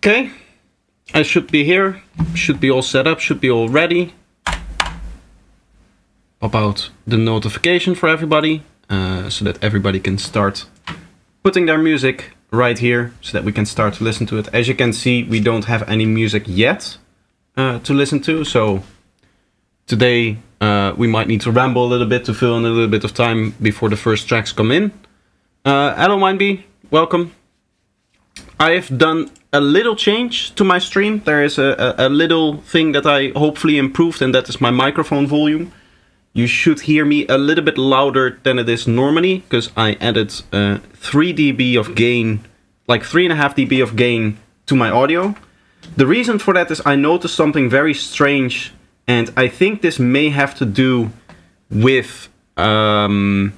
Okay, I should be here, should be all set up, should be all ready. Pop out the notification for everybody, so that everybody can start putting their music right here, so that we can start to listen to it. As you can see, we don't have any music yet to listen to, so today we might need to ramble a little bit to fill in a little bit of time before the first tracks come in. Hello Mindbee, welcome. I have done a little change to my stream. There is a little thing that I hopefully improved, and that is my microphone volume. You should hear me a little bit louder than it is normally, because I added 3 dB of gain, like 3.5 dB of gain to my audio. The reason for that is I noticed something very strange, and I think this may have to do with the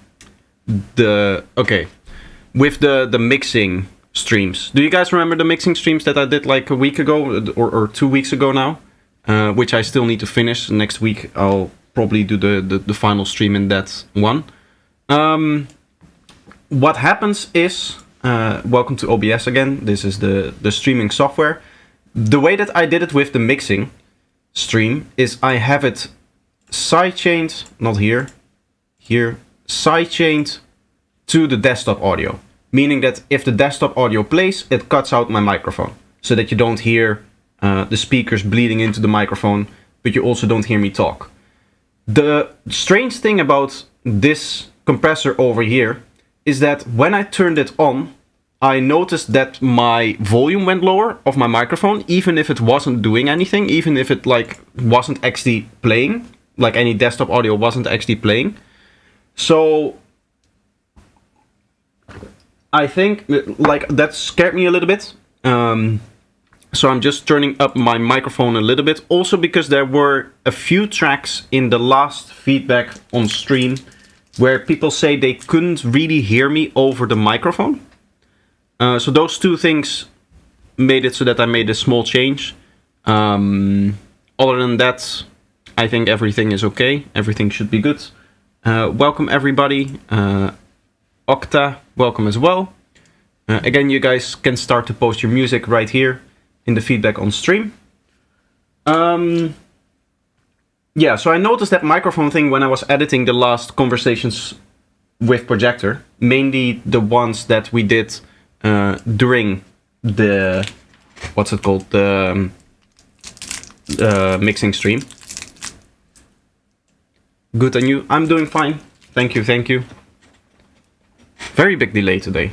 mixing streams. Do you guys remember the mixing streams that I did like a week ago or 2 weeks ago now? Which I still need to finish. Next week I'll probably do the final stream in that one. What happens is, welcome to OBS again. This is the streaming software. The way that I did it with the mixing stream is I have it sidechained, not here, sidechained to the desktop audio. Meaning that if the desktop audio plays, it cuts out my microphone. So that you don't hear the speakers bleeding into the microphone, but you also don't hear me talk. The strange thing about this compressor over here is that when I turned it on, I noticed that my volume went lower of my microphone, even if it wasn't doing anything, even if it like wasn't actually playing, like any desktop audio wasn't actually playing. So I think like that scared me a little bit. So I'm just turning up my microphone a little bit. Also because there were a few tracks in the last feedback on stream where people say they couldn't really hear me over the microphone. So those two things made it so that I made a small change. Other than that, I think everything is okay. Everything should be good. Welcome everybody. Octa, welcome as well. Again, you guys can start to post your music right here in the feedback on stream. Yeah, so I noticed that microphone thing when I was editing the last conversations with Projector, mainly the ones that we did during the, what's it called, the mixing stream. Good, and you? I'm doing fine. Thank you, thank you. Very big delay today.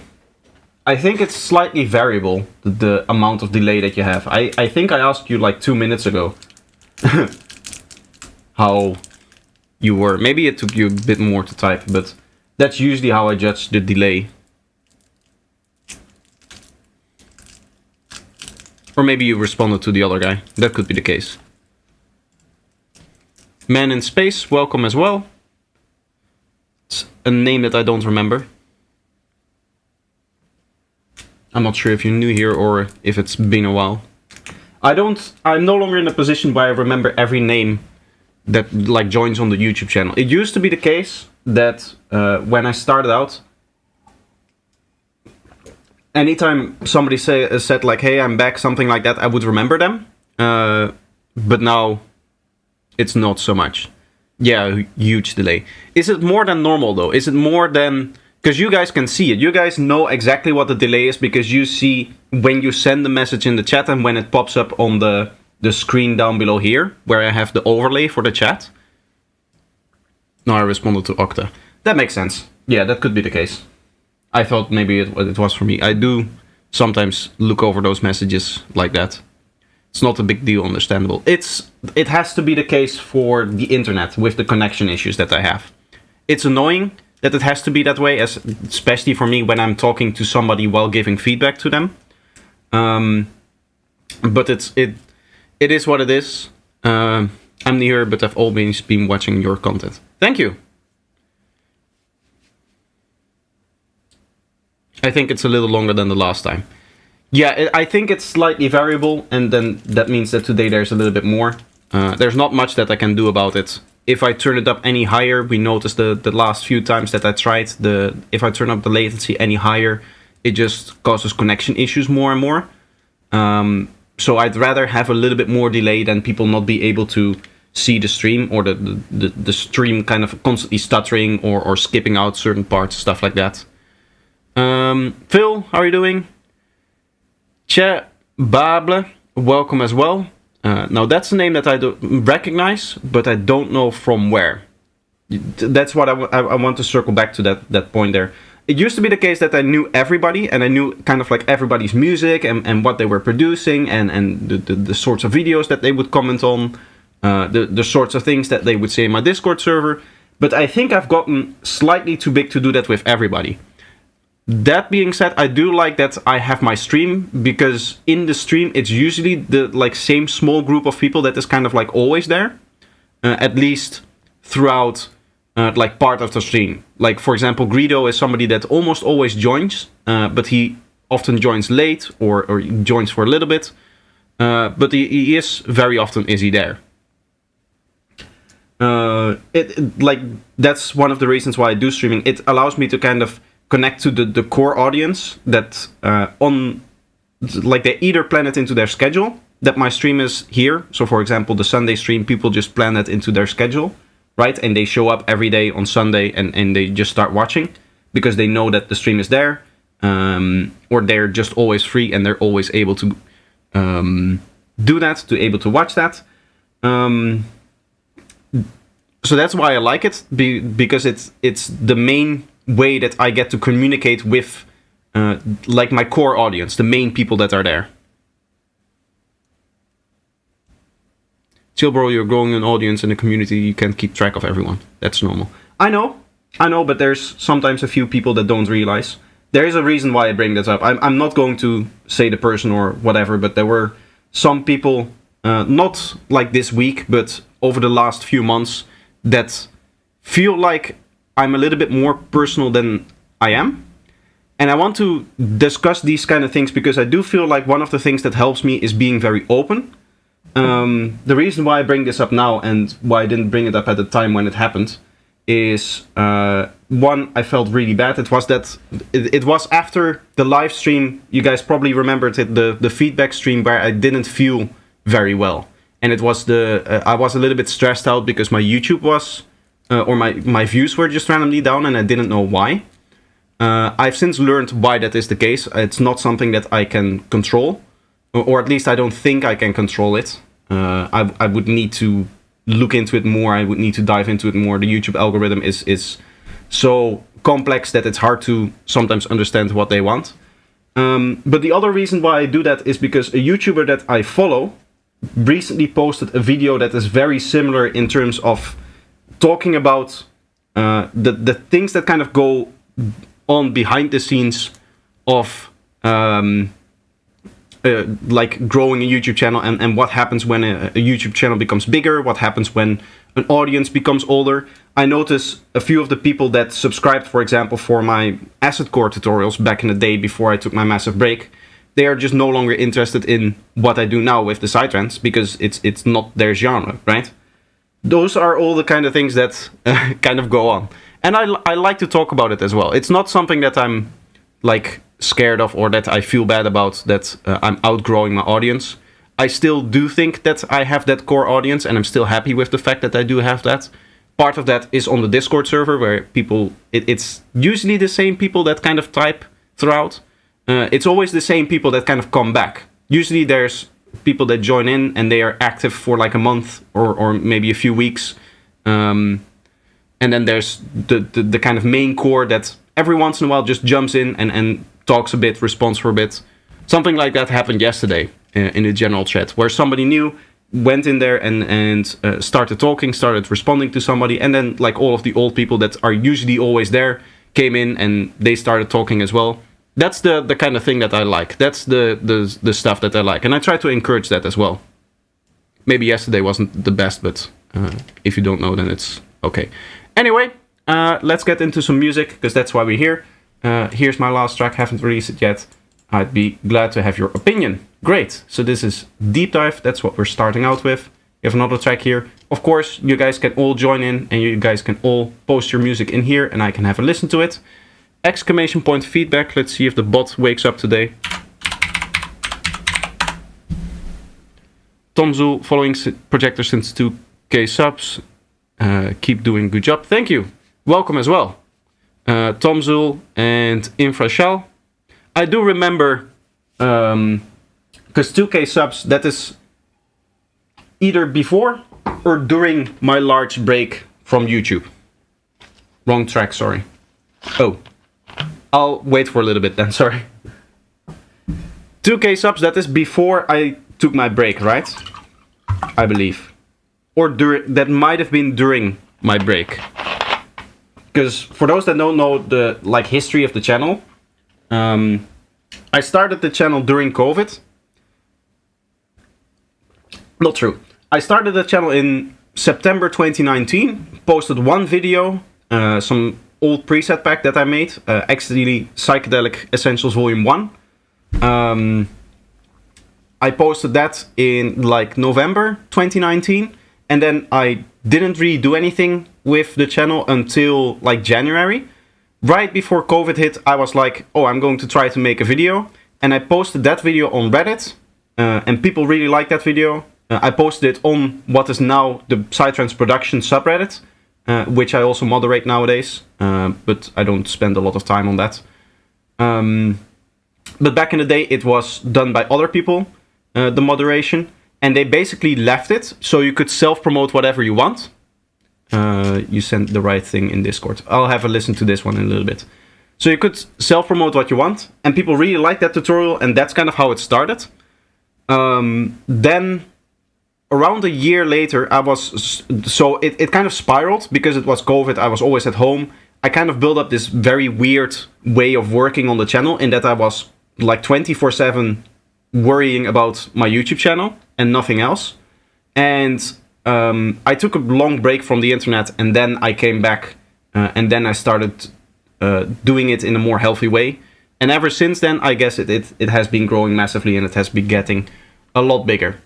I think it's slightly variable, the amount of delay that you have. I think I asked you like 2 minutes ago how you were. Maybe it took you a bit more to type, but that's usually how I judge the delay. Or maybe you responded to the other guy. That could be the case. Man in Space, welcome as well. It's a name that I don't remember. I'm not sure if you're new here or if it's been a while. I'm no longer in a position where I remember every name that like joins on the YouTube channel. It used to be the case that when I started out, anytime somebody said like, hey, I'm back, something like that, I would remember them. But now it's not so much. Yeah, huge delay. Is it more than normal though? Is it more than... Because you guys can see it. You guys know exactly what the delay is because you see when you send the message in the chat and when it pops up on the screen down below here, where I have the overlay for the chat. No, I responded to Octa. That makes sense. Yeah, that could be the case. I thought maybe it was for me. I do sometimes look over those messages like that. It's not a big deal, understandable. It has to be the case for the internet with the connection issues that I have. It's annoying that it has to be that way, especially for me when I'm talking to somebody while giving feedback to them. But it is what it is. I'm new, but I've always been watching your content. Thank you. I think it's a little longer than the last time. Yeah, I think it's slightly variable, and then that means that today there's a little bit more. There's not much that I can do about it. If I turn it up any higher, we noticed the last few times that I tried, if I turn up the latency any higher, it just causes connection issues more and more. So I'd rather have a little bit more delay than people not be able to see the stream, or the stream kind of constantly stuttering or skipping out certain parts, stuff like that. Phil, how are you doing? Che Bable, welcome as well. Now that's a name that I don't recognize, but I don't know from where. That's what I want to circle back to that point there. It used to be the case that I knew everybody, and I knew kind of like everybody's music and what they were producing, and the sorts of videos that they would comment on, the sorts of things that they would say in my Discord server. But I think I've gotten slightly too big to do that with everybody. That being said, I do like that I have my stream, because in the stream it's usually the like same small group of people that is kind of like always there, at least throughout like part of the stream. Like for example, Greedo is somebody that almost always joins, but he often joins late or joins for a little bit, but he is very often is he there. Like that's one of the reasons why I do streaming. It allows me to kind of connect to the core audience that on like they either plan it into their schedule that my stream is here. So for example, the Sunday stream, people just plan that into their schedule, right? And they show up every day on Sunday and they just start watching because they know that the stream is there, or they're just always free and they're always able to do that, to able to watch that. So that's why I like it, because it's the main way that I get to communicate with like my core audience, the main people that are there. Chill bro, you're growing an audience and a community, you can't keep track of everyone. That's normal. I know, but there's sometimes a few people that don't realize. There is a reason why I bring this up. I'm not going to say the person or whatever, but there were some people, not like this week, but over the last few months, that feel like I'm a little bit more personal than I am. And I want to discuss these kind of things because I do feel like one of the things that helps me is being very open. The reason why I bring this up now and why I didn't bring it up at the time when it happened is, one, I felt really bad. It was after the live stream. You guys probably remembered it, the feedback stream where I didn't feel very well. And it was I was a little bit stressed out because my YouTube was, or my views were just randomly down and I didn't know why. I've since learned why that is the case. It's not something that I can control, or at least I don't think I can control it. I would need to look into it more. I would need to dive into it more. The YouTube algorithm is so complex that it's hard to sometimes understand what they want. But the other reason why I do that is because a YouTuber that I follow recently posted a video that is very similar in terms of talking about the things that kind of go on behind the scenes of like growing a YouTube channel, and what happens when a YouTube channel becomes bigger, what happens when an audience becomes older. I notice a few of the people that subscribed, for example, for my Asset Core tutorials back in the day before I took my massive break, they are just no longer interested in what I do now with the Psytrance because it's not their genre, right? Those are all the kind of things that kind of go on. And I like to talk about it as well. It's not something that I'm like scared of or that I feel bad about, that I'm outgrowing my audience. I still do think that I have that core audience, and I'm still happy with the fact that I do have that. Part of that is on the Discord server where people, it's usually the same people that kind of type throughout. It's always the same people that kind of come back. Usually there's people that join in and they are active for like a month or maybe a few weeks. And then there's the kind of main core that every once in a while just jumps in and talks a bit, responds for a bit. Something like that happened yesterday in the general chat, where somebody new went in there and started talking, started responding to somebody, and then like all of the old people that are usually always there came in and they started talking as well. That's the kind of thing that I like. That's the stuff that I like, and I try to encourage that as well. Maybe yesterday wasn't the best, but if you don't know, then it's okay. Anyway, let's get into some music, because that's why we're here. Here's my last track, haven't released it yet. I'd be glad to have your opinion. Great, so this is Deep Dive, that's what we're starting out with. We have another track here. Of course, you guys can all join in, and you guys can all post your music in here, and I can have a listen to it. Exclamation point feedback, let's see if the bot wakes up today. Tom Zul, following Projector since 2K subs. Keep doing good job. Thank you. Welcome as well. Tom Zul and Infrashal. I do remember, because 2K subs, that is either before or during my large break from YouTube. Wrong track, sorry. Oh, I'll wait for a little bit then, sorry. 2K subs, that is before I took my break, right? I believe. Or that might have been during my break. Because for those that don't know the history of the channel, I started the channel during COVID. Not true. I started the channel in September 2019. Posted one video, some old preset pack that I made, XD Psychedelic Essentials Volume 1. I posted that in November 2019, and then I didn't really do anything with the channel until January. Right before COVID hit, I was like, oh, I'm going to try to make a video, and I posted that video on Reddit, and people really liked that video. I posted it on what is now the Psytrance Production subreddit, which I also moderate nowadays, but I don't spend a lot of time on that. But back in the day, it was done by other people, the moderation, and they basically left it so you could self-promote whatever you want. You sent the right thing in Discord. I'll have a listen to this one in a little bit. So you could self-promote what you want, and people really liked that tutorial, and that's kind of how it started. Then, around a year later, it kind of spiraled because it was COVID. I was always at home. I kind of built up this very weird way of working on the channel in that I was 24/7 worrying about my YouTube channel and nothing else. And I took a long break from the internet, and then I came back, and then I started doing it in a more healthy way. And ever since then, I guess it has been growing massively, and it has been getting a lot bigger.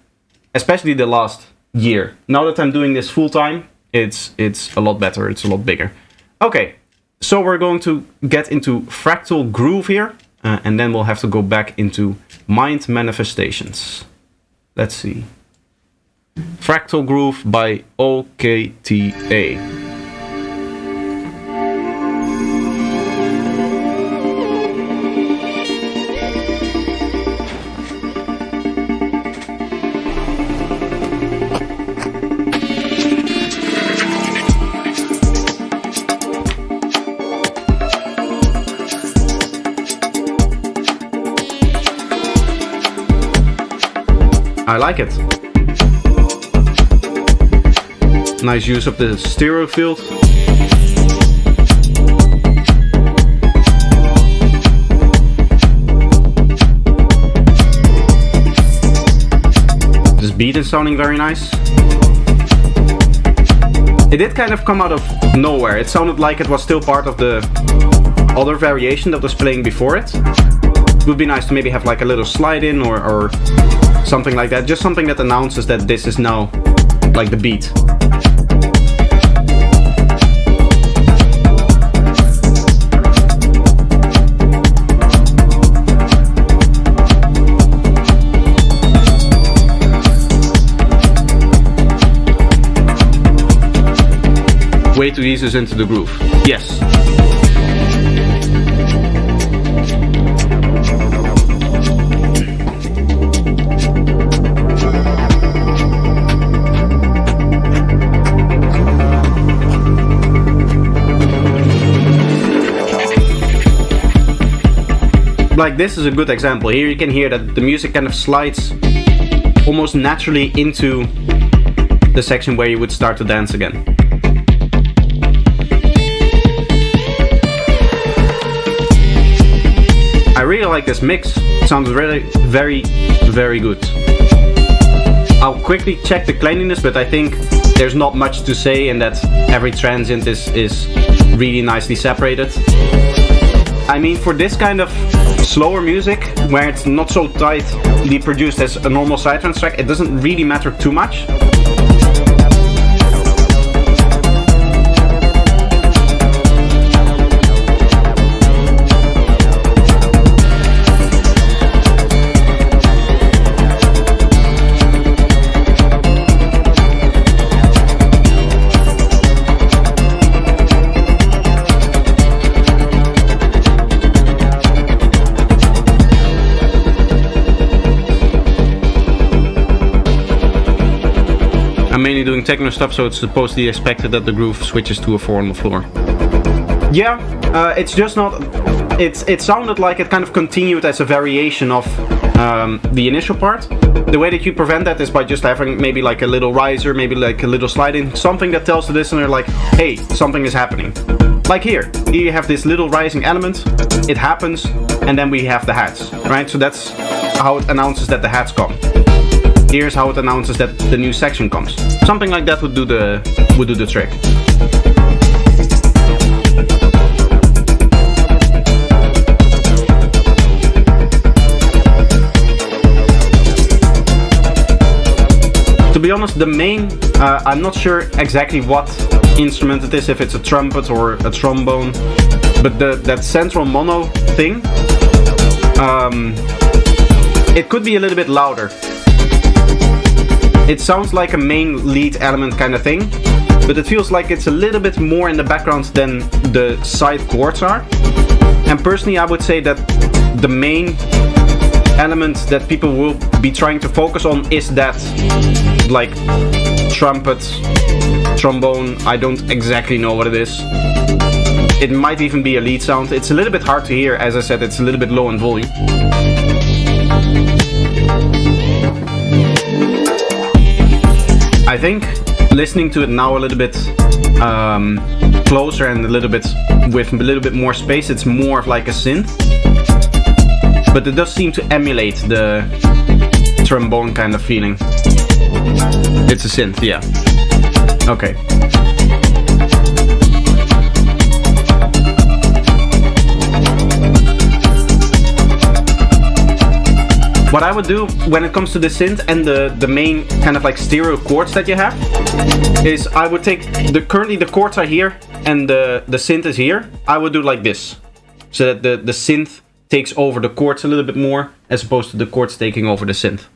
Especially the last year. Now that I'm doing this full time, it's a lot better, it's a lot bigger. Okay, so we're going to get into Fractal Groove here, and then we'll have to go back into Mind Manifestations. Let's see. Fractal Groove by OKTA. I like it. Nice use of the stereo field. This beat is sounding very nice. It did kind of come out of nowhere. It sounded like it was still part of the other variation that was playing before it. It would be nice to maybe have a little slide in or something like that. Just something that announces that this is now the beat. Way to ease us into the groove. Yes. This is a good example. Here you can hear that the music kind of slides almost naturally into the section where you would start to dance again. I really like this mix. It sounds really very, very good. I'll quickly check the cleanliness, but I think there's not much to say in that every transient is really nicely separated. I mean, for this kind of slower music, where it's not so tightly produced as a normal Psytrance track, it doesn't really matter too much. doing techno stuff, so it's supposedly expected that the groove switches to a 4 on the floor. Yeah, it's just not... It sounded like it kind of continued as a variation of the initial part. The way that you prevent that is by just having maybe like a little riser, maybe like a little slide-in, something that tells the listener like, hey, something is happening. Like here you have this little rising element, it happens, and then we have the hats, right? So that's how it announces that the hats come. Here's how it announces that the new section comes. Something like that would do the trick. To be honest, the main, I'm not sure exactly what instrument it is, if it's a trumpet or a trombone, but that central mono thing, it could be a little bit louder. It sounds like a main lead element kind of thing, but it feels like it's a little bit more in the background than the side chords are. And personally, I would say that the main element that people will be trying to focus on is that, like, trumpet, trombone, I don't exactly know what it is. It might even be a lead sound. It's a little bit hard to hear, as I said, it's a little bit low in volume. I think listening to it now a little bit closer and a little bit with a little bit more space, it's more of like a synth. But it does seem to emulate the trombone kind of feeling. It's a synth, yeah. Okay. What I would do when it comes to the synth and the main kind of like stereo chords that you have is I would take currently the chords are here and the synth is here. I would do like this, so that the synth takes over the chords a little bit more as opposed to the chords taking over the synth.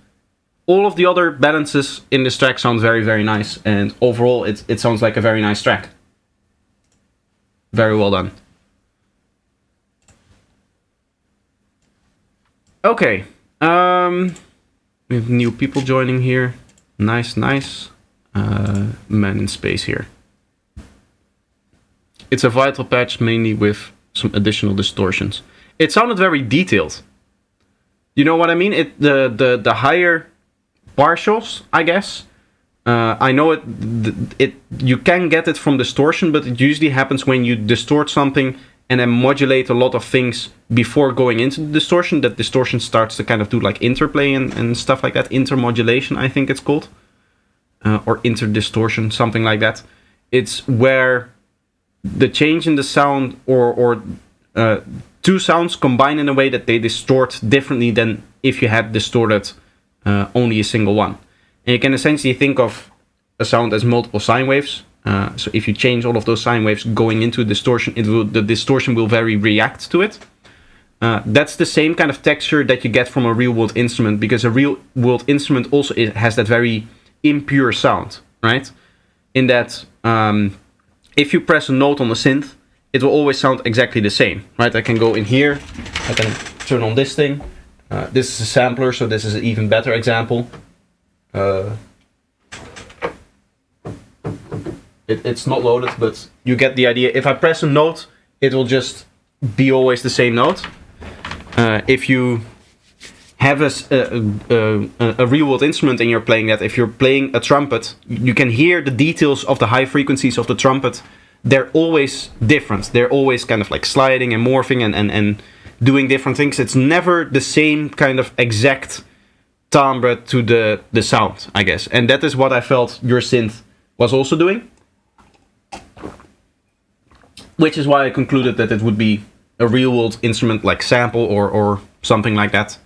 All of the other balances in this track sound very, very nice, and overall it sounds like a very nice track. Very well done. Okay. We have new people joining here. Nice, nice. Man in space here. It's a vital patch, mainly with some additional distortions. It sounded very detailed. You know what I mean? The higher partials, I guess. I know you can get it from distortion, but it usually happens when you distort something and then modulate a lot of things before going into the distortion. That distortion starts to kind of do like interplay and stuff like that. Intermodulation, I think it's called. Or interdistortion, something like that. It's where the change in the sound or two sounds combine in a way that they distort differently than if you had distorted only a single one. And you can essentially think of a sound as multiple sine waves. So if you change all of those sine waves going into distortion, the distortion will very react to it. That's the same kind of texture that you get from a real-world instrument, because a real-world instrument also has that very impure sound, right? In that if you press a note on the synth, it will always sound exactly the same, right? I can go in here, I can turn on this thing. This is a sampler, so this is an even better example. It's not loaded, but you get the idea. If I press a note, it will just be always the same note. If you have a real-world instrument and you're playing that, if you're playing a trumpet, you can hear the details of the high frequencies of the trumpet. They're always different. They're always kind of like sliding and morphing and doing different things. It's never the same kind of exact timbre to the sound, I guess. And that is what I felt your synth was also doing. Which is why I concluded that it would be a real-world instrument like sample or something like that.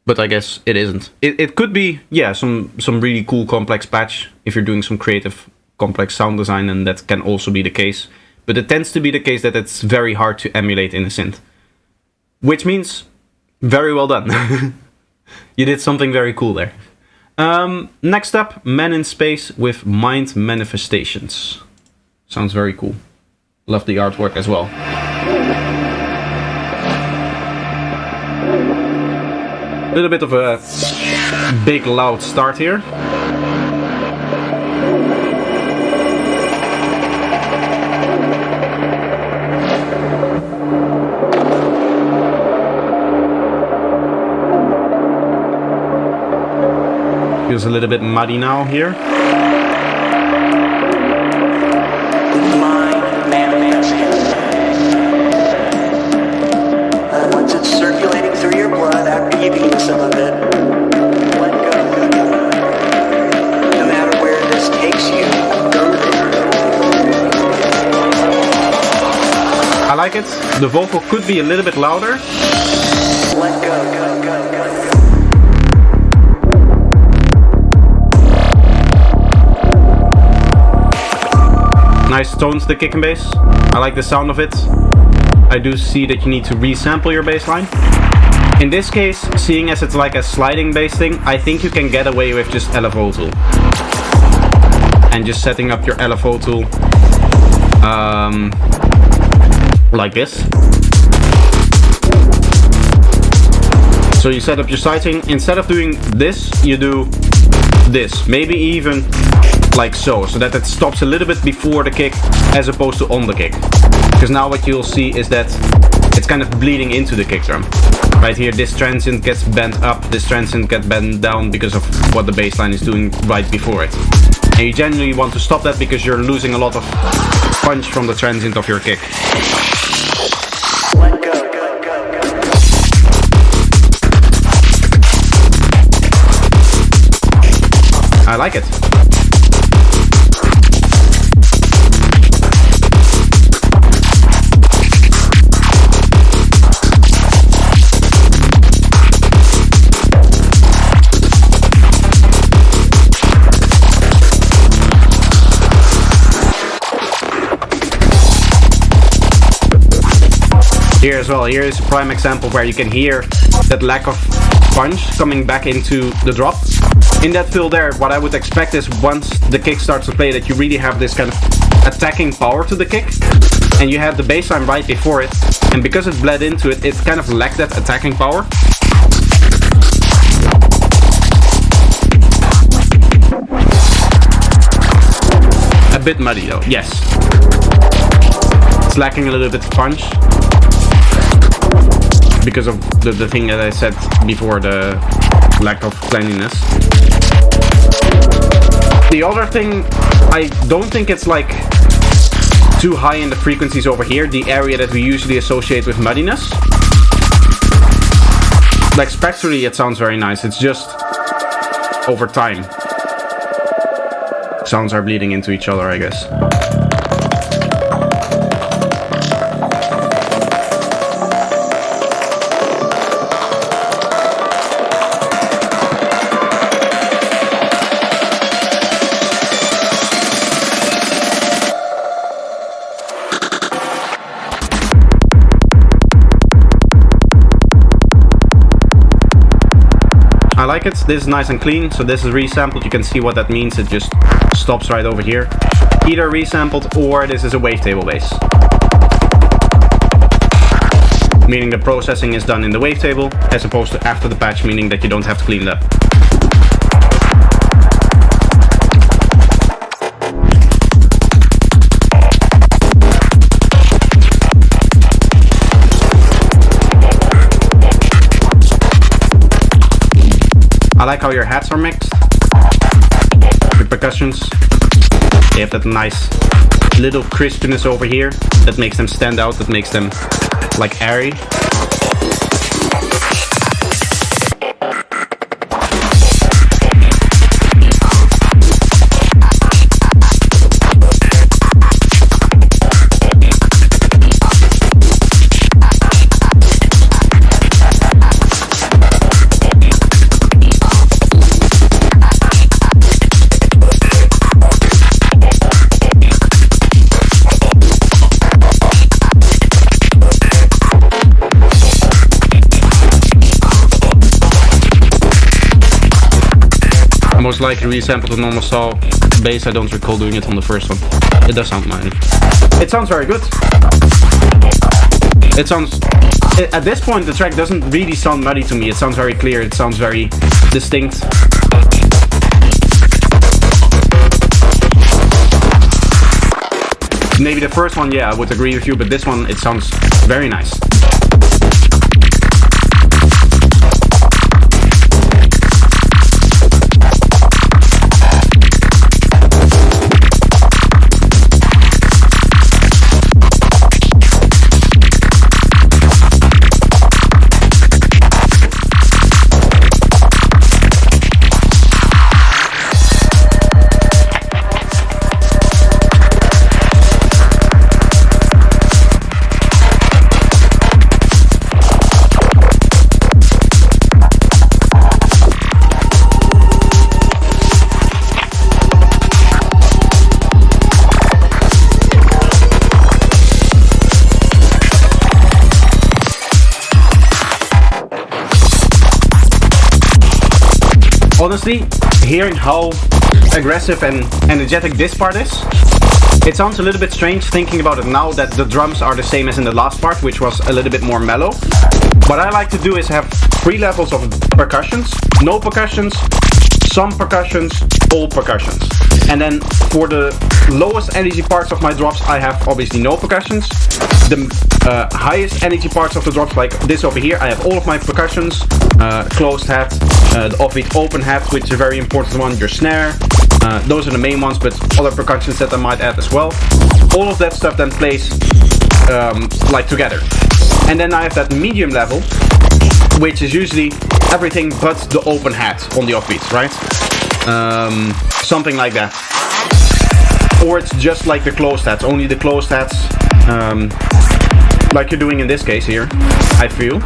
But I guess it isn't. It could be, yeah, some really cool complex patch if you're doing some creative complex sound design, and that can also be the case. But it tends to be the case that it's very hard to emulate in a synth. Which means, very well done. You did something very cool there. Next up, Man in Space with Mind Manifestations. Sounds very cool. Love the artwork as well. A little bit of a big loud start here. Feels a little bit muddy now here. Once it's circulating through your blood after you've eaten some of it, let go. No matter where this takes you, go there. I like it. The vocal could be a little bit louder. Let go. Nice tones, the kick and bass. I like the sound of it. I do see that you need to resample your bass line. In this case, seeing as it's like a sliding bass thing, I think you can get away with just LFO tool. And just setting up your LFO tool like this. So you set up your sighting. Instead of doing this, you do this. Maybe even like so that it stops a little bit before the kick as opposed to on the kick. Because now what you'll see is that it's kind of bleeding into the kick drum. Right here, this transient gets bent up, this transient gets bent down because of what the bass line is doing right before it. And you generally want to stop that because you're losing a lot of punch from the transient of your kick. Let go. I like it. Here as well, here is a prime example where you can hear that lack of punch coming back into the drop. In that fill there, what I would expect is once the kick starts to play that you really have this kind of attacking power to the kick. And you have the bass line right before it. And because it bled into it, it kind of lacked that attacking power. A bit muddy though, yes. It's lacking a little bit of punch. Because of the thing that I said before, the lack of cleanliness. The other thing, I don't think it's like too high in the frequencies over here, the area that we usually associate with muddiness. Like spectrally it sounds very nice, it's just over time. Sounds are bleeding into each other, I guess. I like it, this is nice and clean, so this is resampled, you can see what that means, it just stops right over here. Either resampled or this is a wavetable bass. Meaning the processing is done in the wavetable, as opposed to after the patch, meaning that you don't have to clean it up. I like how your hats are mixed. The percussions. They have that nice little crispiness over here that makes them stand out, that makes them like airy. Most likely resampled the normal saw bass. I don't recall doing it on the first one. It does sound muddy. It sounds very good. It sounds... At this point the track doesn't really sound muddy to me. It sounds very clear. It sounds very distinct. Maybe the first one, yeah, I would agree with you, but this one, it sounds very nice. Honestly, hearing how aggressive and energetic this part is, it sounds a little bit strange thinking about it now that the drums are the same as in the last part, which was a little bit more mellow. What I like to do is have 3 levels of percussions, no percussions, some percussions, all percussions. And then for the lowest energy parts of my drops, I have obviously no percussions. The highest energy parts of the drops, like this over here, I have all of my percussions, closed hat, the offbeat open hat, which is a very important one, your snare. Those are the main ones, but other percussions that I might add as well. All of that stuff then plays like together. And then I have that medium level, which is usually everything but the open hat on the offbeats, right? Something like that. Or it's just like the closed hats, only the closed hats, like you're doing in this case here, I feel.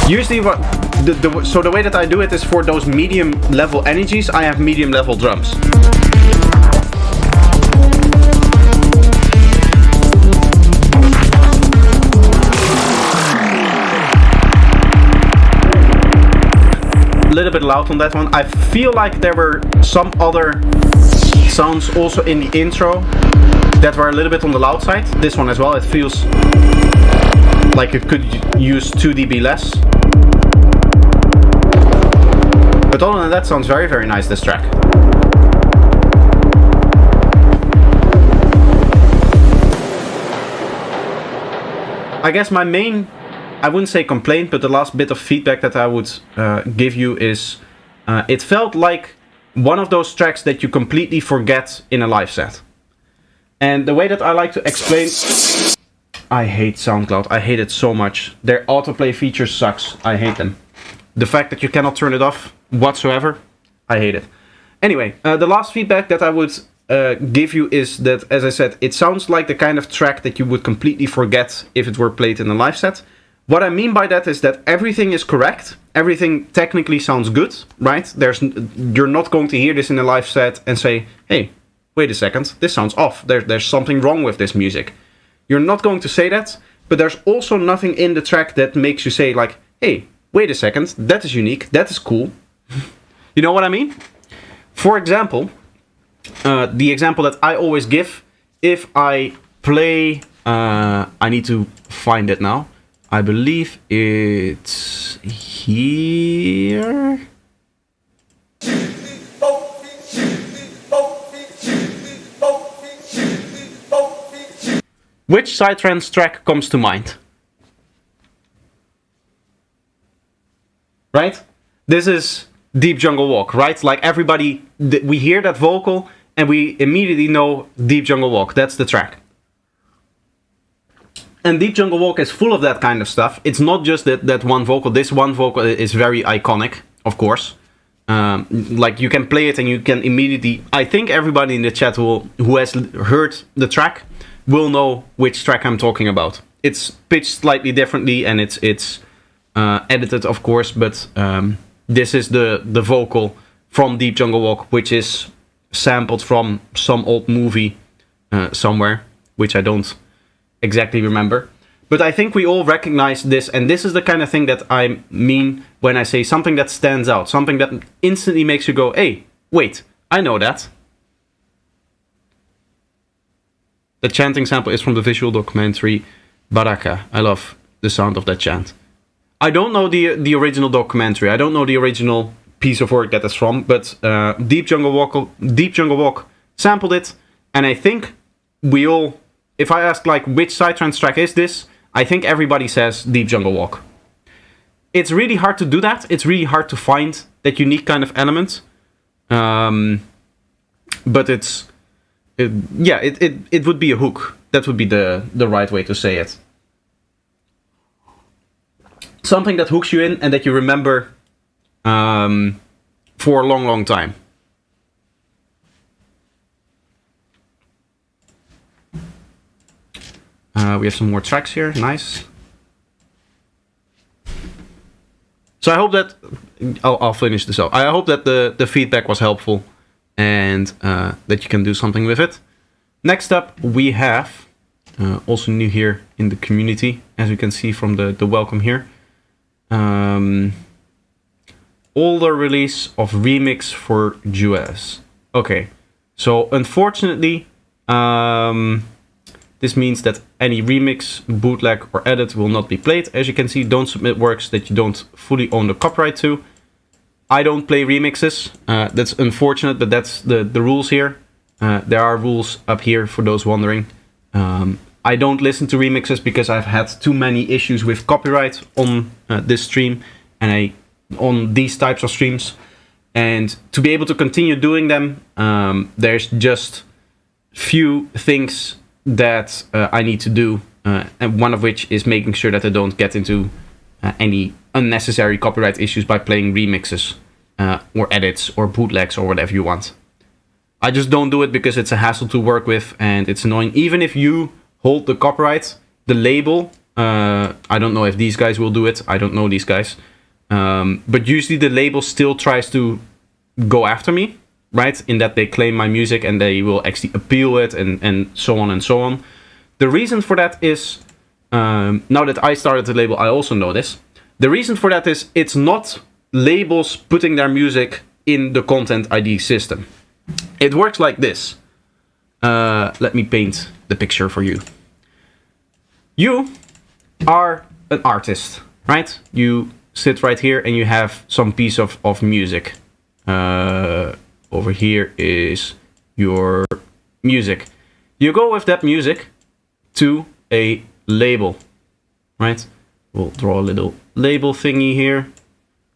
Usually so the way that I do it is for those medium level energies, I have medium level drums. A little bit loud on that one. I feel like there were some other sounds also in the intro that were a little bit on the loud side. This one as well, it feels like it could use 2 dB less. But other than that, sounds very, very nice, this track. I guess my main, I wouldn't say complaint, but the last bit of feedback that I would give you is it felt like one of those tracks that you completely forget in a live set. And the way that I like to explain, I hate SoundCloud. I hate it so much. Their autoplay feature sucks. I hate them. The fact that you cannot turn it off whatsoever, I hate it. Anyway, the last feedback that I would give you is that, as I said, it sounds like the kind of track that you would completely forget if it were played in a live set. What I mean by that is that everything is correct. Everything technically sounds good, right? You're not going to hear this in a live set and say, hey, wait a second, this sounds off. There's something wrong with this music. You're not going to say that, but there's also nothing in the track that makes you say like, hey, wait a second, that is unique, that is cool. You know what I mean? For example, the example that I always give, if I play, I need to find it now. I believe it's here. Which Psytrance track comes to mind? Right? This is Deep Jungle Walk, right? Like everybody, we hear that vocal and we immediately know Deep Jungle Walk. That's the track. And Deep Jungle Walk is full of that kind of stuff. It's not just that one vocal. This one vocal is very iconic, of course. Like you can play it and you can immediately... I think everybody in the chat who has heard the track will know which track I'm talking about. It's pitched slightly differently and it's edited, of course, but this is the vocal from Deep Jungle Walk, which is sampled from some old movie somewhere, which I don't exactly remember. But I think we all recognize this, and this is the kind of thing that I mean when I say something that stands out, something that instantly makes you go, hey, wait, I know that. The chanting sample is from the visual documentary Baraka. I love the sound of that chant. I don't know the original documentary. I don't know the original piece of work that is from, but Deep Jungle Walk sampled it, and I think we all, if I ask like which Psytrance track is this, I think everybody says Deep Jungle Walk. It's really hard to do that. It's really hard to find that unique kind of element. But it would be a hook. That would be the right way to say it. Something that hooks you in and that you remember for a long, long time. We have some more tracks here. Nice. So I hope that I'll finish this up. I hope that the feedback was helpful and that you can do something with it. Next up, we have also new here in the community, as you can see from the welcome here. Older release of remix for Juez. Okay, so unfortunately, this means that any remix, bootleg, or edit will not be played. As you can see, don't submit works that you don't fully own the copyright to. I don't play remixes. That's unfortunate, but that's the rules here. There are rules up here for those wondering. I don't listen to remixes because I've had too many issues with copyright on this stream and on these types of streams. And to be able to continue doing them, there's just few things that I need to do, and one of which is making sure that I don't get into any unnecessary copyright issues by playing remixes or edits or bootlegs or whatever you want. I just don't do it because it's a hassle to work with and it's annoying. Even if you hold the copyright, the label, I don't know if these guys will do it, I don't know these guys, but usually the label still tries to go after me, right? In that they claim my music and they will actually appeal it and so on and so on. The reason for that is, now that I started the label, I also know this. The reason for that is it's not labels putting their music in the Content ID system. It works like this. Let me paint the picture for you. You are an artist, right? You sit right here and you have some piece of music. Over here is your music. You go with that music to a label, right? We'll draw a little label thingy here.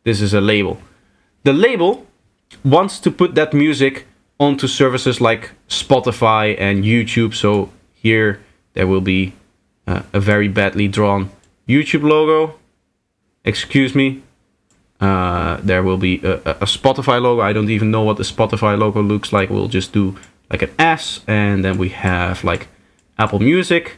This is a label. The label wants to put that music onto services like Spotify and YouTube. So here there will be a very badly drawn YouTube logo. Excuse me. There will be a Spotify logo. I don't even know what the Spotify logo looks like. We'll just do like an S, and then we have like Apple Music.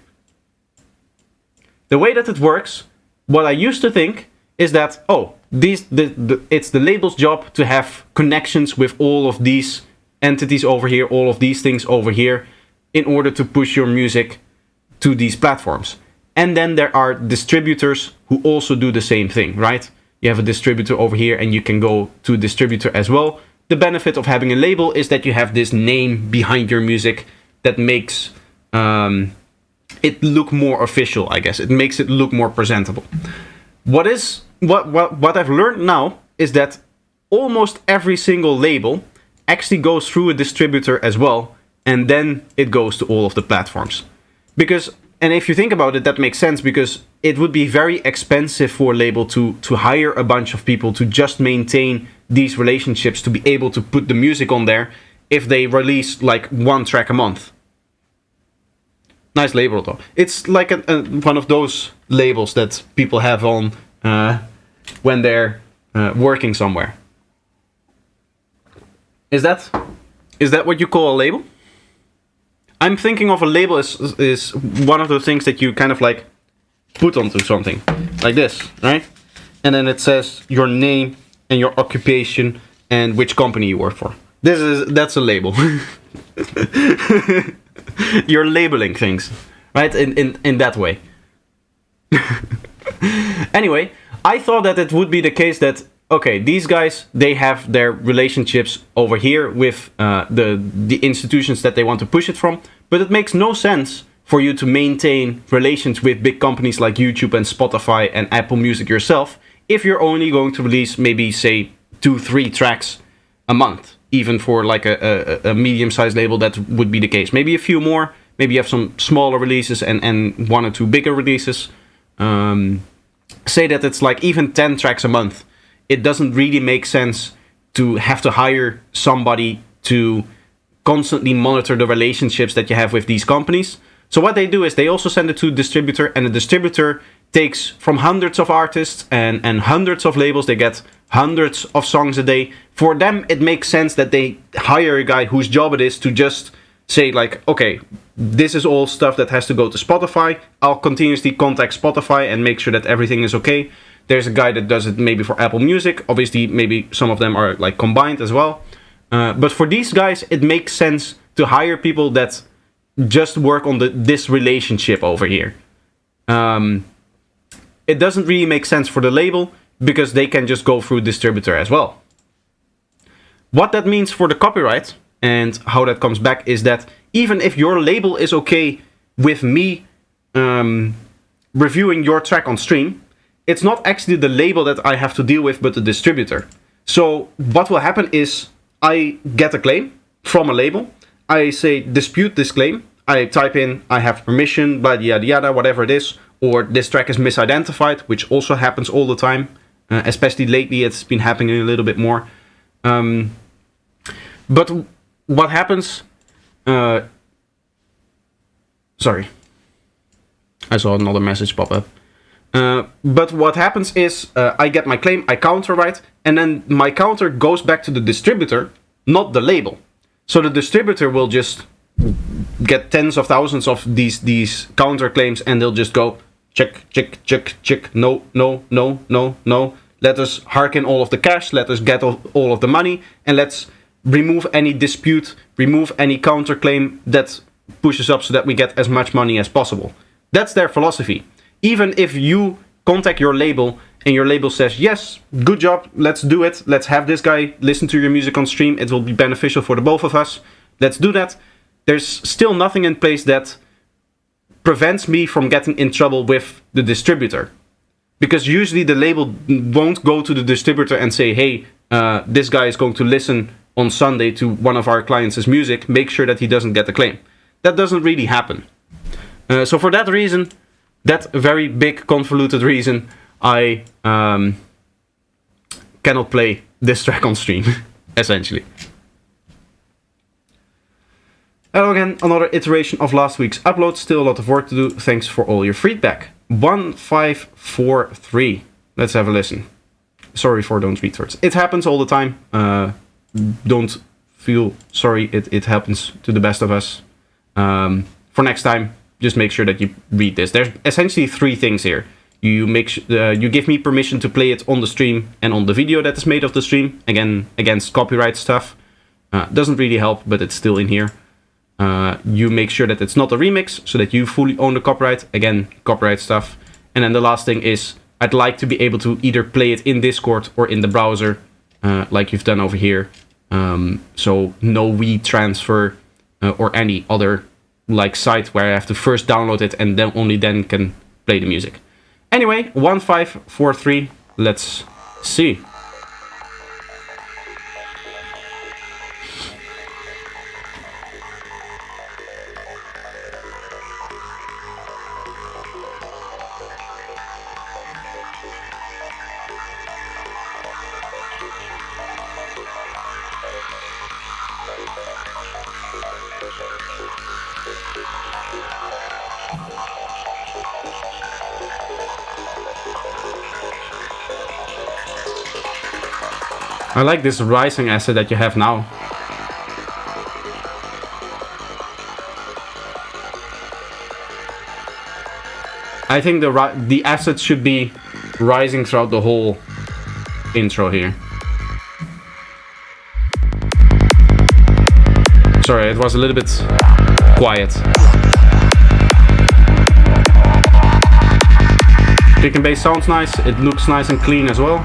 The way that it works, what I used to think is that, oh, it's the label's job to have connections with all of these entities over here, all of these things over here, in order to push your music to these platforms. And then there are distributors who also do the same thing, right? You have a distributor over here and you can go to a distributor as well. The benefit of having a label is that you have this name behind your music that makes it look more official, I guess. It makes it look more presentable. What I've learned now is that almost every single label actually goes through a distributor as well, and then it goes to all of the platforms. And if you think about it, that makes sense, because it would be very expensive for a label to hire a bunch of people to just maintain these relationships, to be able to put the music on there if they release like one track a month. Nice label though. It's like one of those labels that people have on when they're working somewhere. Is that what you call a label? I'm thinking of a label is one of the things that you kind of like put onto something, like this, right? And then it says your name and your occupation and which company you work for. That's a label. You're labeling things, right? In that way. Anyway, I thought that it would be the case that, okay, these guys, they have their relationships over here with the institutions that they want to push it from, but it makes no sense for you to maintain relations with big companies like YouTube and Spotify and Apple Music yourself if you're only going to release maybe, say, 2-3 tracks a month. Even for like a medium-sized label, that would be the case. Maybe a few more. Maybe you have some smaller releases and 1 or 2 bigger releases. Say that it's like even 10 tracks a month. It doesn't really make sense to have to hire somebody to constantly monitor the relationships that you have with these companies. So what they do is they also send it to a distributor, and the distributor takes from hundreds of artists and hundreds of labels. They get hundreds of songs a day. For them, it makes sense that they hire a guy whose job it is to just say like, okay, this is all stuff that has to go to Spotify. I'll continuously contact Spotify and make sure that everything is okay. There's a guy that does it maybe for Apple Music. Obviously, maybe some of them are like combined as well. But for these guys, it makes sense to hire people that just work on this relationship over here. It doesn't really make sense for the label because they can just go through distributor as well. What that means for the copyright and how that comes back is that even if your label is okay with me reviewing your track on stream, it's not actually the label that I have to deal with, but the distributor. So what will happen is I get a claim from a label. I say dispute this claim. I type in I have permission, blah, yada, yada, whatever it is. Or this track is misidentified, which also happens all the time. Especially lately, it's been happening a little bit more. But what happens... sorry. I saw another message pop up. But what happens is I get my claim, I counterwrite, and then my counter goes back to the distributor, not the label. So the distributor will just get tens of thousands of these counter claims, and they'll just go check, check, check, check, no, no, no, no, no. Let us hearken all of the cash, let us get all of the money, and let's remove any dispute, remove any counterclaim that pushes up so that we get as much money as possible. That's their philosophy. Even if you contact your label and your label says, yes, good job, let's do it, let's have this guy listen to your music on stream, it will be beneficial for the both of us, let's do that, there's still nothing in place that prevents me from getting in trouble with the distributor. Because usually the label won't go to the distributor and say, hey, this guy is going to listen on Sunday to one of our clients' music, make sure that he doesn't get the claim. That doesn't really happen. So for that reason, that very big convoluted reason, I cannot play this track on stream, essentially. Hello again, another iteration of last week's upload. Still a lot of work to do. Thanks for all your feedback. 1543. Let's have a listen. Sorry for those retweets. It happens all the time. Don't feel sorry. It happens to the best of us. For next time, just make sure that you read this. There's essentially 3 things here. You you give me permission to play it on the stream and on the video that is made of the stream. Again, against copyright stuff. Doesn't really help, but it's still in here. You make sure that it's not a remix, so that you fully own the copyright. Again, copyright stuff. And then the last thing is, I'd like to be able to either play it in Discord or in the browser, like you've done over here. So no WeTransfer or any other like site where I have to first download it and then only then can play the music. Anyway, 1543. Let's see. I like this rising asset that you have now. I think the asset should be rising throughout the whole intro here. Sorry, it was a little bit quiet. Kick and bass sounds nice, it looks nice and clean as well.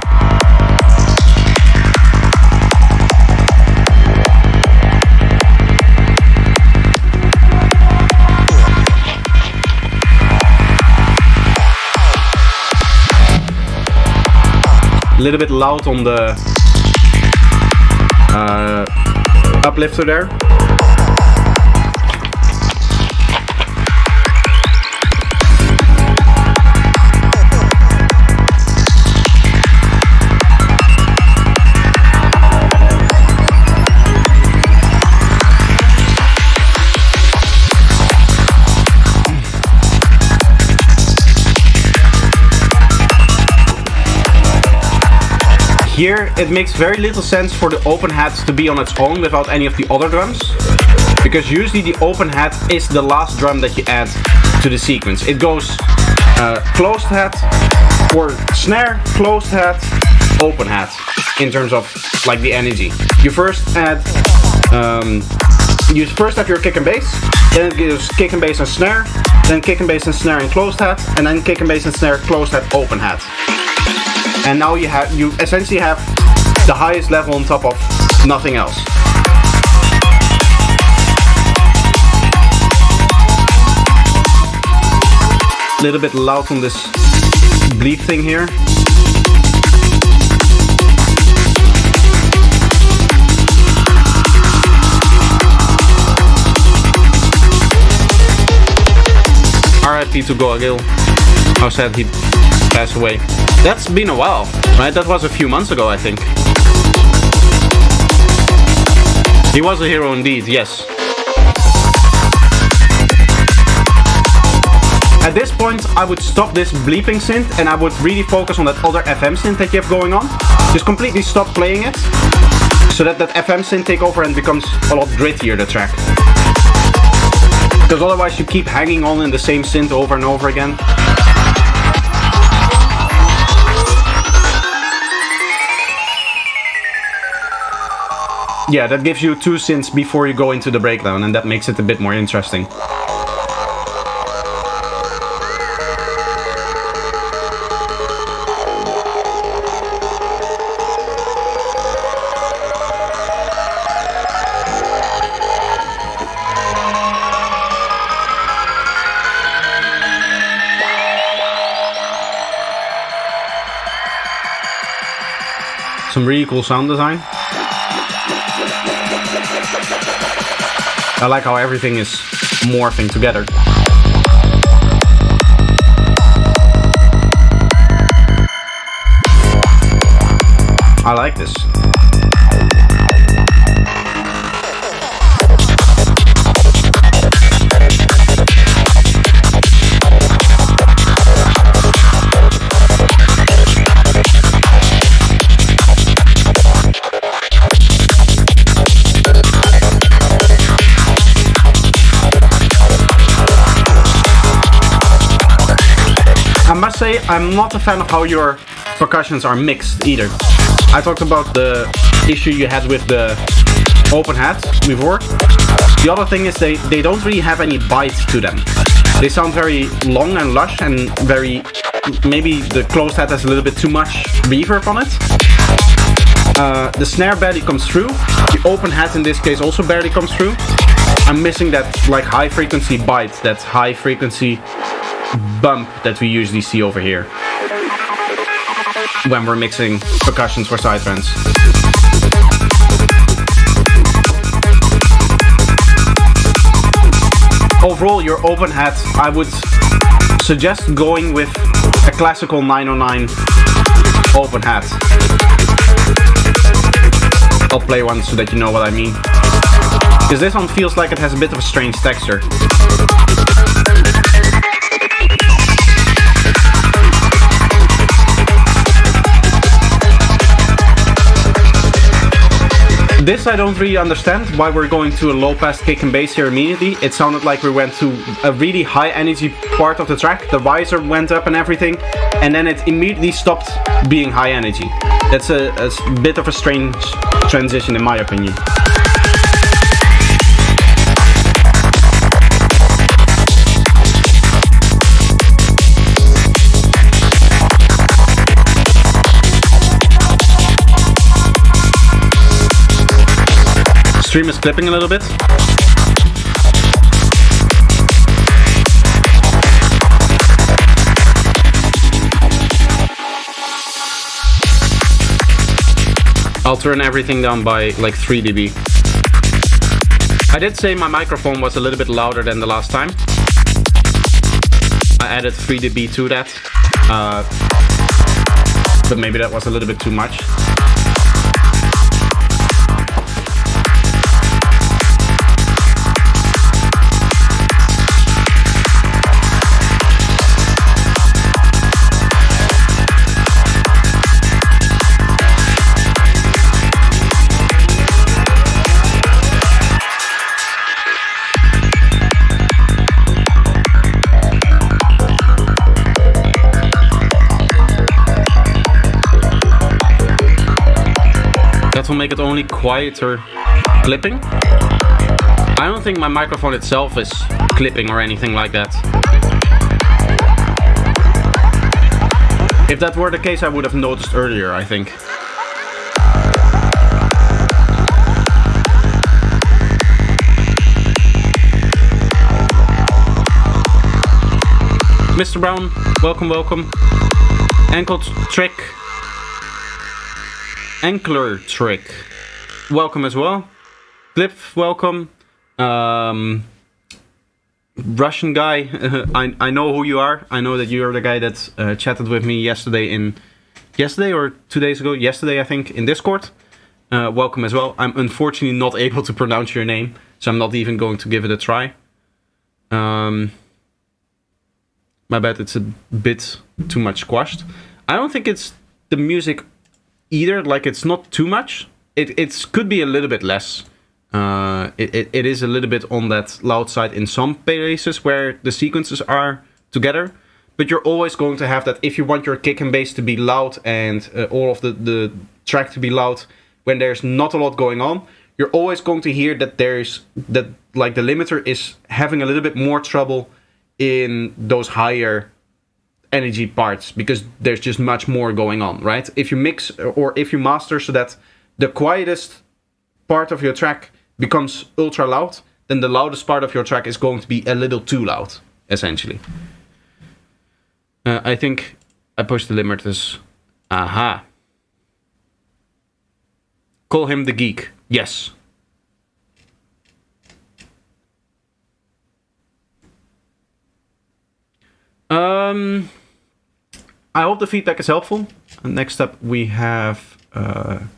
little bit loud on the uplifter there. Here, it makes very little sense for the open hat to be on its own without any of the other drums, because usually the open hat is the last drum that you add to the sequence. It goes closed hat or snare, closed hat, open hat in terms of like the energy. You first have your kick and bass, then it goes kick and bass and snare, then kick and bass and snare and closed hat, and then kick and bass and snare, closed hat, open hat. And now you essentially have the highest level on top of nothing else. A little bit loud on this bleed thing here. RIP to Goagil. How sad he passed away. That's been a while, right? That was a few months ago, I think. He was a hero indeed, yes. At this point, I would stop this bleeping synth and I would really focus on that other FM synth that you have going on. Just completely stop playing it, so that FM synth take over and becomes a lot grittier, the track. Because otherwise you keep hanging on in the same synth over and over again. Yeah, that gives you two synths before you go into the breakdown, and that makes it a bit more interesting. Some really cool sound design. I like how everything is morphing together. I like this. I must say, I'm not a fan of how your percussions are mixed either. I talked about the issue you had with the open hat before. The other thing is they don't really have any bite to them. They sound very long and lush and very... Maybe the closed hat has a little bit too much reverb on it. The snare barely comes through. The open hat in this case also barely comes through. I'm missing that like high frequency bite, that high frequency bump that we usually see over here when we're mixing percussions for psytrance. Overall, your open hat, I would suggest going with a classical 909 open hat. I'll play one so that you know what I mean. Because this one feels like it has a bit of a strange texture. This I don't really understand why we're going to a low pass kick and bass here immediately. It sounded like we went to a really high energy part of the track. The riser went up and everything, and then it immediately stopped being high energy. That's a bit of a strange transition in my opinion. Stream is clipping a little bit. I'll turn everything down by like 3 dB. I did say my microphone was a little bit louder than the last time. I added 3 dB to that, but maybe that was a little bit too much. That will make it only quieter clipping. I don't think my microphone itself is clipping or anything like that. If that were the case, I would have noticed earlier, I think. Mr. Brown, welcome, welcome. Ankle trick. Ankler trick, welcome as well. Clip, welcome. Russian guy, I know who you are. I know that you are the guy that chatted with me yesterday or 2 days ago. Yesterday, I think, in Discord. Welcome as well. I'm unfortunately not able to pronounce your name, so I'm not even going to give it a try. My bad, it's a bit too much squashed. I don't think it's the music either, like it's not too much. It could be a little bit less. It is a little bit on that loud side in some places where the sequences are together, but you're always going to have that if you want your kick and bass to be loud and all of the track to be loud when there's not a lot going on. You're always going to hear that like the limiter is having a little bit more trouble in those higher energy parts because there's just much more going on, right? If you mix or if you master so that the quietest part of your track becomes ultra loud, then the loudest part of your track is going to be a little too loud, essentially. I think I pushed the limiters. Aha. Call him the geek. Yes. I hope the feedback is helpful. Next up, we have one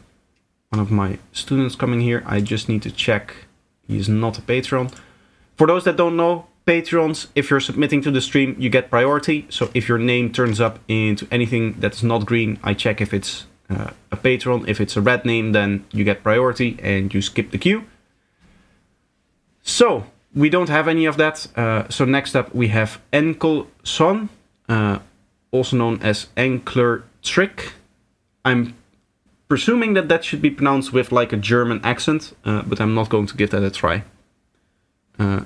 of my students coming here. I just need to check. He is not a patron. For those that don't know, patrons, if you're submitting to the stream, you get priority. So if your name turns up into anything that's not green, I check if it's a patron. If it's a red name, then you get priority and you skip the queue. So we don't have any of that. So next up, we have Enkelson. Also known as Ankler Trick. I'm presuming that should be pronounced with like a German accent, but I'm not going to give that a try.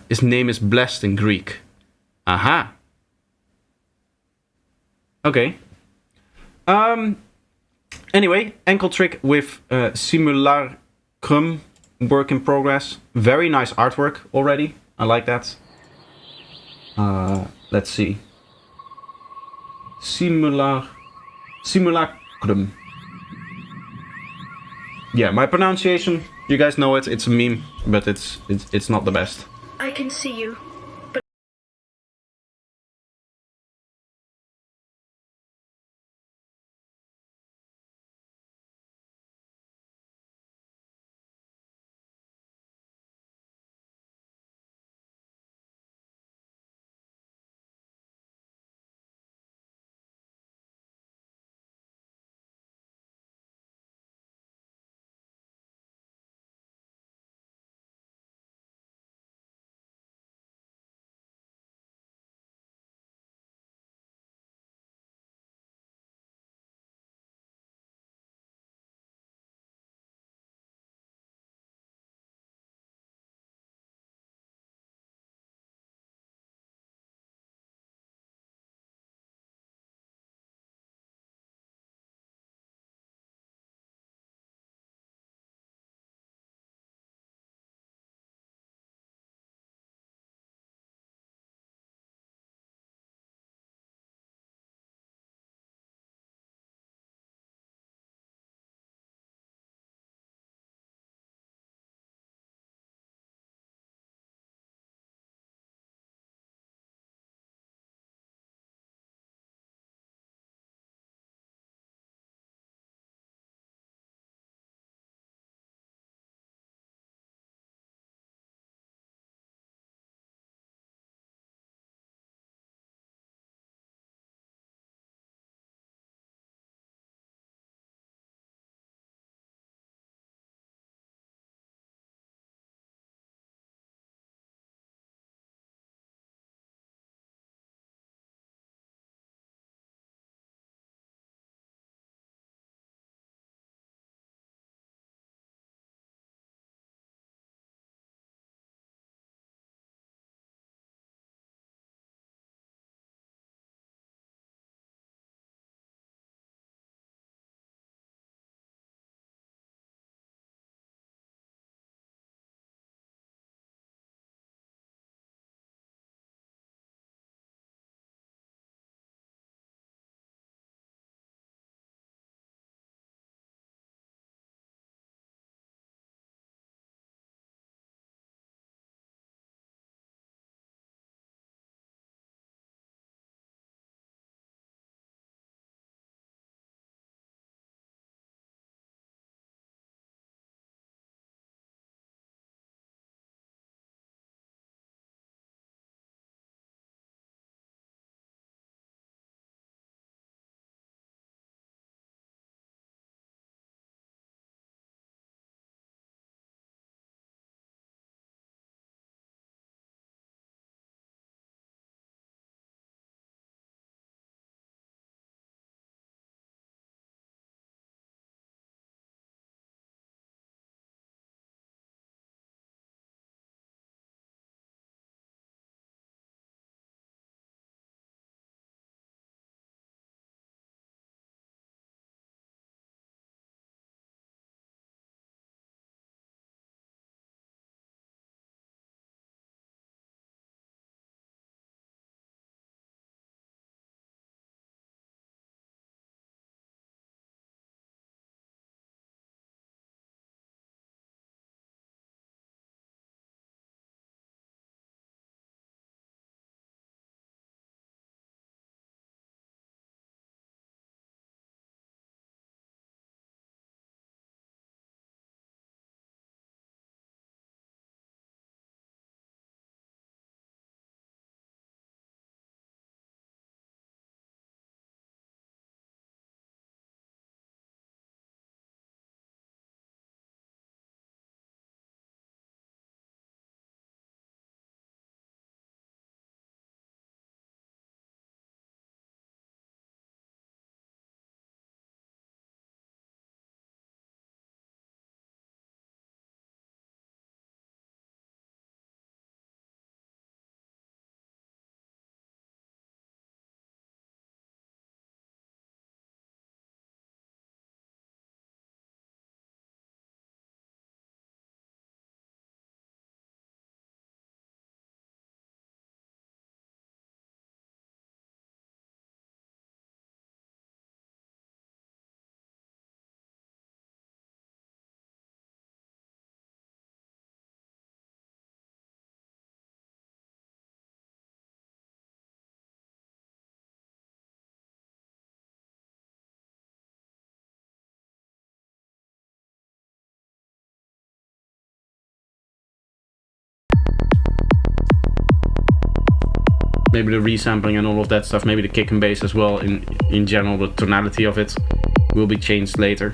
His name is blessed in Greek. Aha. Okay. Anyway, Ankle Trick with Simulacrum, work in progress. Very nice artwork already. I like that. Let's see. Simulacrum. Yeah, my pronunciation, you guys know it. It's a meme, but it's not the best. I can see you. maybe the resampling and all of that stuff, maybe the kick and bass as well. In general, the tonality of it will be changed later.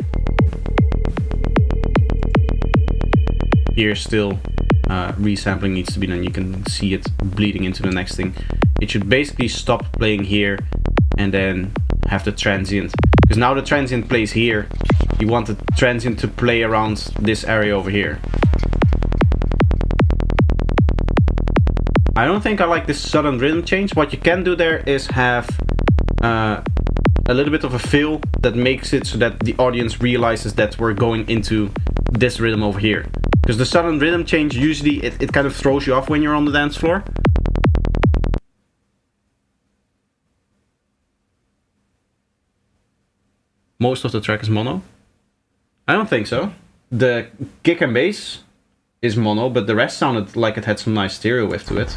Here still resampling needs to be done. You can see it bleeding into the next thing. It should basically stop playing here and then have the transient, because now the transient plays here. You want the transient to play around this area over here. I don't think I like this sudden rhythm change. What you can do there is have a little bit of a fill that makes it so that the audience realizes that we're going into this rhythm over here. Because the sudden rhythm change, usually it kind of throws you off when you're on the dance floor. Most of the track is mono? I don't think so. The kick and bass is mono, but the rest sounded like it had some nice stereo width to it.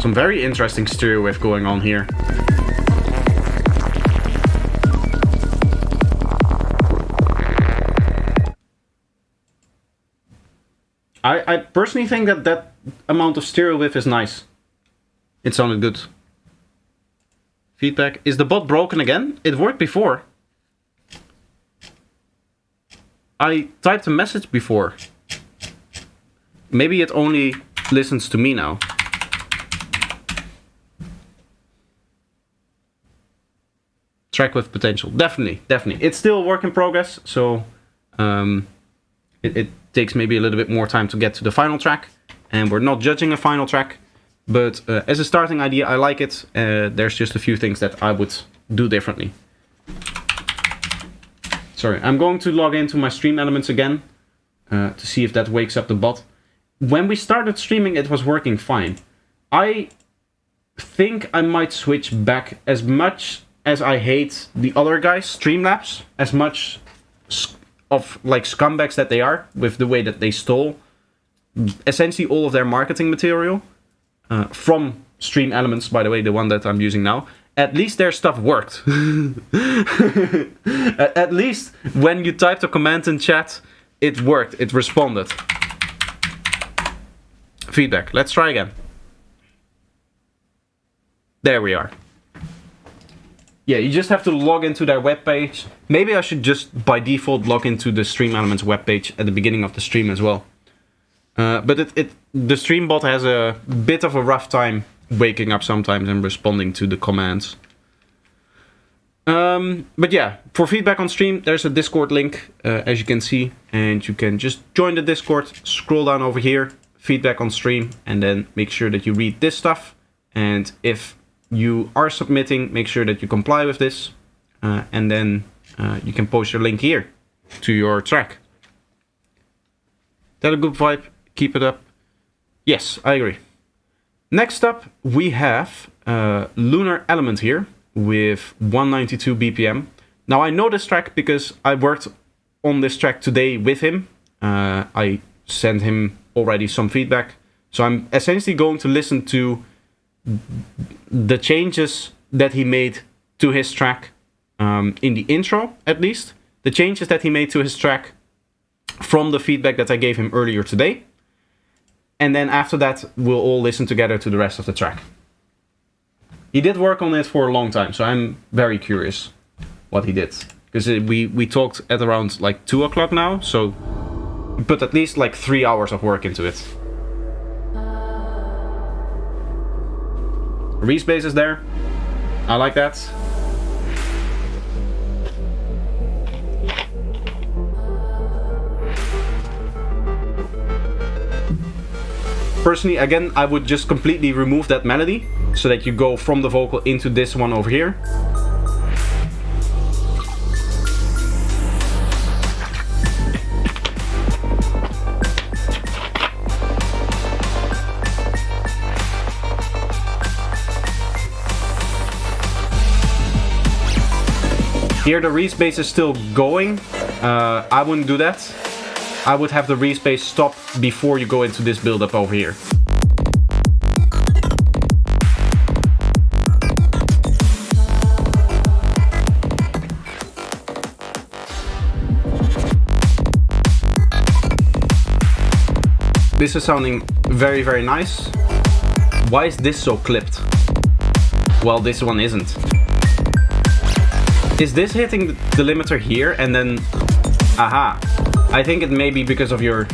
Some very interesting stereo width going on here. I personally think that amount of stereo width is nice. It sounded good. Feedback. Is the bot broken again? It worked before. I typed a message before. Maybe it only listens to me now. Track with potential. Definitely, definitely. It's still a work in progress, so it takes maybe a little bit more time to get to the final track. And we're not judging a final track. But as a starting idea, I like it. There's just a few things that I would do differently. Sorry, I'm going to log into my stream elements again to see if that wakes up the bot. When we started streaming, it was working fine. I think I might switch back. As much as I hate the other guys, Streamlabs, as much of like scumbags that they are with the way that they stole essentially all of their marketing material. From Stream Elements, by the way, the one that I'm using now. At least their stuff worked. At least when you typed a comment in chat, it worked. It responded. Feedback. Let's try again. There we are. Yeah, you just have to log into their webpage. Maybe I should just by default log into the Stream Elements webpage at the beginning of the stream as well. But the stream bot has a bit of a rough time waking up sometimes and responding to the commands. But yeah, for feedback on stream, there's a Discord link, as you can see. And you can just join the Discord, scroll down over here, feedback on stream, and then make sure that you read this stuff. And if you are submitting, make sure that you comply with this. And then you can post your link here to your track. That a good vibe? Keep it up. Yes, I agree. Next up, we have Lunar Element here with 192 BPM. Now, I know this track because I worked on this track today with him. I sent him already some feedback. So I'm essentially going to listen to the changes that he made to his track in the intro, at least. The changes that he made to his track from the feedback that I gave him earlier today. And then after that, we'll all listen together to the rest of the track. He did work on it for a long time, so I'm very curious what he did. Because we talked at around like 2 o'clock now, so we put at least like 3 hours of work into it. Reese bass is there. I like that. Personally, again, I would just completely remove that melody so that you go from the vocal into this one over here. Here the Reese bass is still going. I wouldn't do that. I would have the Reese bass stop before you go into this build-up over here. This is sounding very, very nice. Why is this so clipped? Well, this one isn't. Is this hitting the limiter here and then... Aha. I think it may be because of the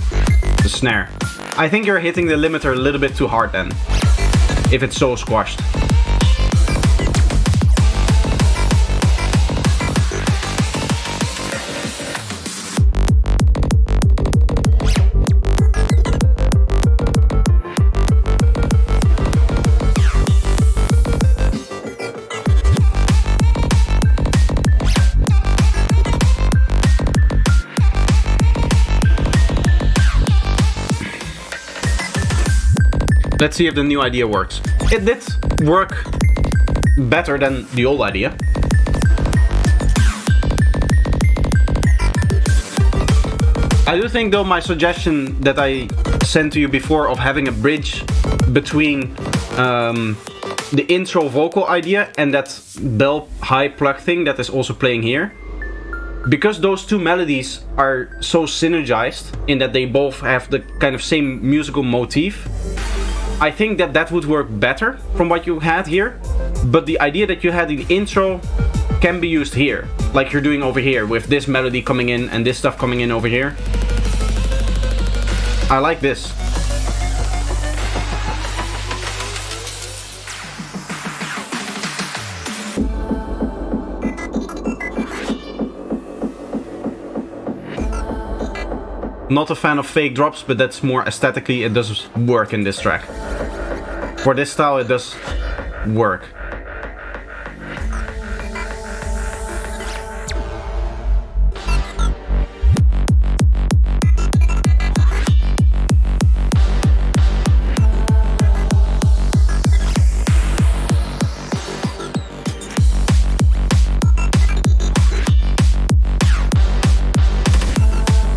snare. I think you're hitting the limiter a little bit too hard then. If it's so squashed. Let's see if the new idea works. It did work better than the old idea. I do think though my suggestion that I sent to you before of having a bridge between the intro vocal idea and that bell high plug thing that is also playing here. Because those two melodies are so synergized in that they both have the kind of same musical motif, I think that would work better from what you had here. But the idea that you had in the intro can be used here, like you're doing over here with this melody coming in and this stuff coming in over here. I like this. Not a fan of fake drops, but that's more aesthetically, it does work in this track. For this style, it does work.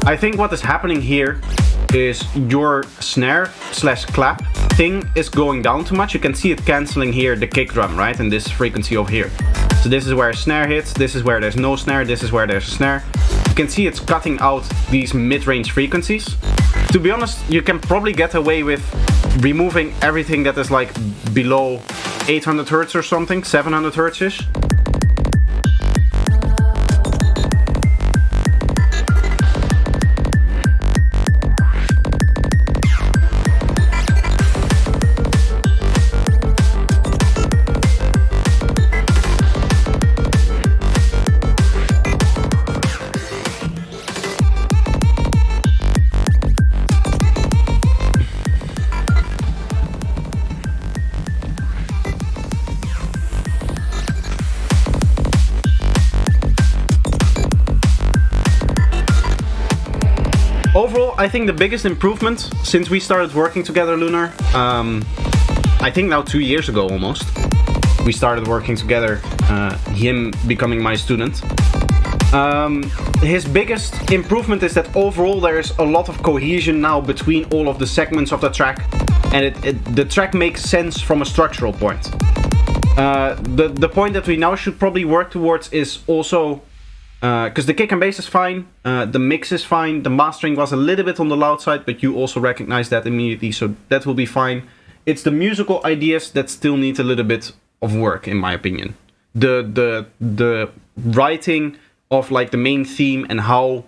I think what is happening here is your snare slash clap thing is going down too much. You can see it canceling here the kick drum, right? And this frequency over here. So this is where a snare hits, this is where there's no snare, this is where there's a snare. You can see it's cutting out these mid-range frequencies. To be honest, you can probably get away with removing everything that is like below 800 Hertz or something, 700 Hertz-ish. Overall, I think the biggest improvement since we started working together, Lunar, I think now 2 years ago almost, we started working together, him becoming my student. His biggest improvement is that overall there's a lot of cohesion now between all of the segments of the track, and the track makes sense from a structural point. The point that we now should probably work towards is also, because the kick and bass is fine, the mix is fine, the mastering was a little bit on the loud side, but you also recognize that immediately, so that will be fine. It's the musical ideas that still need a little bit of work, in my opinion. The writing of like the main theme and how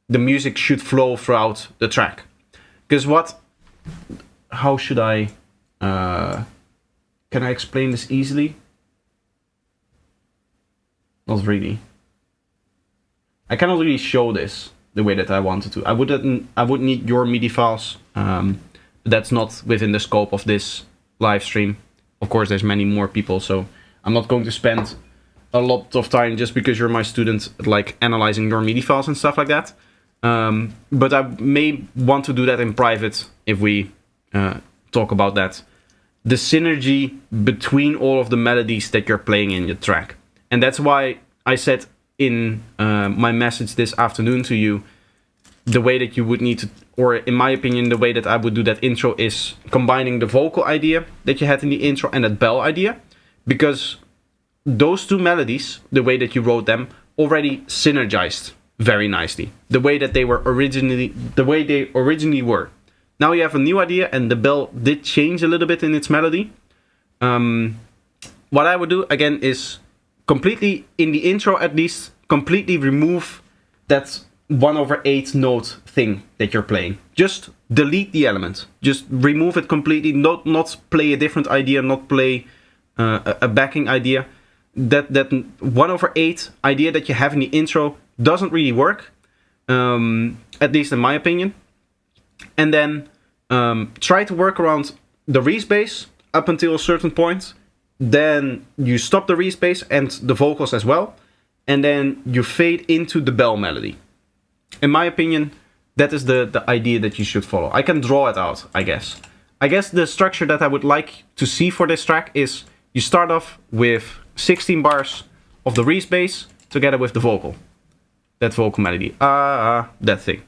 the music should flow throughout the track. Because how should I, can I explain this easily? Not really. I cannot really show this the way that I wanted to. I would need your MIDI files. That's not within the scope of this live stream. Of course, there's many more people, so I'm not going to spend a lot of time just because you're my student, like analyzing your MIDI files and stuff like that. But I may want to do that in private if we talk about that. The synergy between all of the melodies that you're playing in your track. And that's why I said in my message this afternoon to you, the way that you would need to, or in my opinion, the way that I would do that intro is combining the vocal idea that you had in the intro and that bell idea, because those two melodies, the way that you wrote them, already synergized very nicely. The way that they were originally, the way they originally were. Now you have a new idea, and the bell did change a little bit in its melody. What I would do again is completely, in the intro at least, completely remove that 1/8 note thing that you're playing. Just delete the element. Just remove it completely. Not play a different idea. Not play a backing idea. That 1/8 idea that you have in the intro doesn't really work. At least in my opinion. And then try to work around the respace up until a certain point. Then you stop the respace and the vocals as well. And then you fade into the bell melody. In my opinion, that is the idea that you should follow. I can draw it out, I guess. I guess the structure that I would like to see for this track is you start off with 16 bars of the respace together with the vocal. That vocal melody. That thing.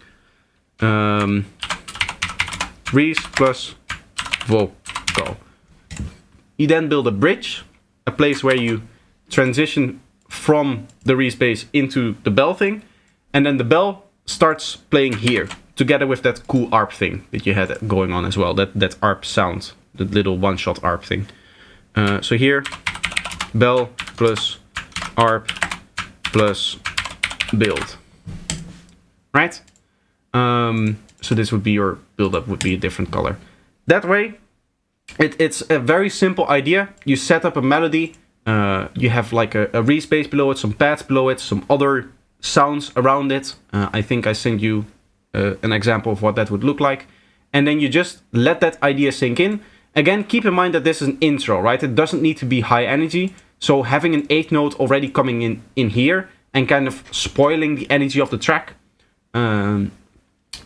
Res plus vocal. You then build a bridge, a place where you transition from the respace into the bell thing, and then the bell starts playing here, together with that cool ARP thing that you had going on as well, that ARP sound, the little one-shot ARP thing. So here, bell plus ARP plus build. Right? So this would be your build-up, would be a different color. That way, it's a very simple idea. You set up a melody, you have like a respace below it, some pads below it, some other sounds around it. I think I sent you an example of what that would look like. And then you just let that idea sink in. Again, keep in mind that this is an intro, right? It doesn't need to be high energy. So having an 8th note already coming in here and kind of spoiling the energy of the track,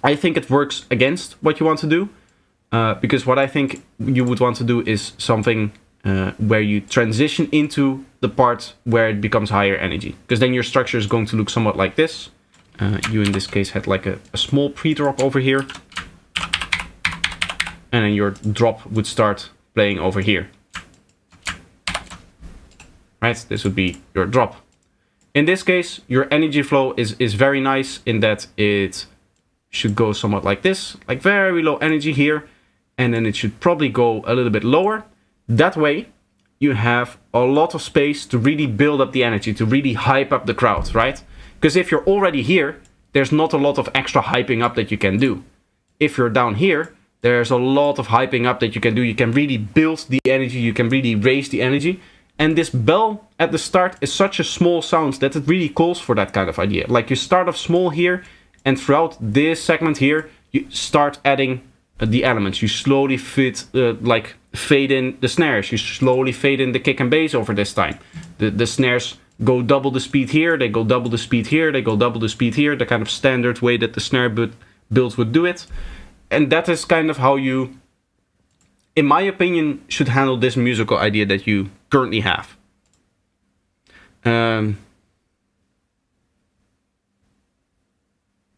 I think it works against what you want to do. Because what I think you would want to do is something where you transition into the part where it becomes higher energy. Because then your structure is going to look somewhat like this. You in this case had like a small pre-drop over here. And then your drop would start playing over here. Right, this would be your drop. In this case, your energy flow is very nice in that it should go somewhat like this. Like very low energy here. And then it should probably go a little bit lower. That way, you have a lot of space to really build up the energy, to really hype up the crowd, right? Because if you're already here, there's not a lot of extra hyping up that you can do. If you're down here, there's a lot of hyping up that you can do. You can really build the energy, you can really raise the energy. And this bell at the start is such a small sound that it really calls for that kind of idea. Like you start off small here, and throughout this segment here, you start adding the elements. You slowly fade in the snares. You slowly fade in the kick and bass over this time. The snares go double the speed here, they go double the speed here, they go double the speed here, the kind of standard way that the snare builds would do it. And that is kind of how you, in my opinion, should handle this musical idea that you currently have.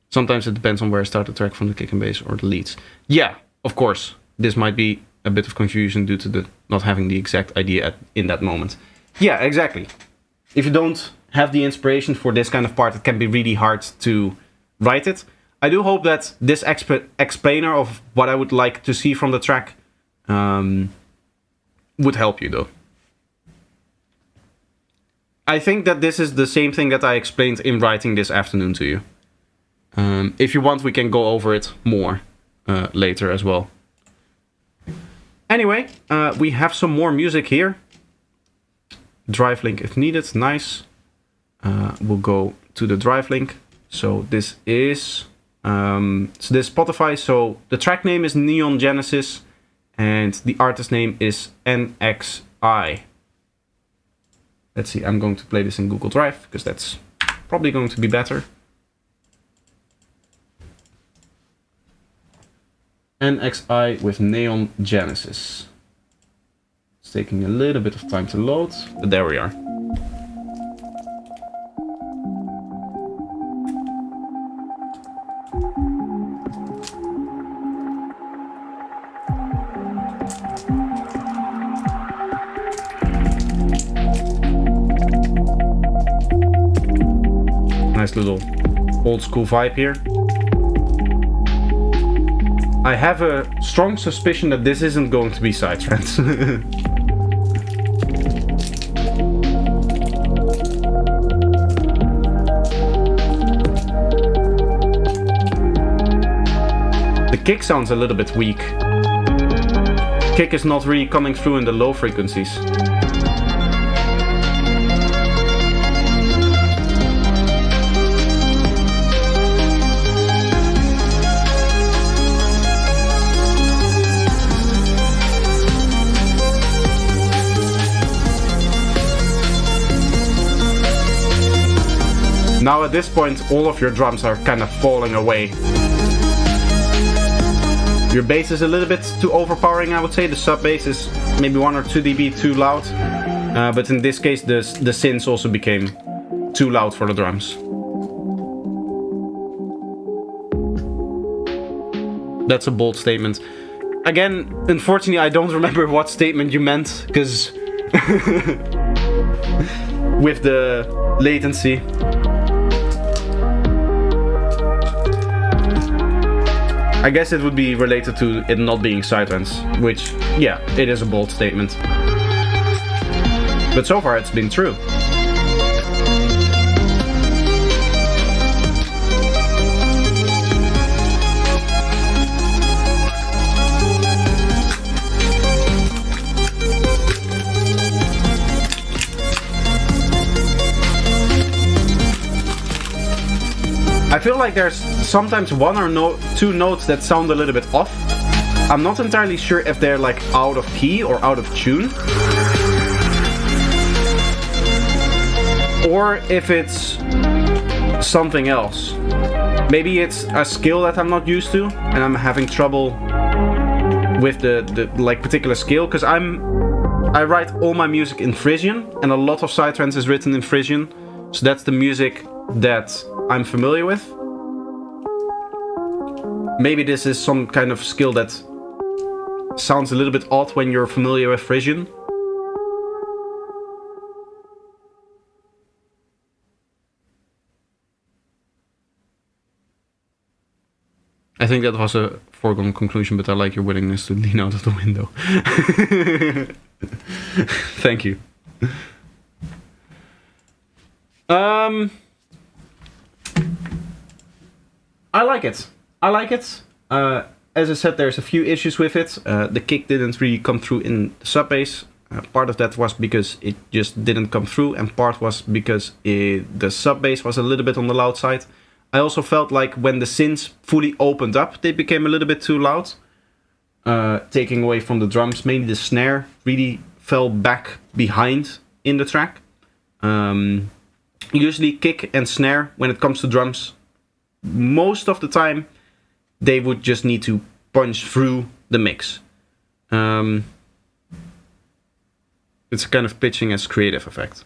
Sometimes it depends on where I start the track, from the kick and bass or the leads. Yeah, of course, this might be a bit of confusion due to the not having the exact idea in that moment. Yeah, exactly. If you don't have the inspiration for this kind of part, it can be really hard to write it. I do hope that this explainer of what I would like to see from the track would help you, though. I think that this is the same thing that I explained in writing this afternoon to you. If you want, we can go over it more later as well. Anyway, we have some more music here. Drive link if needed, nice. We'll go to the drive link. So this is this Spotify. So the track name is Neon Genesis and the artist name is NXI. Let's see, I'm going to play this in Google Drive because that's probably going to be better. NXI with Neon Genesis. It's taking a little bit of time to load, but there we are. Nice little old school vibe here. I have a strong suspicion that this isn't going to be Psytrance. The kick sounds a little bit weak. Kick is not really coming through in the low frequencies. Now at this point, all of your drums are kind of falling away. Your bass is a little bit too overpowering, I would say. The sub bass is maybe 1 or 2 dB too loud. But in this case, the synths also became too loud for the drums. That's a bold statement. Again, unfortunately, I don't remember what statement you meant, because with the latency. I guess it would be related to it not being Psytrance, which, yeah, it is a bold statement. But so far it's been true. I feel like there's sometimes 1 or 2 notes that sound a little bit off. I'm not entirely sure if they're like out of key or out of tune. Or if it's something else. Maybe it's a skill that I'm not used to and I'm having trouble with the like particular scale, because I write all my music in Frisian and a lot of Psytrance is written in Frisian. So that's the music that I'm familiar with. Maybe this is some kind of skill that sounds a little bit odd when you're familiar with Frisian. I think that was a foregone conclusion, but I like your willingness to lean out of the window. Thank you. I like it. I like it. As I said, there's a few issues with it. The kick didn't really come through in the sub bass. Part of that was because it just didn't come through, and part was because the sub bass was a little bit on the loud side. I also felt like when the synths fully opened up, they became a little bit too loud, taking away from the drums. Mainly the snare really fell back behind in the track. Usually kick and snare, when it comes to drums, most of the time they would just need to punch through the mix. It's a kind of pitching as creative effect.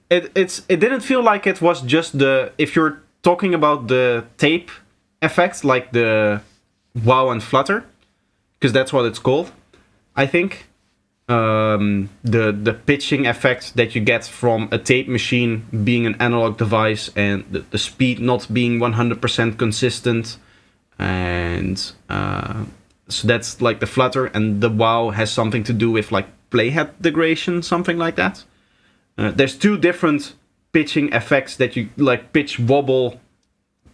It didn't feel like it was just the, if you're talking about the tape effect, like the wow and flutter, because that's what it's called, I think. The pitching effect that you get from a tape machine being an analog device, and the speed not being 100% consistent, and so that's like the flutter, and the wow has something to do with like playhead degradation, something like that. There's 2 different pitching effects that you like, pitch wobble,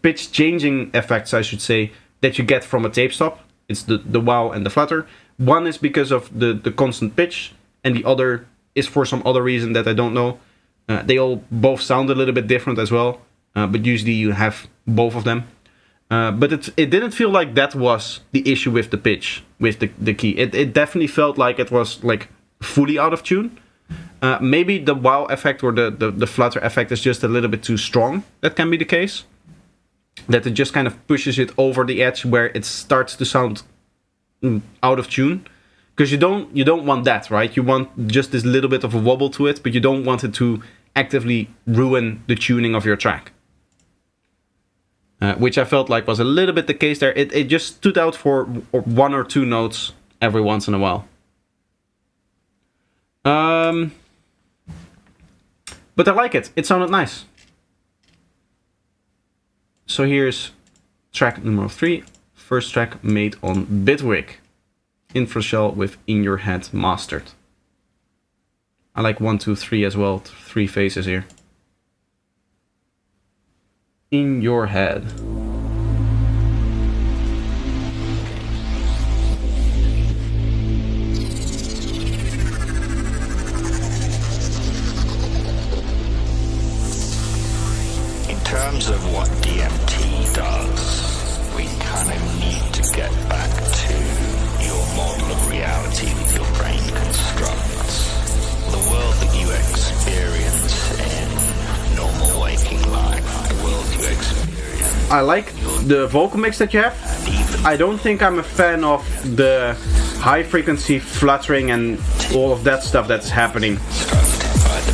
pitch changing effects, I should say, that you get from a tape stop. It's the wow and the flutter. One is because of the constant pitch, and the other is for some other reason that I don't know. They all both sound a little bit different as well, but usually you have both of them. But it didn't feel like that was the issue with the pitch, with the key. It definitely felt like it was like fully out of tune. Maybe the wow effect or the flutter effect is just a little bit too strong. That can be the case. That it just kind of pushes it over the edge where it starts to sound out of tune. Because you don't want that, right? You want just this little bit of a wobble to it, but you don't want it to actively ruin the tuning of your track. Which I felt like was a little bit the case there. It just stood out for 1 or 2 notes every once in a while. But I like it. It sounded nice. So here's track number 3. First track made on Bitwig. Infrashell with In Your Head mastered. I like 1, 2, 3 as well. 3 phases here. In Your Head. In terms of what DMT does, we kind of need to get back to your model of reality that your brain constructs. The world that you experience in normal waking life, the world you experience. I like the vocal mix that you have. I don't think I'm a fan of the high frequency fluttering and all of that stuff that's happening.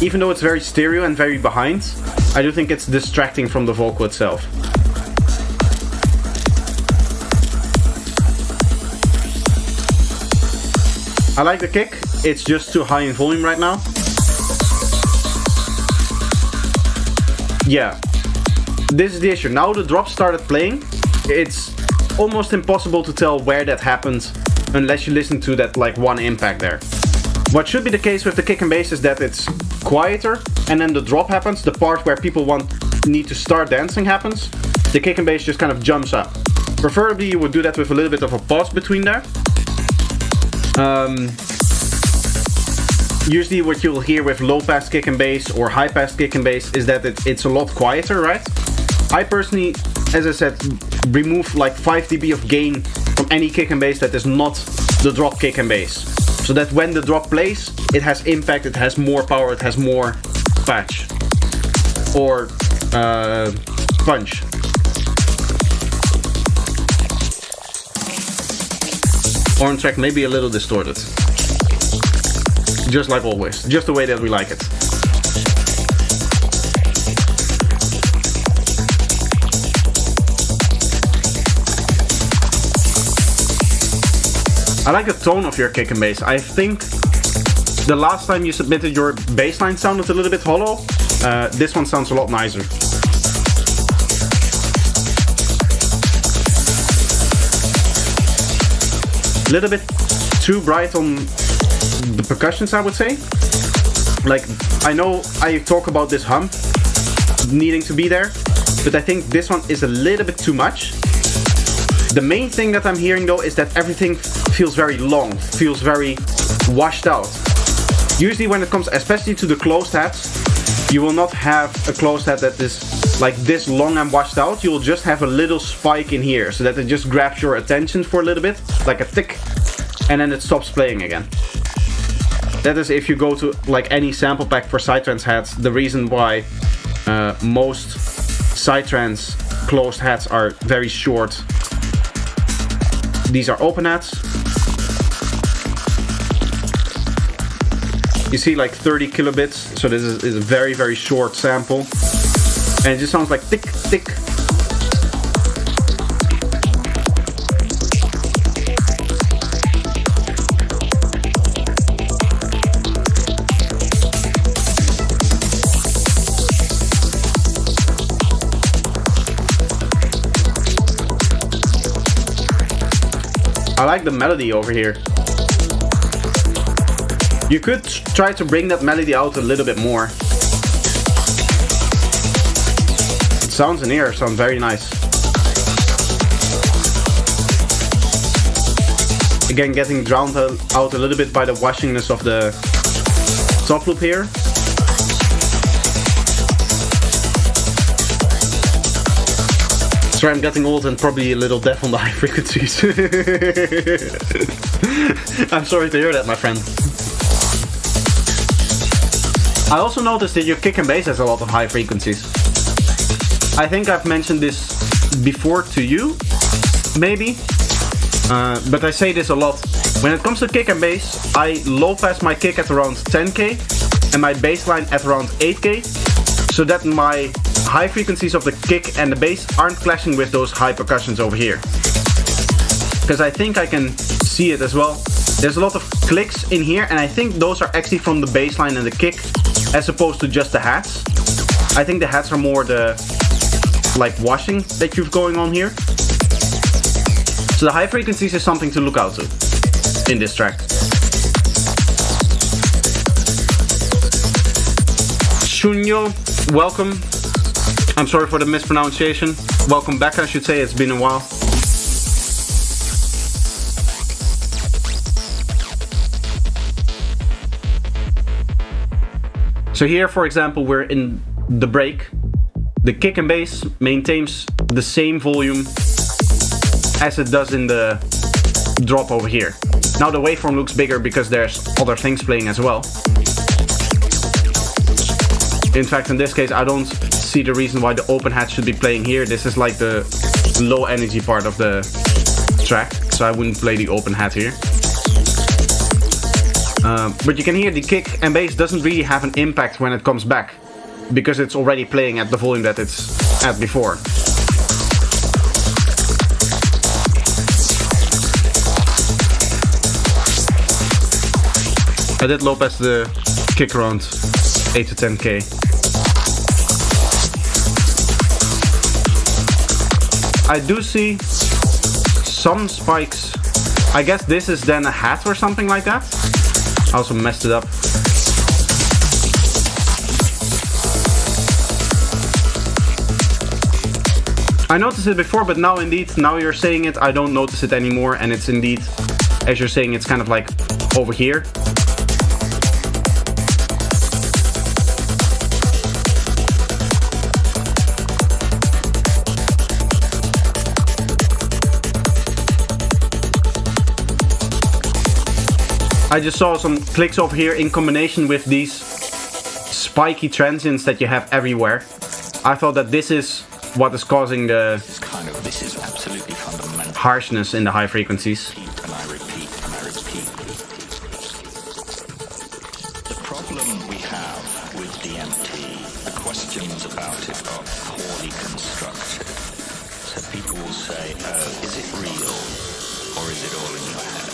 Even though it's very stereo and very behind, I do think it's distracting from the vocal itself. I like the kick, it's just too high in volume right now. Yeah, this is the issue. Now the drop started playing, it's almost impossible to tell where that happened unless you listen to that like one impact there. What should be the case with the kick and bass is that it's quieter and then the drop happens, the part where people need to start dancing happens, the kick and bass just kind of jumps up. Preferably you would do that with a little bit of a pause between there. Usually what you'll hear with low pass kick and bass or high pass kick and bass is that it's a lot quieter, right? I personally, as I said, remove like 5 dB of gain from any kick and bass that is not the drop kick and bass. So that when the drop plays, it has impact, it has more power, it has more patch. Or punch. Horn track may be a little distorted. Just like always, just the way that we like it. I like the tone of your kick and bass. I think the last time you submitted your bass line sounded a little bit hollow. This one sounds a lot nicer. A little bit too bright on the percussions, I would say. Like, I know I talk about this hum needing to be there, but I think this one is a little bit too much. The main thing that I'm hearing though is that everything feels very long, feels very washed out. Usually when it comes especially to the closed hats, you will not have a closed hat that is like this long and washed out. You will just have a little spike in here so that it just grabs your attention for a little bit, like a tick, and then it stops playing again. That is if you go to like any sample pack for Psytrance hats, the reason why most Psytrance closed hats are very short. These are open hats. You see like 30 kilobits, so this is a very, very short sample. And it just sounds like tick, tick. I like the melody over here. You could try to bring that melody out a little bit more. It sounds in here, sounds very nice. Again, getting drowned out a little bit by the washingness of the top loop here. Sorry, I'm getting old and probably a little deaf on the high frequencies. I'm sorry to hear that, my friend. I also noticed that your kick and bass has a lot of high frequencies. I think I've mentioned this before to you, maybe, but I say this a lot. When it comes to kick and bass, I low pass my kick at around 10k and my bass line at around 8k, so that my high frequencies of the kick and the bass aren't clashing with those high percussions over here. Because I think I can see it as well. There's a lot of clicks in here, and I think those are actually from the bass line and the kick, as opposed to just the hats. I think the hats are more the like washing that you've going on here. So the high frequencies is something to look out to in this track. Shunyo, welcome. I'm sorry for the mispronunciation. Welcome back, I should say. It's been a while. So here, for example, we're in the break. The kick and bass maintains the same volume as it does in the drop over here. Now the waveform looks bigger because there's other things playing as well. In fact, in this case, I don't see the reason why the open hat should be playing here. This is like the low energy part of the track, so I wouldn't play the open hat here. But you can hear the kick and bass doesn't really have an impact when it comes back, because it's already playing at the volume that it's at before. I did low pass the kick around 8 to 10k. I do see some spikes. I guess this is then a hat or something like that. I also messed it up. I noticed it before, but now indeed, now you're saying it, I don't notice it anymore, and it's indeed, as you're saying, it's kind of like over here. I just saw some clicks over here in combination with these spiky transients that you have everywhere. I thought that this is what is causing the this is absolutely fundamental. Harshness in the high frequencies. And I repeat, and I repeat. The problem we have with DMT, the questions about it are poorly constructed. So people will say, oh, is it real or is it all in your head?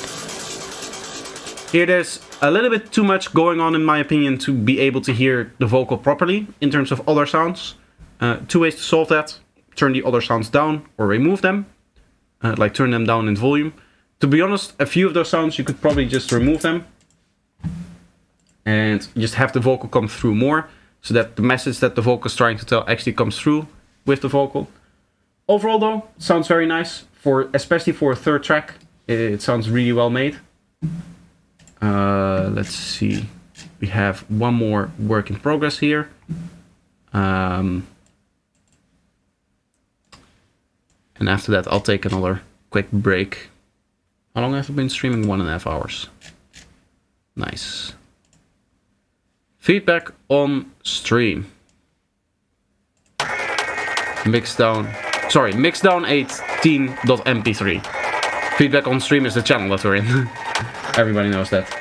Here there's a little bit too much going on, in my opinion, to be able to hear the vocal properly in terms of other sounds. Two ways to solve that: turn the other sounds down or remove them, like turn them down in volume. To be honest, a few of those sounds you could probably just remove them and just have the vocal come through more, so that the message that the vocal is trying to tell actually comes through with the vocal. Overall though, it sounds very nice, especially for a third track. It sounds really well made. Let's see, we have one more work in progress here. And after that I'll take another quick break. How long have I been streaming? 1.5 hours. Nice. Feedback on stream. Mixdown18.mp3. Feedback on stream is the channel that we're in. Everybody knows that.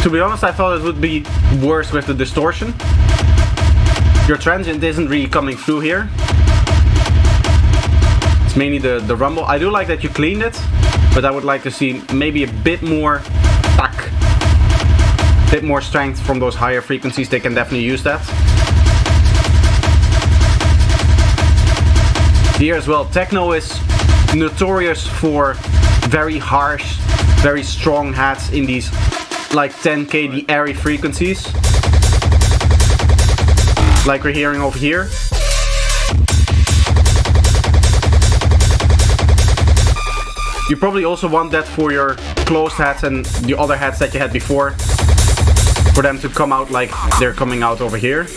To be honest, I thought it would be worse with the distortion. Your transient isn't really coming through here. It's mainly the rumble. I do like that you cleaned it, but I would like to see maybe a bit more tack, a bit more strength from those higher frequencies. They can definitely use that. Here as well, techno is notorious for very harsh, very strong hats in these like 10k, the airy frequencies, like we're hearing over here. You probably also want that for your closed hats and the other hats that you had before, for them to come out like they're coming out over here.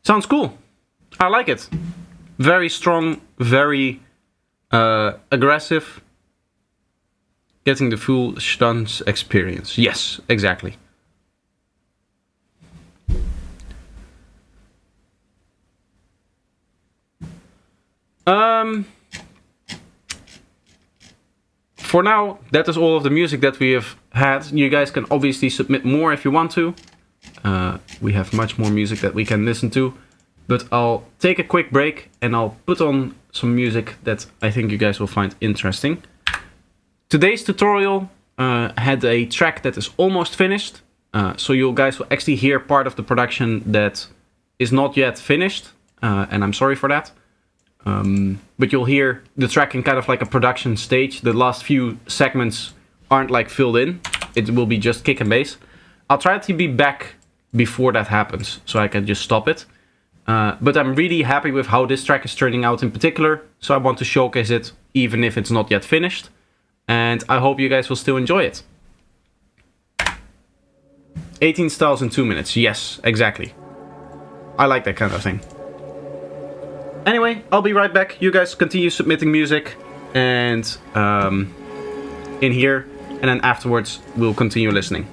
Sounds cool. I like it. Very strong, very Aggressive. Getting the full stunts experience. Yes, exactly. For now, that is all of the music that we have had. You guys can obviously submit more if you want to. We have much more music that we can listen to. But I'll take a quick break and I'll put on some music that I think you guys will find interesting. Today's tutorial had a track that is almost finished. So you guys will actually hear part of the production that is not yet finished. And I'm sorry for that. But you'll hear the track in kind of like a production stage. The last few segments aren't like filled in. It will be just kick and bass. I'll try to be back before that happens, so I can just stop it. But I'm really happy with how this track is turning out in particular, so I want to showcase it even if it's not yet finished. And I hope you guys will still enjoy it. 18 styles in 2 minutes. Yes, exactly. I like that kind of thing. Anyway, I'll be right back. You guys continue submitting music and in here, and then afterwards we'll continue listening.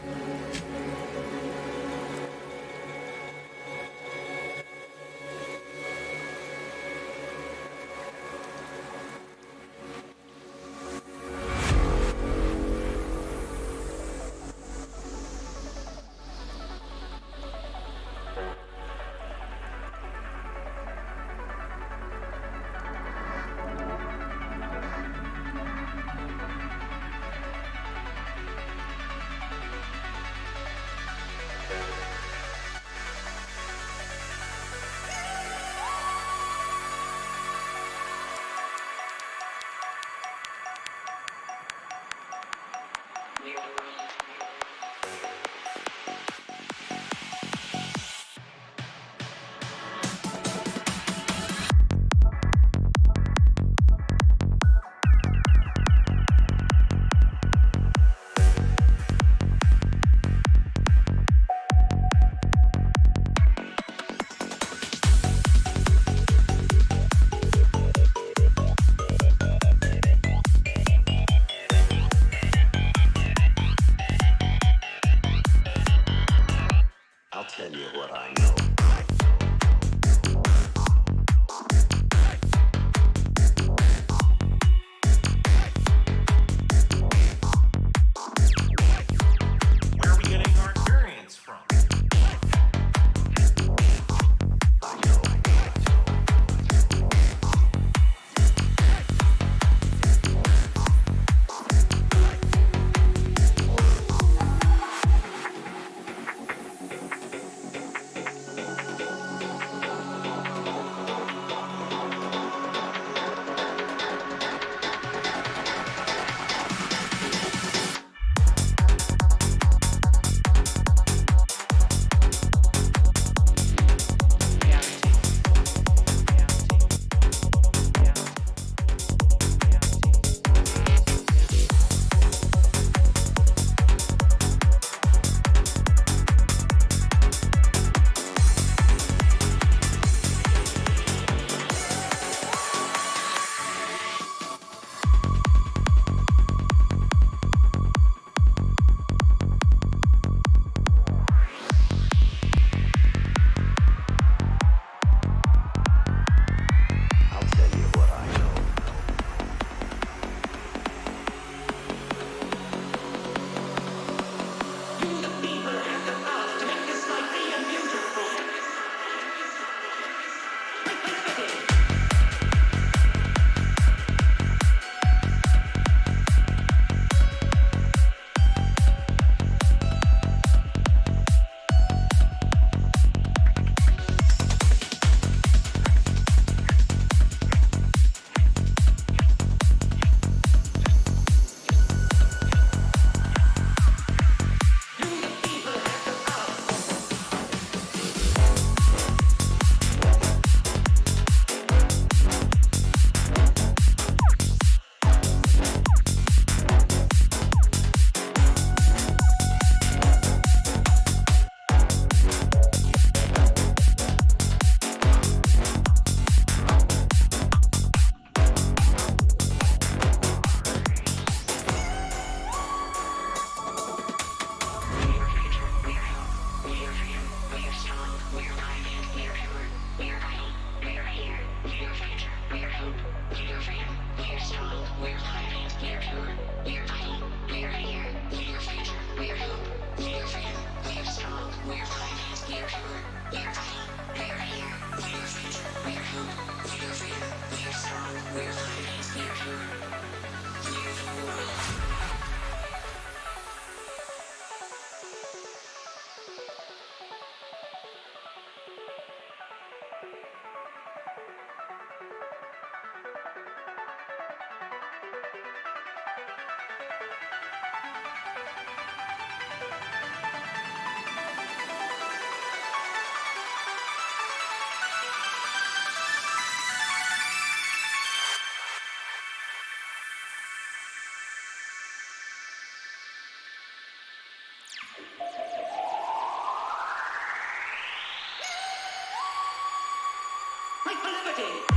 Fight for liberty!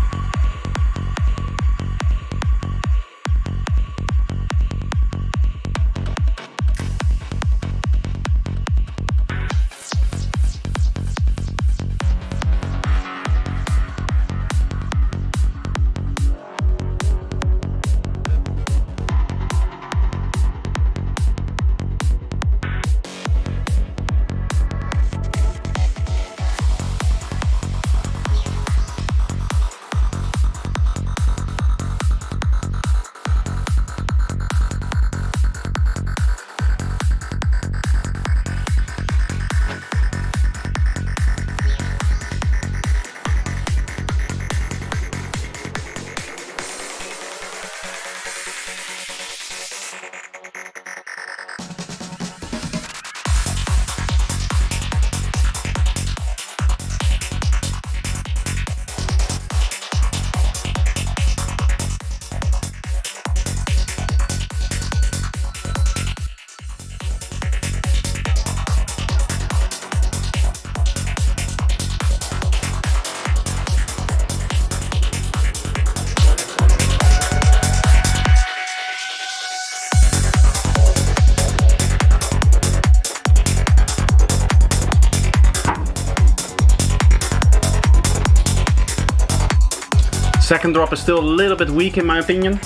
Second drop is still a little bit weak in my opinion,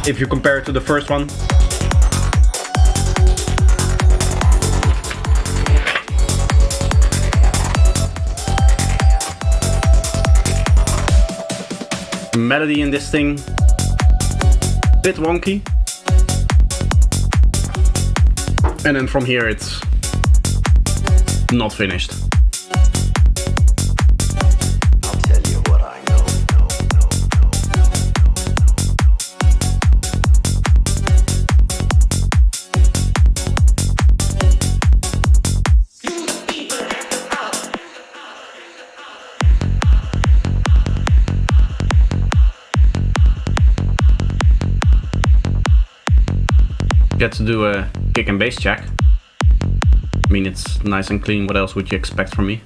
if you compare it to the first one. Melody in this thing, bit wonky. And then from here it's not finished. Get to do a kick and bass check. I mean, it's nice and clean. What else would you expect from me?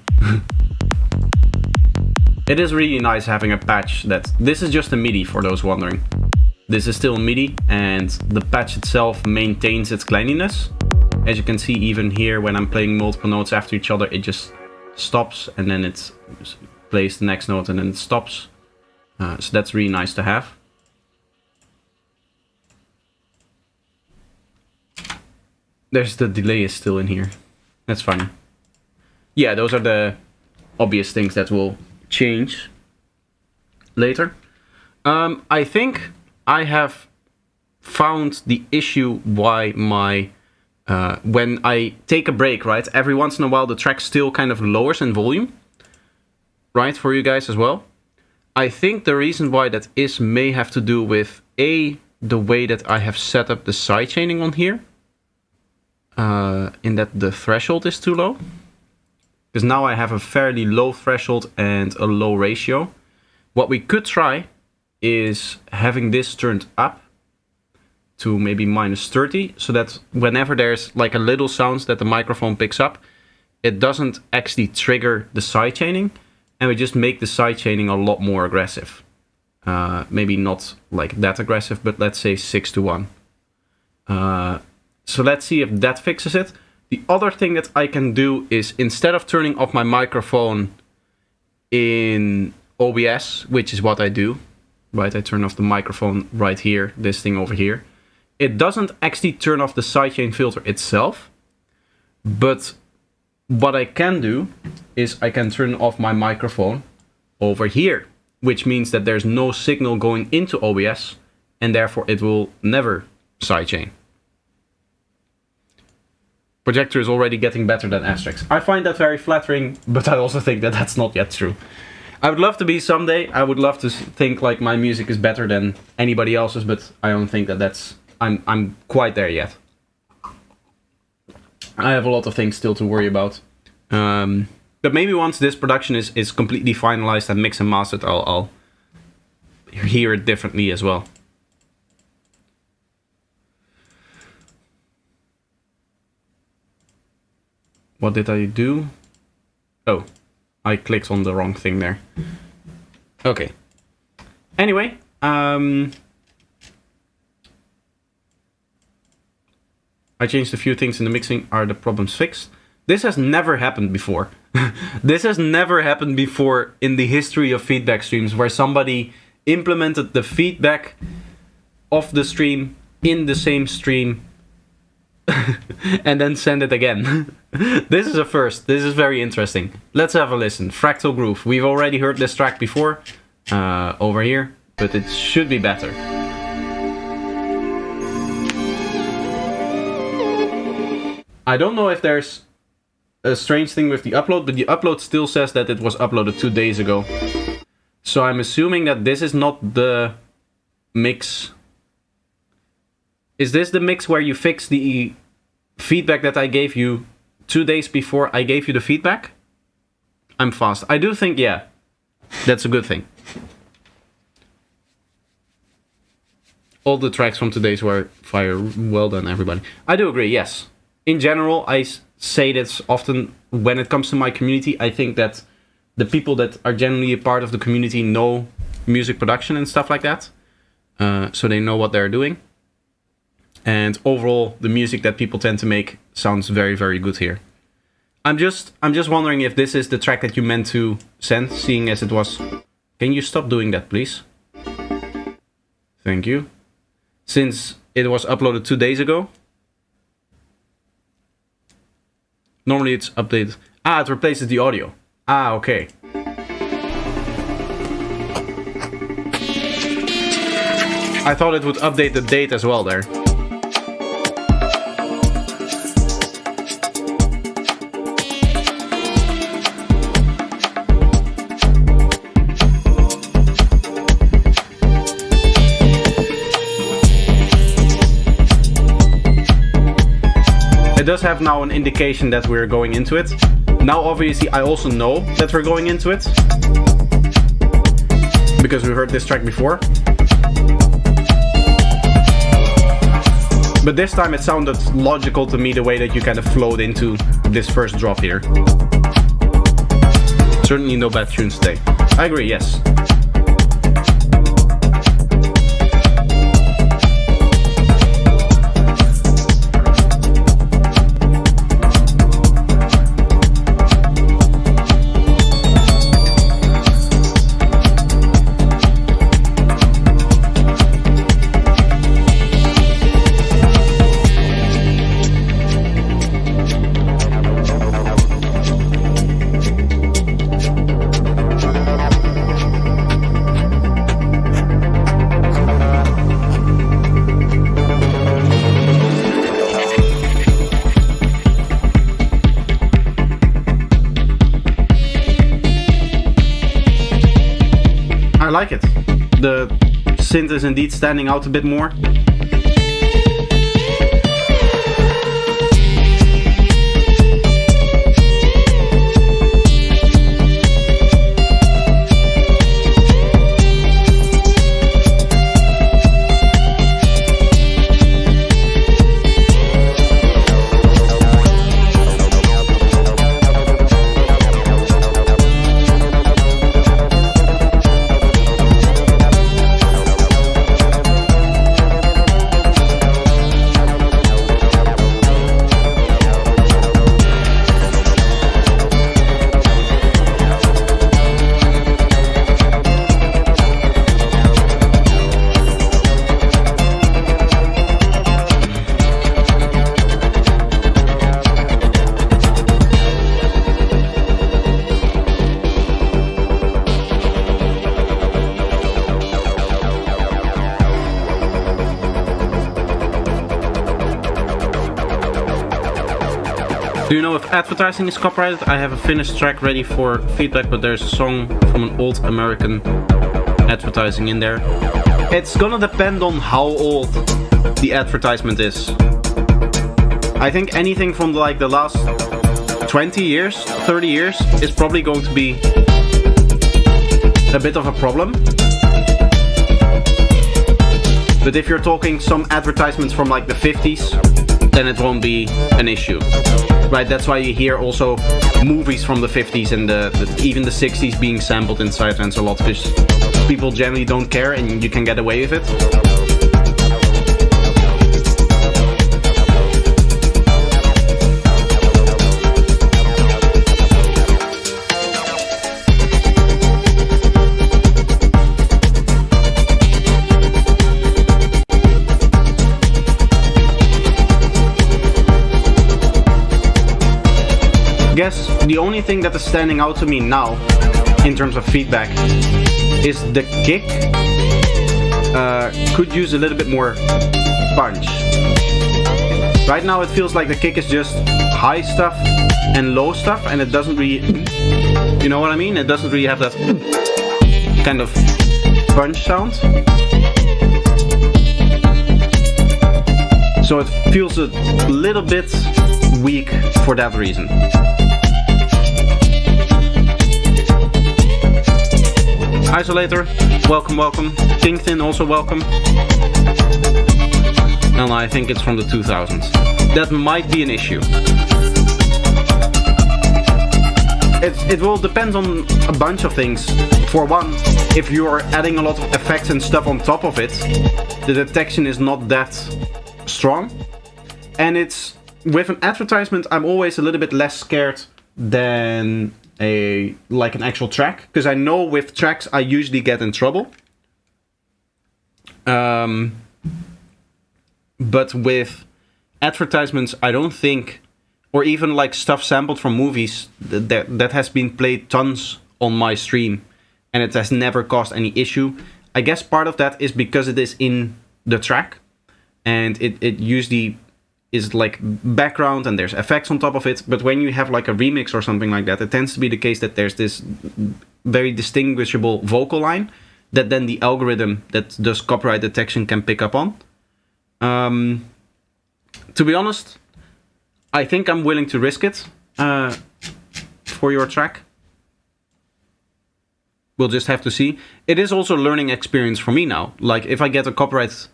It is really nice having a patch that... This is just a MIDI for those wondering. This is still MIDI and the patch itself maintains its cleanliness. As you can see, even here when I'm playing multiple notes after each other, it just stops and then it plays the next note and then it stops. So that's really nice to have. There's the delay is still in here. That's funny. Yeah, those are the obvious things that will change later. I think I have found the issue why my... when I take a break, right? Every once in a while the track still kind of lowers in volume. Right, for you guys as well. I think the reason why that is may have to do with the way that I have set up the sidechaining on here. In that the threshold is too low. Because now I have a fairly low threshold and a low ratio. What we could try is having this turned up to maybe -30, so that whenever there's like a little sounds that the microphone picks up, it doesn't actually trigger the sidechaining, and we just make the sidechaining a lot more aggressive. Maybe not like that aggressive, but let's say 6-1. So let's see if that fixes it. The other thing that I can do is, instead of turning off my microphone in OBS, which is what I do, Right, I turn off the microphone right here, this thing over here. It doesn't actually turn off the sidechain filter itself, but what I can do is I can turn off my microphone over here, which means that there's no signal going into OBS, and therefore it will never sidechain. Projector is already getting better than Asterix. I find that very flattering, but I also think that that's not yet true. I would love to be someday. I would love to think like my music is better than anybody else's, but I don't think that that's... I'm quite there yet. I have a lot of things still to worry about. But maybe once this production is completely finalized and mixed and mastered, I'll hear it differently as well. What did I do? Oh, I clicked on the wrong thing there. Okay. Anyway, I changed a few things in the mixing. Are the problems fixed? This has never happened before. This has never happened before in the history of feedback streams, where somebody implemented the feedback of the stream in the same stream and then send it again. This is a first. This is very interesting. Let's have a listen. Fractal Groove. We've already heard this track before over here, but it should be better. I don't know if there's a strange thing with the upload, but the upload still says that it was uploaded 2 days ago. So I'm assuming that this is not the mix. Is this the mix where you fix the feedback that I gave you 2 days before I gave you the feedback? I'm fast. I do think, yeah, that's a good thing. All the tracks from today's were fire. Well done, everybody. I do agree, yes. In general, I say this often when it comes to my community. I think that the people that are generally a part of the community know music production and stuff like that. So they know what they're doing. And overall, the music that people tend to make sounds very, very good here. I'm just wondering if this is the track that you meant to send, seeing as it was... Can you stop doing that, please? Thank you. Since it was uploaded 2 days ago. Normally it's updated. Ah, it replaces the audio. Ah, okay. I thought it would update the date as well there. It does have now an indication that we're going into it. Now obviously I also know that we're going into it, because we heard this track before. But this time it sounded logical to me, the way that you kind of flowed into this first drop here. Certainly no bad tunes today. I agree, yes. I like it. The synth is indeed standing out a bit more. Do you know if advertising is copyrighted? I have a finished track ready for feedback, but there's a song from an old American advertising in there. It's gonna depend on how old the advertisement is. I think anything from like the last 20 years, 30 years is probably going to be a bit of a problem. But if you're talking some advertisements from like the 50s, then it won't be an issue. Right, that's why you hear also movies from the 50s and even the 60s being sampled in Psytrance a lot, because people generally don't care and you can get away with it. Guess the only thing that is standing out to me now in terms of feedback is the kick could use a little bit more punch. Right now it feels like the kick is just high stuff and low stuff, and it doesn't really, you know what I mean? It doesn't really have that kind of punch sound. So it feels a little bit weak for that reason. Isolator, welcome, welcome. Kington, also welcome. And I think it's from the 2000s. That might be an issue. It will depend on a bunch of things. For one, if you're adding a lot of effects and stuff on top of it, the detection is not that strong. And it's, with an advertisement, I'm always a little bit less scared than an actual track, because I know with tracks I usually get in trouble. But with advertisements, I don't think, or even like stuff sampled from movies, that has been played tons on my stream, and it has never caused any issue. I guess part of that is because it is in the track, and it usually is like background and there's effects on top of it. But when you have like a remix or something like that, it tends to be the case that there's this very distinguishable vocal line that then the algorithm that does copyright detection can pick up on. To be honest, I think I'm willing to risk it for your track. We'll just have to see. It is also a learning experience for me now. Like if I get a copyright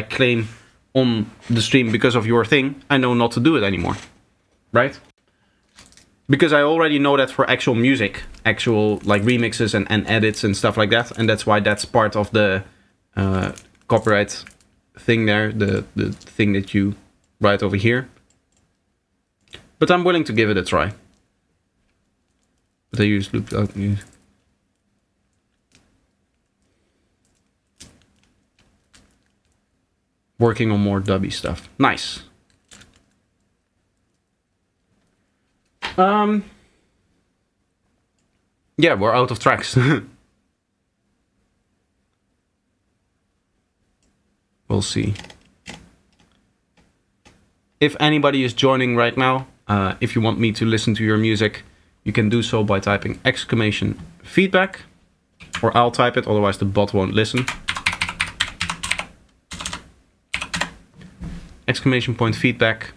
claim on the stream because of your thing, I know not to do it anymore, right? Because I already know that for actual music, actual like remixes and edits and stuff like that, and that's why that's part of the copyright thing there, the thing that you write over here. But I'm willing to give it a try. But I use looped out music. Working on more dubby stuff. Nice. Yeah, we're out of tracks. We'll see. If anybody is joining right now, if you want me to listen to your music, you can do so by typing !feedback, or I'll type it, otherwise the bot won't listen. !feedback.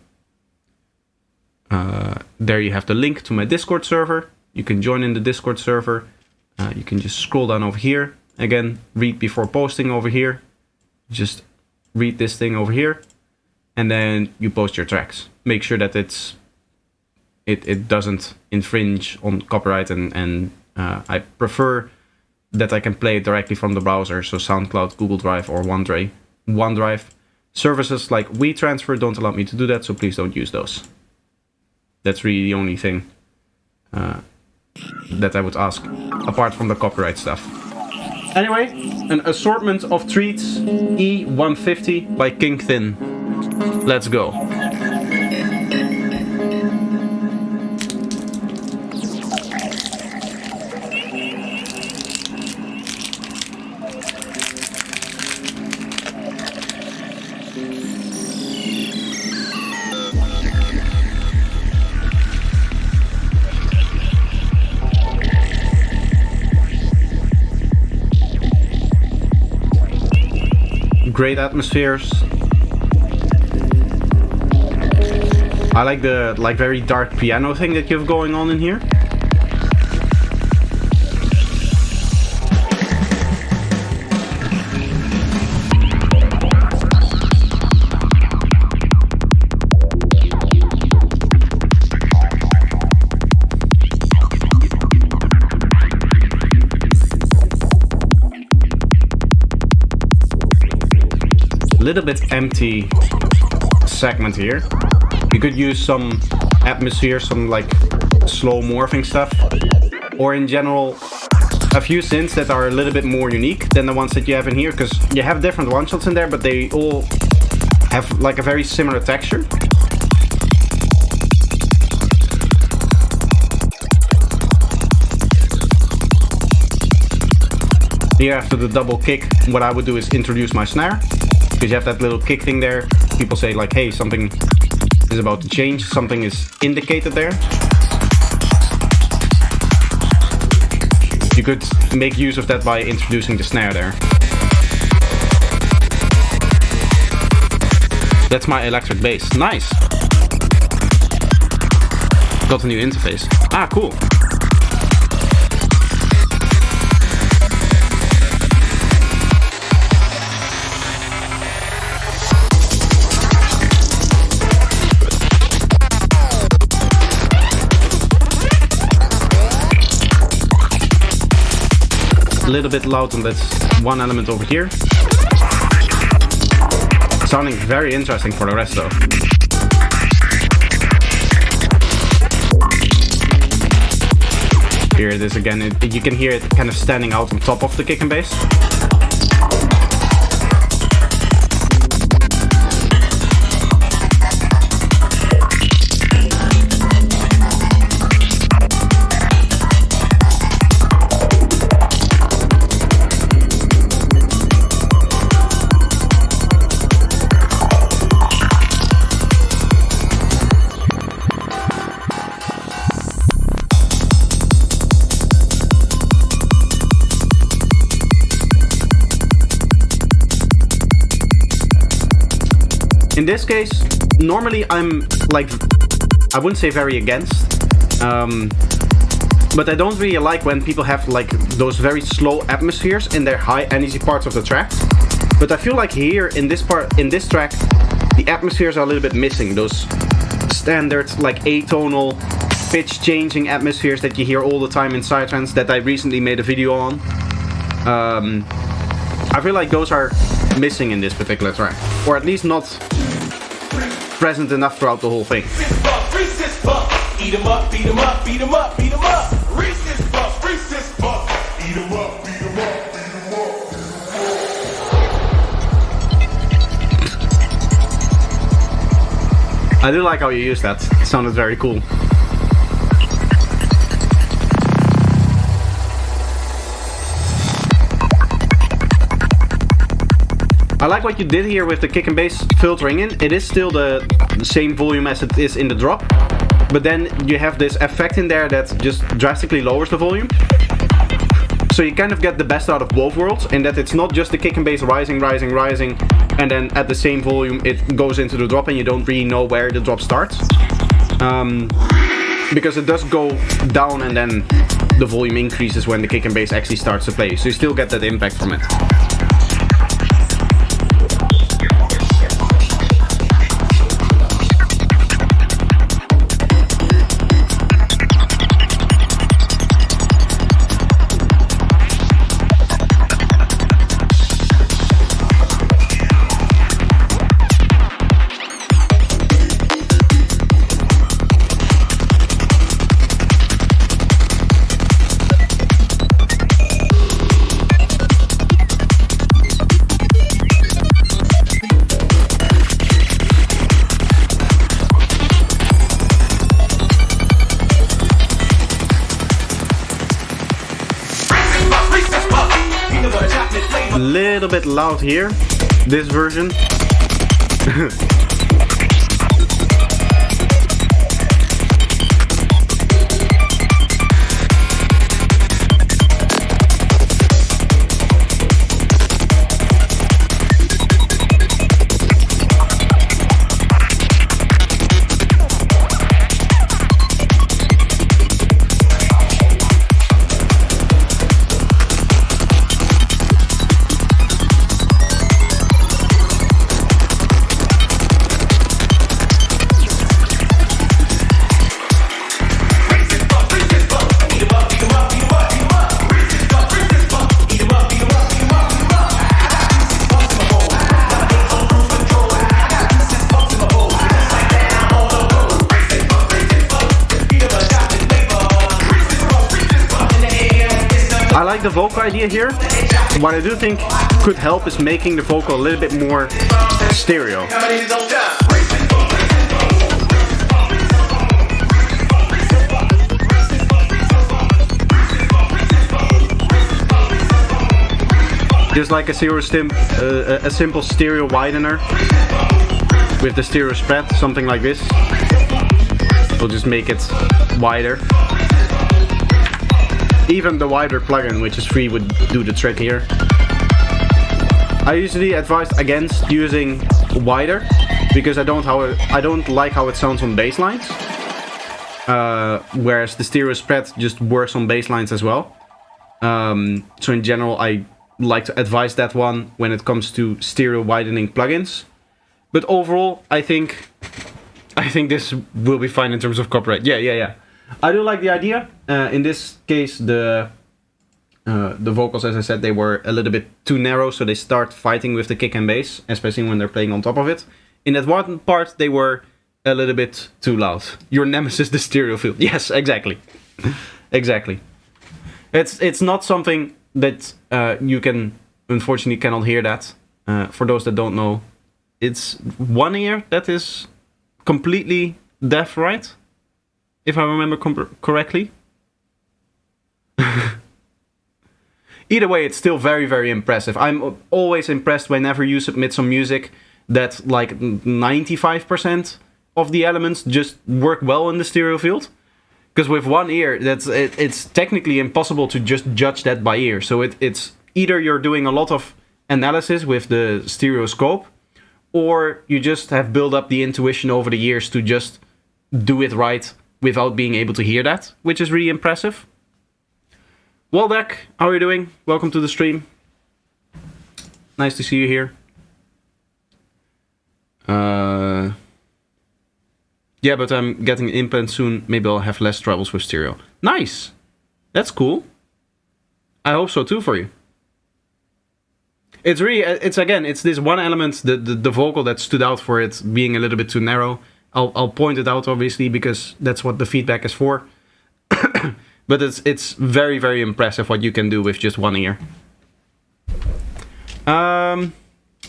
There you have the link to my Discord server. You can join in the Discord server. You can just scroll down over here. Again, read before posting over here. Just read this thing over here. And then you post your tracks. Make sure that it doesn't infringe on copyright, and I prefer that I can play it directly from the browser. So SoundCloud, Google Drive, or OneDrive. Services like WeTransfer don't allow me to do that, so please don't use those. That's really the only thing that I would ask, apart from the copyright stuff. Anyway, an assortment of treats, E150 by King Thin. Let's go. great atmospheres. I like the very dark piano thing that you have going on in here. A little bit empty segment here. You could use some atmosphere, some like slow morphing stuff, or in general a few synths that are a little bit more unique than the ones that you have in here, because you have different one shots in there, but they all have like a very similar texture. Here after the double kick, what I would do is introduce my snare, because you have that little kick thing there. People say like, hey, something is about to change, something is indicated there. You could make use of that by introducing the snare there. That's my electric bass. Nice! Got a new interface. Ah, cool. A little bit loud on that one element over here. Sounding very interesting for the rest though. Here it is again. You can hear it kind of standing out on top of the kick and bass. In this case, normally I'm like, I wouldn't say very against, but I don't really like when people have like those very slow atmospheres in their high energy parts of the track. But I feel like here in this track, the atmospheres are a little bit missing. Those standard like atonal pitch changing atmospheres that you hear all the time in psytrance that I recently made a video on. I feel like those are missing in this particular track, or at least not present enough throughout the whole thing. Eat 'em up, beat 'em up, beat 'em up, beat 'em up. Reese's Puffs, Reese's Puffs. Eat 'em up, beat 'em up, beat 'em up. I do like how you use that. It sounded very cool. I like what you did here with the kick and bass filtering in. It is still the same volume as it is in the drop, but then you have this effect in there that just drastically lowers the volume. So you kind of get the best out of both worlds, in that it's not just the kick and bass rising, rising, rising, and then at the same volume it goes into the drop and you don't really know where the drop starts. Because it does go down and then the volume increases when the kick and bass actually starts to play. So you still get that impact from it. A little bit loud here, this version. like the vocal idea here. What I do think could help is making the vocal a little bit more stereo. Just like a simple stereo widener with the stereo spread, something like this. We'll just make it wider. Even the wider plugin, which is free, would do the trick here. I usually advise against using wider because I don't like how it sounds on bass lines. Whereas the stereo spread just works on bass lines as well. So in general, I like to advise that one when it comes to stereo widening plugins. But overall, I think this will be fine in terms of copyright. Yeah. I do like the idea. In this case, the vocals, as I said, they were a little bit too narrow, so they start fighting with the kick and bass, especially when they're playing on top of it. In that one part, they were a little bit too loud. Your nemesis, the stereo field. Yes, exactly. Exactly. It's not something that you can, unfortunately, cannot hear that. For those that don't know, it's one ear that is completely deaf, right? If I remember correctly. Either way, it's still very, very impressive. I'm always impressed whenever you submit some music that like 95% of the elements just work well in the stereo field. Because with one ear, it's technically impossible to just judge that by ear. So it's either you're doing a lot of analysis with the stereoscope, or you just have built up the intuition over the years to just do it right without being able to hear that, which is really impressive. Waldeck, how are you doing? Welcome to the stream. Nice to see you here. Yeah, but I'm getting an implant soon. Maybe I'll have less troubles with stereo. Nice! That's cool. I hope so too for you. It's really, it's this one element, the vocal, that stood out for it being a little bit too narrow. I'll point it out, obviously, because that's what the feedback is for. But it's very, very impressive what you can do with just one ear.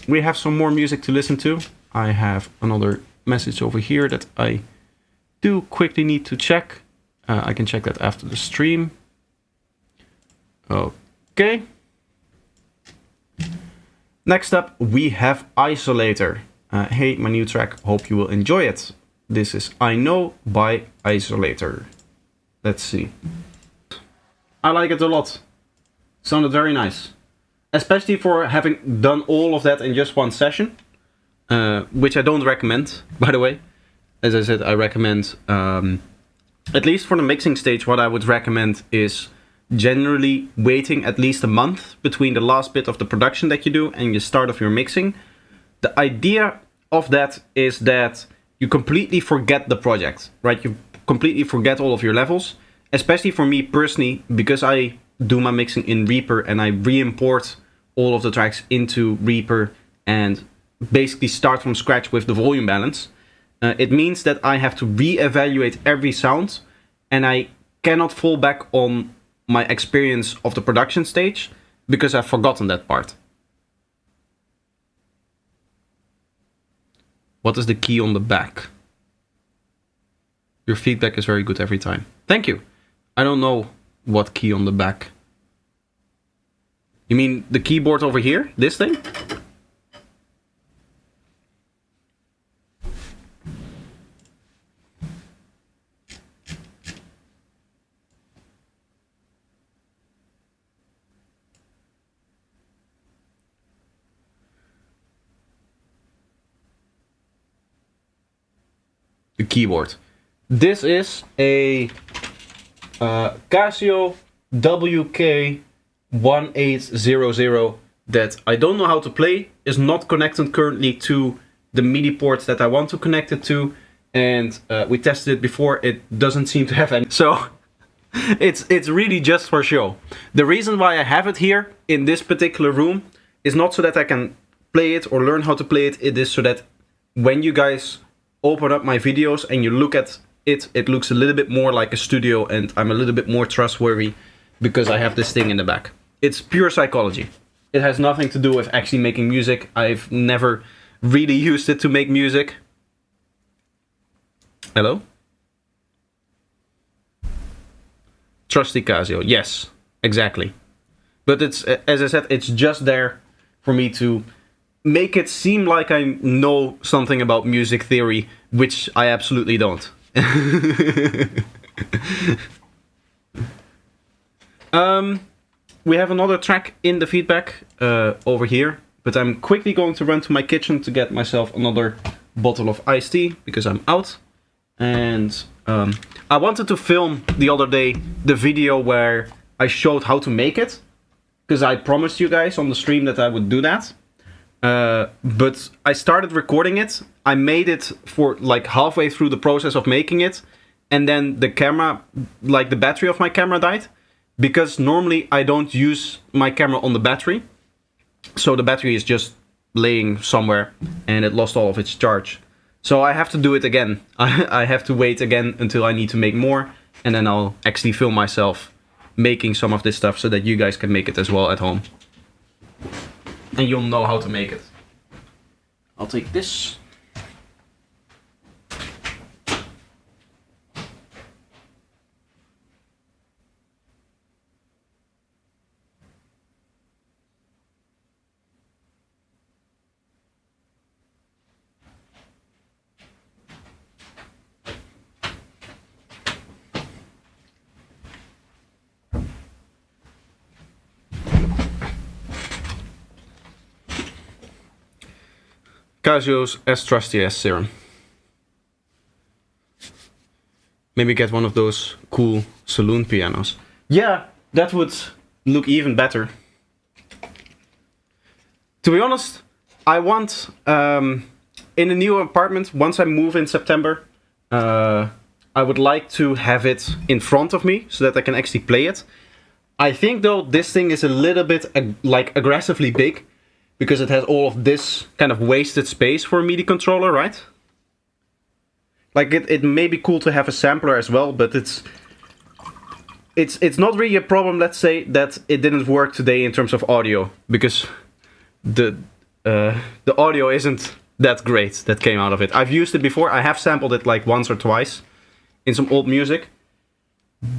We have some more music to listen to. I have another message over here that I do quickly need to check. I can check that after the stream. Okay. Next up, we have Isolator. Hey, my new track, hope you will enjoy it. This is I Know by Isolator. Let's see. I like it a lot. Sounded very nice. Especially for having done all of that in just one session. Which I don't recommend, by the way. As I said, I recommend, at least for the mixing stage, what I would recommend is generally waiting at least a month between the last bit of the production that you do and the start of your mixing. The idea of that is that you completely forget the project, right? You completely forget all of your levels, especially for me personally, because I do my mixing in Reaper and I re-import all of the tracks into Reaper and basically start from scratch with the volume balance. It means that I have to re-evaluate every sound and I cannot fall back on my experience of the production stage because I've forgotten that part. What is the key on the back? Your feedback is very good every time. Thank you. I don't know what key on the back. You mean the keyboard over here? This thing? The keyboard. This is a Casio WK1800 that I don't know how to play, is not connected currently to the MIDI ports that I want to connect it to, and we tested it before, it doesn't seem to have any. So it's really just for show. The reason why I have it here in this particular room is not so that I can play it or learn how to play it. It is so that when you guys open up my videos and you look at it, it looks a little bit more like a studio and I'm a little bit more trustworthy because I have this thing in the back. It's pure psychology. It has nothing to do with actually making music. I've never really used it to make music. Hello? Trusty Casio. Yes, exactly. But it's, as I said, it's just there for me to make it seem like I know something about music theory, which I absolutely don't. We have another track in the feedback over here, but I'm quickly going to run to my kitchen to get myself another bottle of iced tea because I'm out. And I wanted to film the other day the video where I showed how to make it, because I promised you guys on the stream that I would do that. But I started recording it. I made it for like halfway through the process of making it, and then the camera, like the battery of my camera died, because normally I don't use my camera on the battery. So the battery is just laying somewhere and it lost all of its charge. So I have to do it again. I have to wait again until I need to make more, and then I'll actually film myself making some of this stuff so that you guys can make it as well at home. And you'll know how to make it. I'll take this. Casio's as trusty as serum. Maybe get one of those cool saloon pianos. Yeah, that would look even better. To be honest, I want, in a new apartment, once I move in September, I would like to have it in front of me so that I can actually play it. I think though this thing is a little bit like aggressively big, because it has all of this kind of wasted space for a MIDI controller, right? Like it may be cool to have a sampler as well, but it's not really a problem, let's say, that it didn't work today in terms of audio, because the audio isn't that great that came out of it. I've used it before. I have sampled it like once or twice in some old music,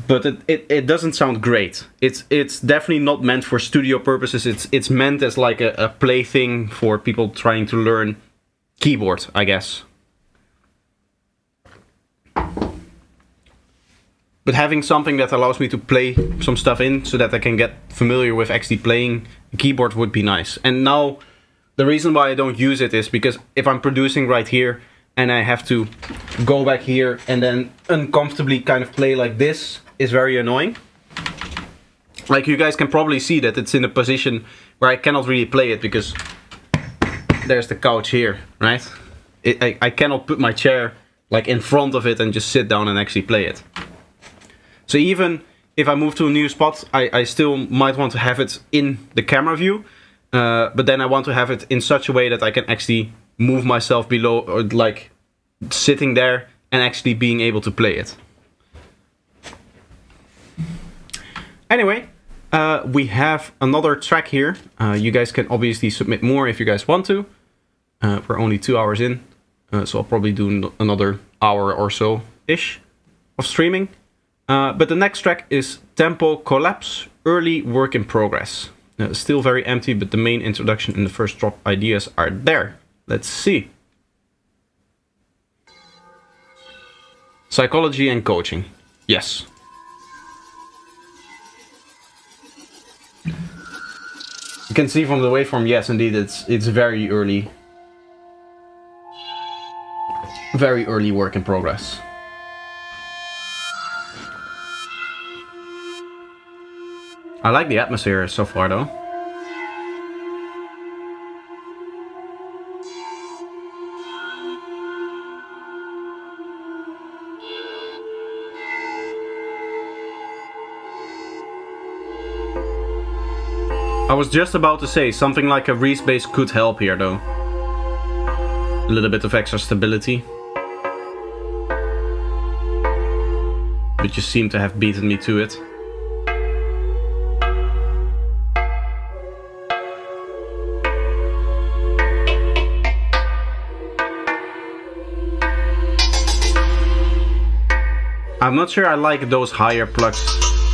but it doesn't sound great. It's definitely not meant for studio purposes. It's meant as like a plaything for people trying to learn keyboard, I guess. But having something that allows me to play some stuff in so that I can get familiar with actually playing a keyboard would be nice. And now the reason why I don't use it is because if I'm producing right here and I have to go back here and then uncomfortably kind of play like this, is very annoying. Like you guys can probably see that it's in a position where I cannot really play it because there's the couch here, right? I cannot put my chair like in front of it and just sit down and actually play it. So even if I move to a new spot, I still might want to have it in the camera view, but then I want to have it in such a way that I can actually move myself below, or like sitting there and actually being able to play it. Anyway, we have another track here. You guys can obviously submit more if you guys want to. We're only 2 hours in, so I'll probably do another hour or so-ish of streaming. But the next track is Tempo Collapse, Early Work in Progress. Still very empty, but the main introduction and the first drop ideas are there. Let's see. Psychology and coaching. Yes. You can see from the waveform, yes, indeed, it's very early. Very early work in progress. I like the atmosphere so far, though. I was just about to say something like a Reese bass could help here, though. A little bit of extra stability. But you seem to have beaten me to it. I'm not sure I like those higher plugs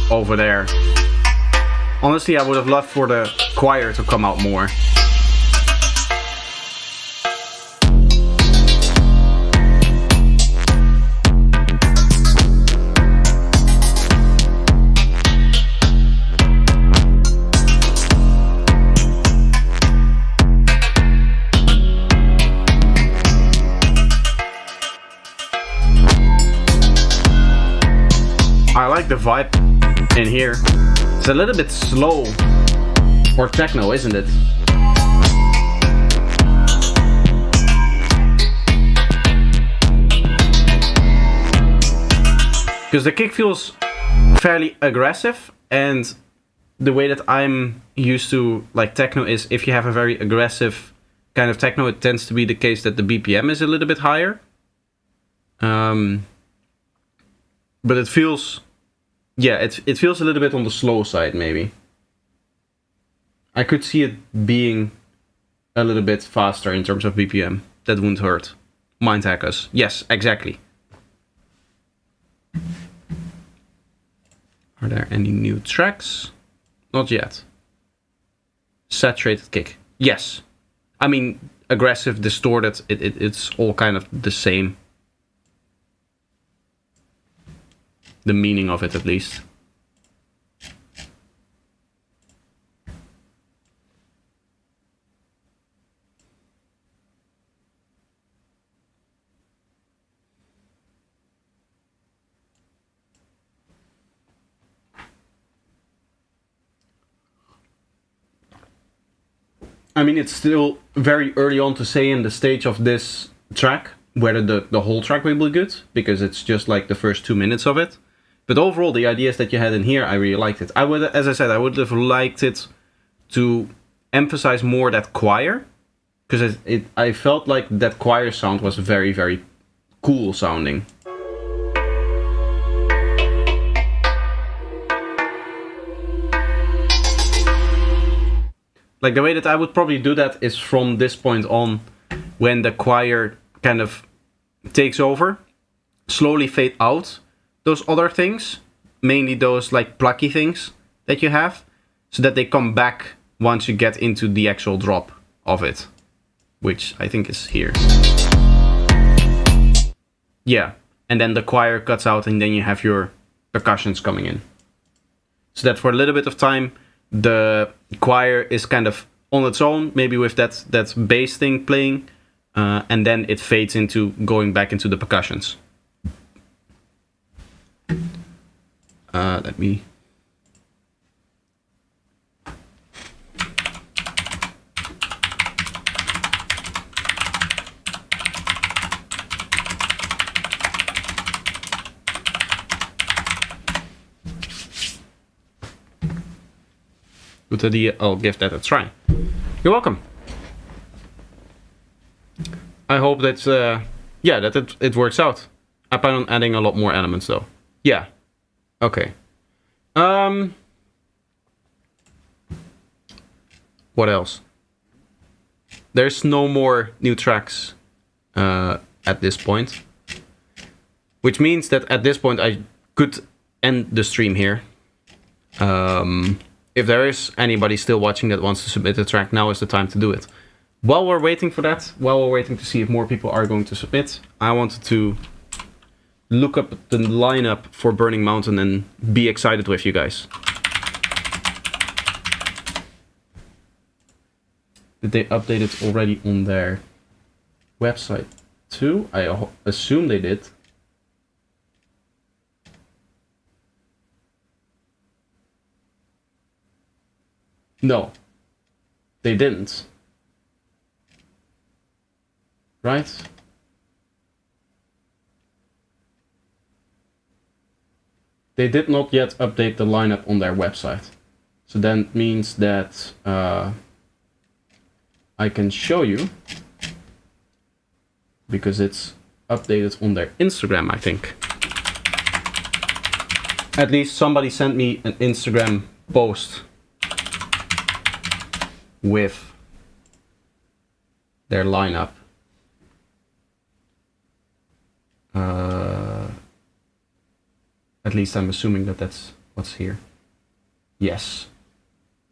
over there. Honestly, I would have loved for the choir to come out more. I like the vibe in here. It's a little bit slow for techno, isn't it? Because the kick feels fairly aggressive, and the way that I'm used to like techno is if you have a very aggressive kind of techno, it tends to be the case that the BPM is a little bit higher. But it feels, yeah, it feels a little bit on the slow side, maybe. I could see it being a little bit faster in terms of BPM. That wouldn't hurt. Mind hackers. Yes, exactly. Are there any new tracks? Not yet. Saturated kick. Yes. I mean, aggressive, distorted, it's all kind of the same. The meaning of it, at least. I mean, it's still very early on to say in the stage of this track whether the whole track will be good, because it's just like the first 2 minutes of it. But overall, the ideas that you had in here, I really liked it. I would, as I said, I would have liked it to emphasize more that choir, because I felt like that choir sound was very, very cool sounding. Like the way that I would probably do that is from this point on, when the choir kind of takes over, slowly fade out those other things, mainly those like plucky things that you have, so that they come back once you get into the actual drop of it, which I think is here. Yeah, and then the choir cuts out and then you have your percussions coming in. So that for a little bit of time, the choir is kind of on its own, maybe with that bass thing playing, and then it fades into going back into the percussions. Let me... Good idea, I'll give that a try. You're welcome. I hope that, yeah, that it works out. I plan on adding a lot more elements though. Yeah. Okay. What else? There's no more new tracks at this point. Which means that at this point I could end the stream here. If there is anybody still watching that wants to submit a track, now is the time to do it. While we're waiting for that, while we're waiting to see if more people are going to submit, I wanted to look up the lineup for Burning Mountain and be excited with you guys. Did they update it already on their website too? I assume they did. No, they didn't. Right? They did not yet update the lineup on their website. So that means that I can show you, because it's updated on their Instagram, I think. At least somebody sent me an Instagram post with their lineup. At least I'm assuming that that's what's here. Yes.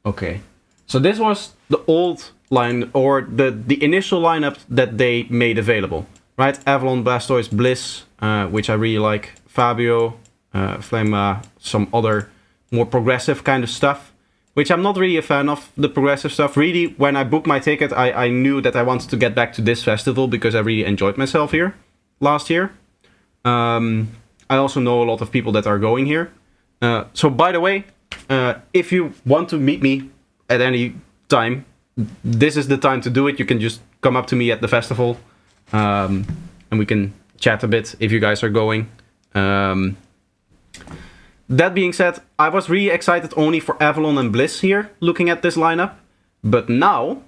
Okay. So this was the old line, or the initial lineup that they made available, right? Avalon, Blastoise, Bliss, which I really like, Fabio, Flamma, some other more progressive kind of stuff, which I'm not really a fan of, the progressive stuff. Really, when I booked my ticket, I knew that I wanted to get back to this festival because I really enjoyed myself here last year. I also know a lot of people that are going here. So by the way, if you want to meet me at any time, this is the time to do it. You can just come up to me at the festival, and we can chat a bit if you guys are going. That being said, I was really excited only for Avalon and Bliss here, looking at this lineup. But now,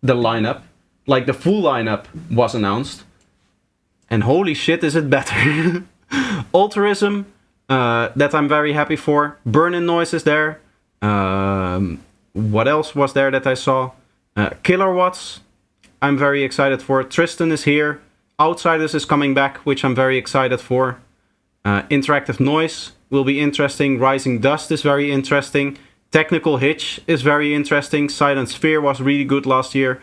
the lineup, like the full lineup, was announced. And holy shit, is it better. Ultrism, that I'm very happy for. Burn-in Noise is there. What else was there that I saw? Kilowatts, I'm very excited for. Tristan is here. Outsiders is coming back, which I'm very excited for. Interactive Noise will be interesting. Rising Dust is very interesting. Technical Hitch is very interesting. Silent Sphere was really good last year.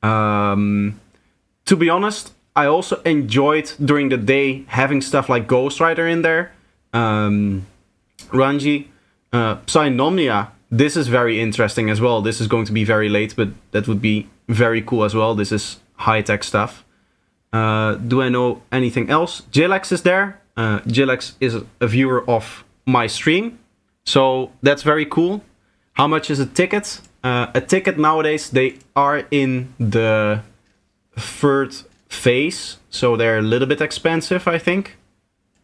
To be honest, I also enjoyed during the day having stuff like Ghost Rider in there. Ranji. Psynomnia. This is very interesting as well. This is going to be very late, but that would be very cool as well. This is high-tech stuff. Do I know anything else? Jilex is there. Jilex is a viewer of my stream, so that's very cool. How much is a ticket? A ticket nowadays, they are in the third phase, so they're a little bit expensive, I think.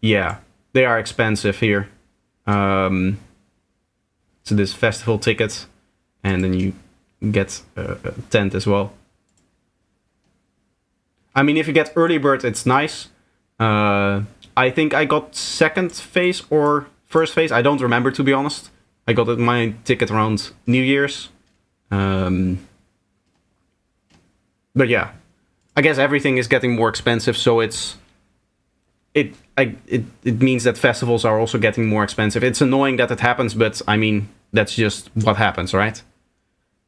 Yeah, they are expensive here. So this festival ticket, and then you get a tent as well. I mean, if you get early bird, it's nice. I think I got second phase or first phase. I don't remember, to be honest. I got my ticket around New Year's. But yeah, I guess everything is getting more expensive, so it means that festivals are also getting more expensive. It's annoying that it happens, but I mean, that's just what happens, right?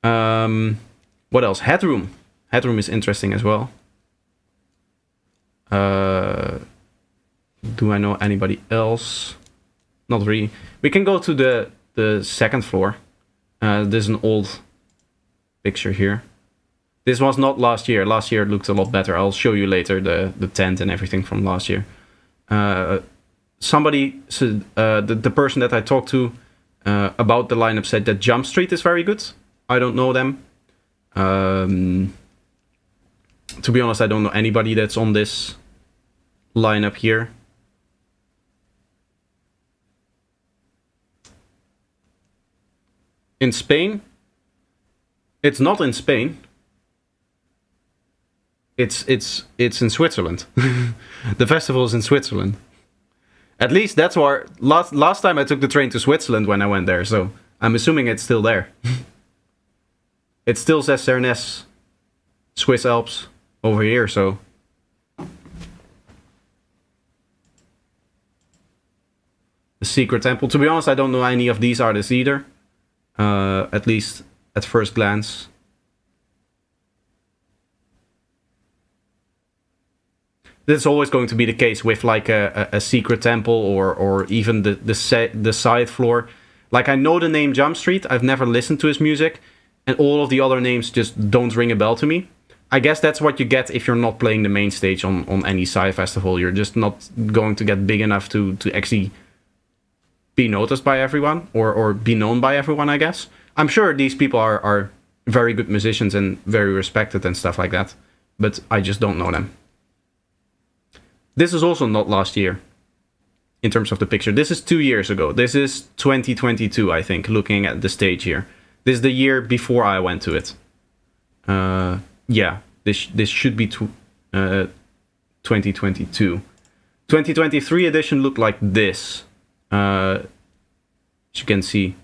What else? Headroom. Headroom is interesting as well. Do I know anybody else? Not really. We can go to the second floor. There's an old picture here. This was not last year. Last year it looked a lot better. I'll show you later the tent and everything from last year. Somebody said, the person that I talked to about the lineup said that Jump Street is very good. I don't know them. To be honest, I don't know anybody that's on this lineup here. In Spain? It's not in Spain. It's in Switzerland. The festival is in Switzerland. At least that's where last time I took the train to Switzerland when I went there, so I'm assuming it's still there. It still says Cernès, Swiss Alps over here, so. The Secret Temple. To be honest, I don't know any of these artists either. At least at first glance. This is always going to be the case with like a Secret Temple or even the side floor. Like, I know the name Jump Street. I've never listened to his music. And all of the other names just don't ring a bell to me. I guess that's what you get if you're not playing the main stage on any sci festival. You're just not going to get big enough to actually be noticed by everyone or be known by everyone, I guess. I'm sure these people are very good musicians and very respected and stuff like that, but I just don't know them. This is also not last year in terms of the picture. This is 2 years ago. This is 2022, I think, looking at the stage here. This is the year before I went to it. Yeah, this should be 2022. 2023 edition looked like this. As you can see,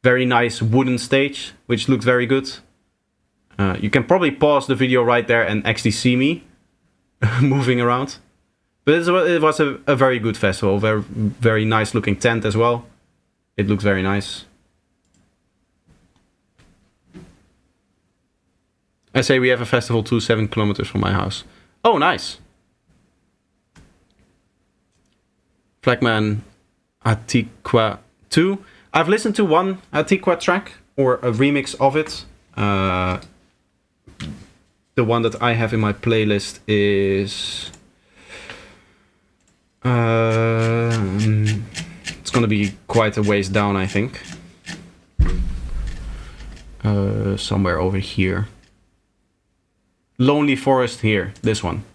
very nice wooden stage, which looked very good. You can probably pause the video right there and actually see me moving around. But it was a very good festival. Very, very nice looking tent as well. It looks very nice. I say we have a festival 7 kilometers from my house. Oh, nice. Flagman Antiqua 2. I've listened to one Antiqua track, or a remix of it. The one that I have in my playlist is... it's gonna be quite a ways down, I think. Somewhere over here. Lonely Forest here, this one.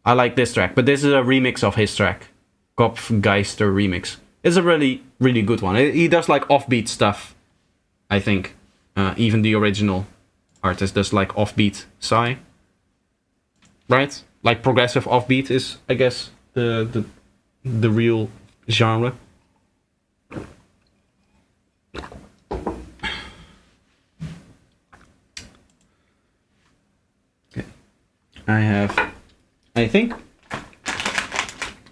I like this track, but this is a remix of his track. Kopfgeister remix. It's a really, really good one. He does like offbeat stuff, I think. Even the original artist does like offbeat Psy. Right? Like progressive offbeat is, I guess, the real genre. Okay. I have, I think,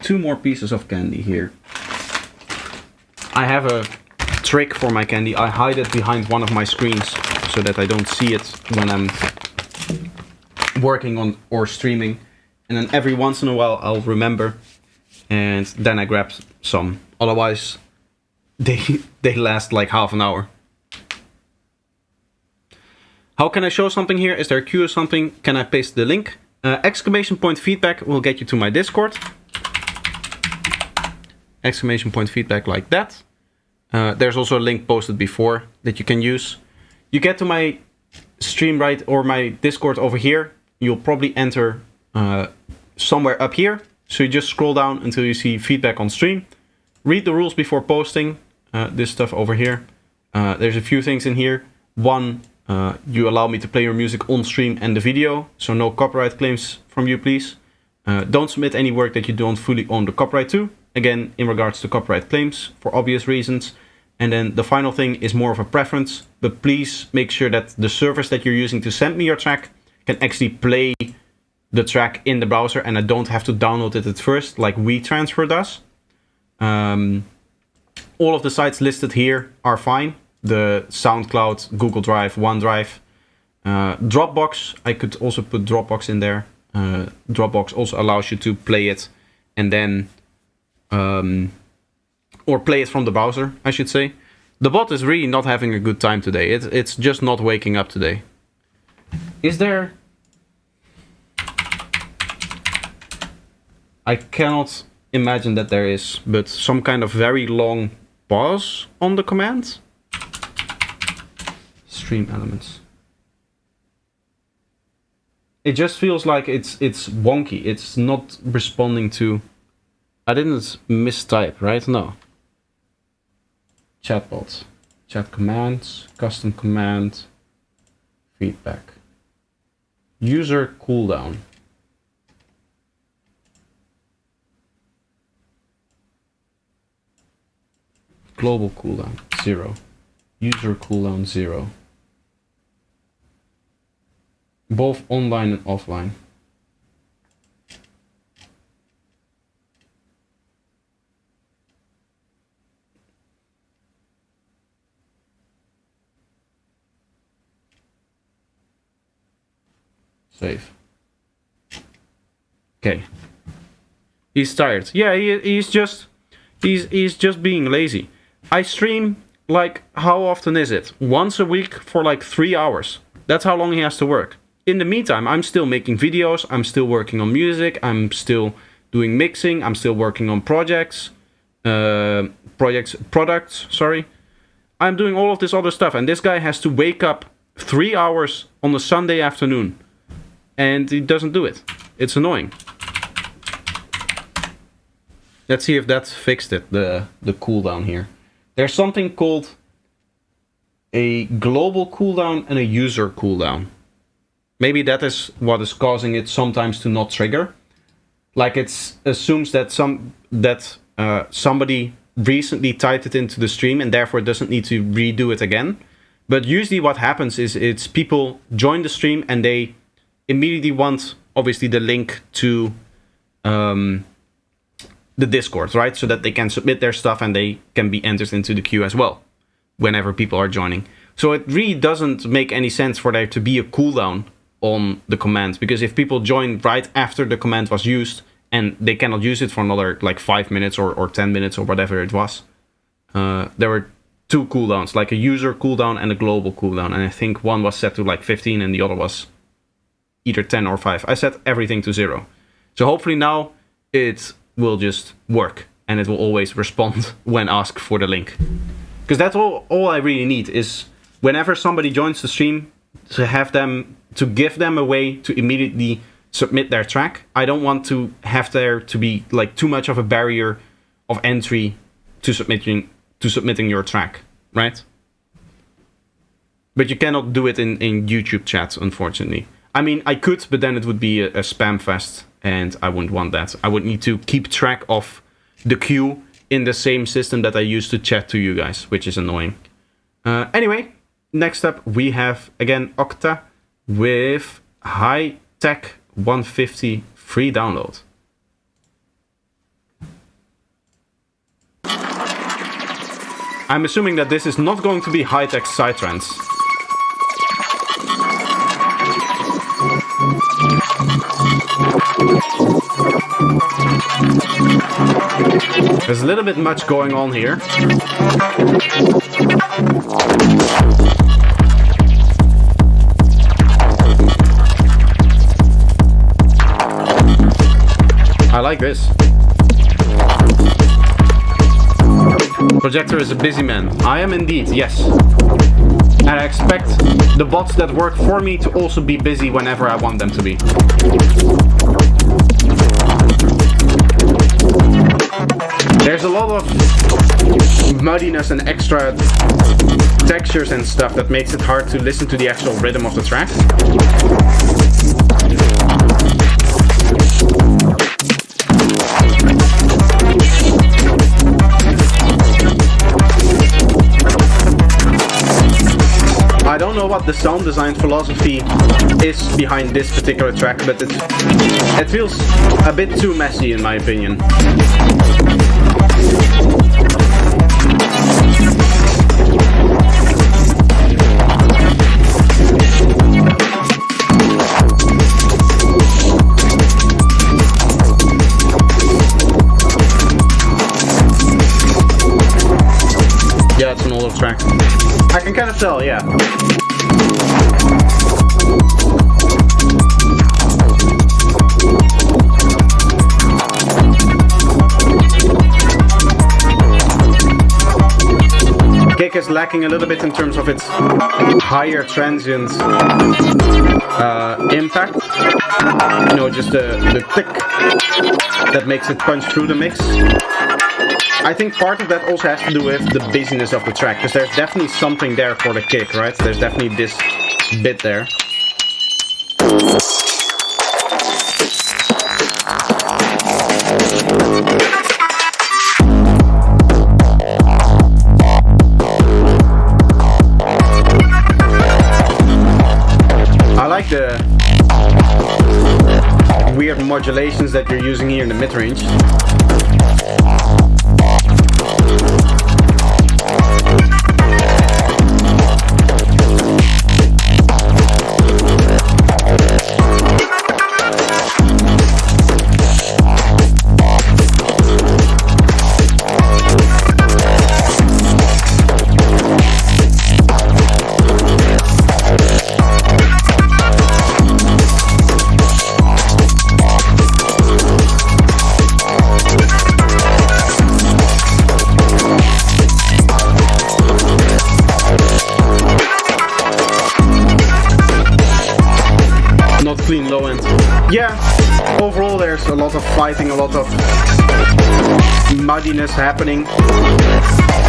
2 more pieces of candy here. I have a trick for my candy. I hide it behind one of my screens so that I don't see it when I'm working on or streaming. And then every once in a while I'll remember, and then I grab some. Otherwise, they last like half an hour. How can I show something here? Is there a queue or something? Can I paste the link? Exclamation point feedback will get you to my Discord. Exclamation point feedback like that. There's also a link posted before that you can use. You get to my stream right, or my Discord over here. You'll probably enter somewhere up here. So you just scroll down until you see feedback on stream. Read the rules before posting this stuff over here. There's a few things in here. One, you allow me to play your music on stream and the video. So no copyright claims from you, please. Don't submit any work that you don't fully own the copyright to. Again, in regards to copyright claims, for obvious reasons. And then the final thing is more of a preference, but please make sure that the service that you're using to send me your track can actually play the track in the browser, and I don't have to download it at first, like WeTransfer does. All of the sites listed here are fine. The SoundCloud, Google Drive, OneDrive, Dropbox. I could also put Dropbox in there. Dropbox also allows you to play it and then... or play it from the browser, I should say. The bot is really not having a good time today. It's just not waking up today. Is there... I cannot imagine that there is, but some kind of very long pause on the command. Stream elements. It just feels like it's wonky. It's not responding to... I didn't mistype, right? No. Chatbot. Chat commands. Custom command. Feedback. User cooldown. Global cooldown 0. User cooldown 0. Both online and offline. Save. Okay. He's tired. Yeah, he's just being lazy. I stream, like, how often is it? Once a week for like 3 hours. That's how long he has to work. In the meantime, I'm still making videos, I'm still working on music, I'm still doing mixing, I'm still working on products, sorry. I'm doing all of this other stuff, and this guy has to wake up 3 hours on a Sunday afternoon. And he doesn't do it. It's annoying. Let's see if that fixed it, the cooldown here. There's something called a global cooldown and a user cooldown. Maybe that is what is causing it sometimes to not trigger. Like it assumes that somebody recently typed it into the stream and therefore doesn't need to redo it again. But usually what happens is it's people join the stream and they immediately want, obviously, the link to the Discord, right? So that they can submit their stuff and they can be entered into the queue as well whenever people are joining. So it really doesn't make any sense for there to be a cooldown on the command, because if people join right after the command was used and they cannot use it for another like 5 minutes or 10 minutes or whatever it was, there were 2 cooldowns, like a user cooldown and a global cooldown, and I think one was set to like 15 and the other was either 10 or 5. I set everything to 0. So hopefully now it will just work and it will always respond when asked for the link. Because that's all I really need is whenever somebody joins the stream to give them a way to immediately submit their track. I don't want to have there to be like too much of a barrier of entry to submitting your track, right? But you cannot do it in YouTube chat, unfortunately. I mean, I could, but then it would be a spam fest, and I wouldn't want that. I would need to keep track of the queue in the same system that I use to chat to you guys, which is annoying. Anyway, next up we have, again, Octa with High Tech 150 free download. I'm assuming that this is not going to be high-tech psytrance. There's a little bit much going on here. I like this. Projector is a busy man. I am indeed, yes. And I expect the bots that work for me to also be busy whenever I want them to be. There's a lot of muddiness and extra textures and stuff that makes it hard to listen to the actual rhythm of the track. I don't know what the sound design philosophy is behind this particular track, but it feels a bit too messy in my opinion. Yeah, it's an older track. I can kind of tell, yeah. Kick is lacking a little bit in terms of its higher transient impact. You know, just the click that makes it punch through the mix. I think part of that also has to do with the busyness of the track, because there's definitely something there for the kick, right? There's definitely this bit there. I like the weird modulations that you're using here in the mid-range. Clean low end. Yeah, overall there's a lot of fighting, a lot of muddiness happening.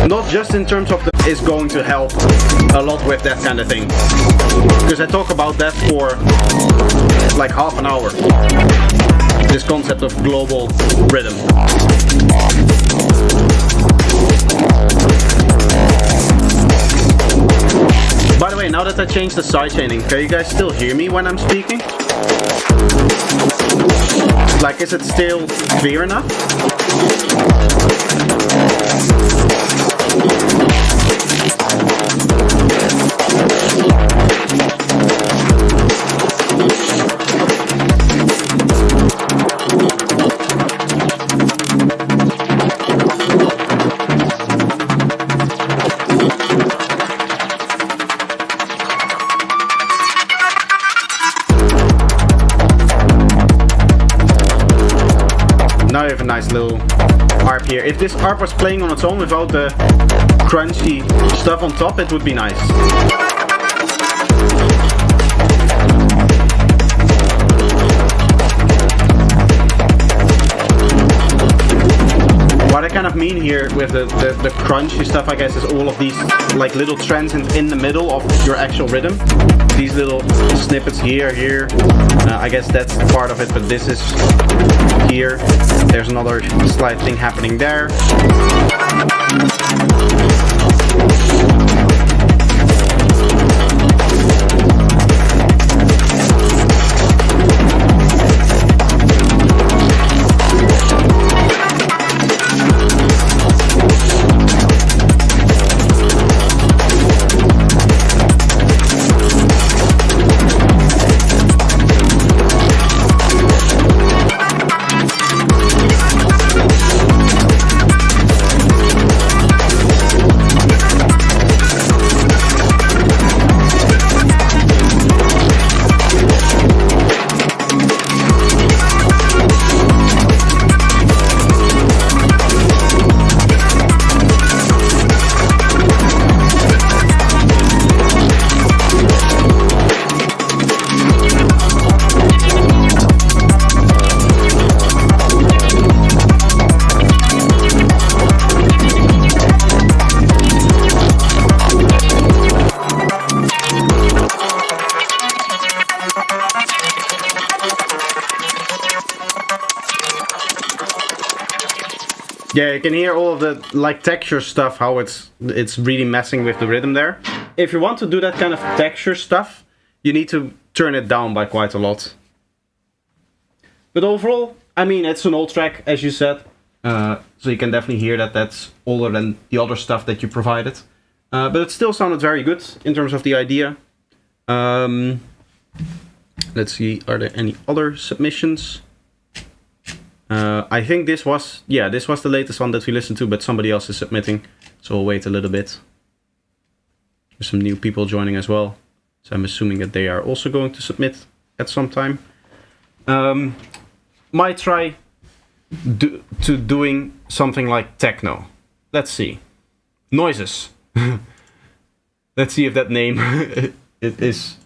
Not just in terms of is going to help a lot with that kind of thing. Because I talk about that for like half an hour. This concept of global rhythm. By the way, now that I changed the sidechaining, can you guys still hear me when I'm speaking? Like, is it still clear enough? Now you have a nice little ARP here. If this ARP was playing on its own without the crunchy stuff on top, it would be nice. What I kind of mean here with the crunchy stuff, I guess, is all of these like little trends in the middle of your actual rhythm. These little snippets here. I guess that's part of it, but this is here. There's another slight thing happening there. Yeah, you can hear all of the like texture stuff, how it's really messing with the rhythm there. If you want to do that kind of texture stuff, you need to turn it down by quite a lot. But overall, I mean, it's an old track, as you said, so you can definitely hear that that's older than the other stuff that you provided. But it still sounded very good in terms of the idea. Let's see, are there any other submissions? I think this was the latest one that we listened to, but somebody else is submitting, so we'll wait a little bit. There's some new people joining as well, so I'm assuming that they are also going to submit at some time. Might try doing something like techno. Let's see. Noises. Let's see if that name it is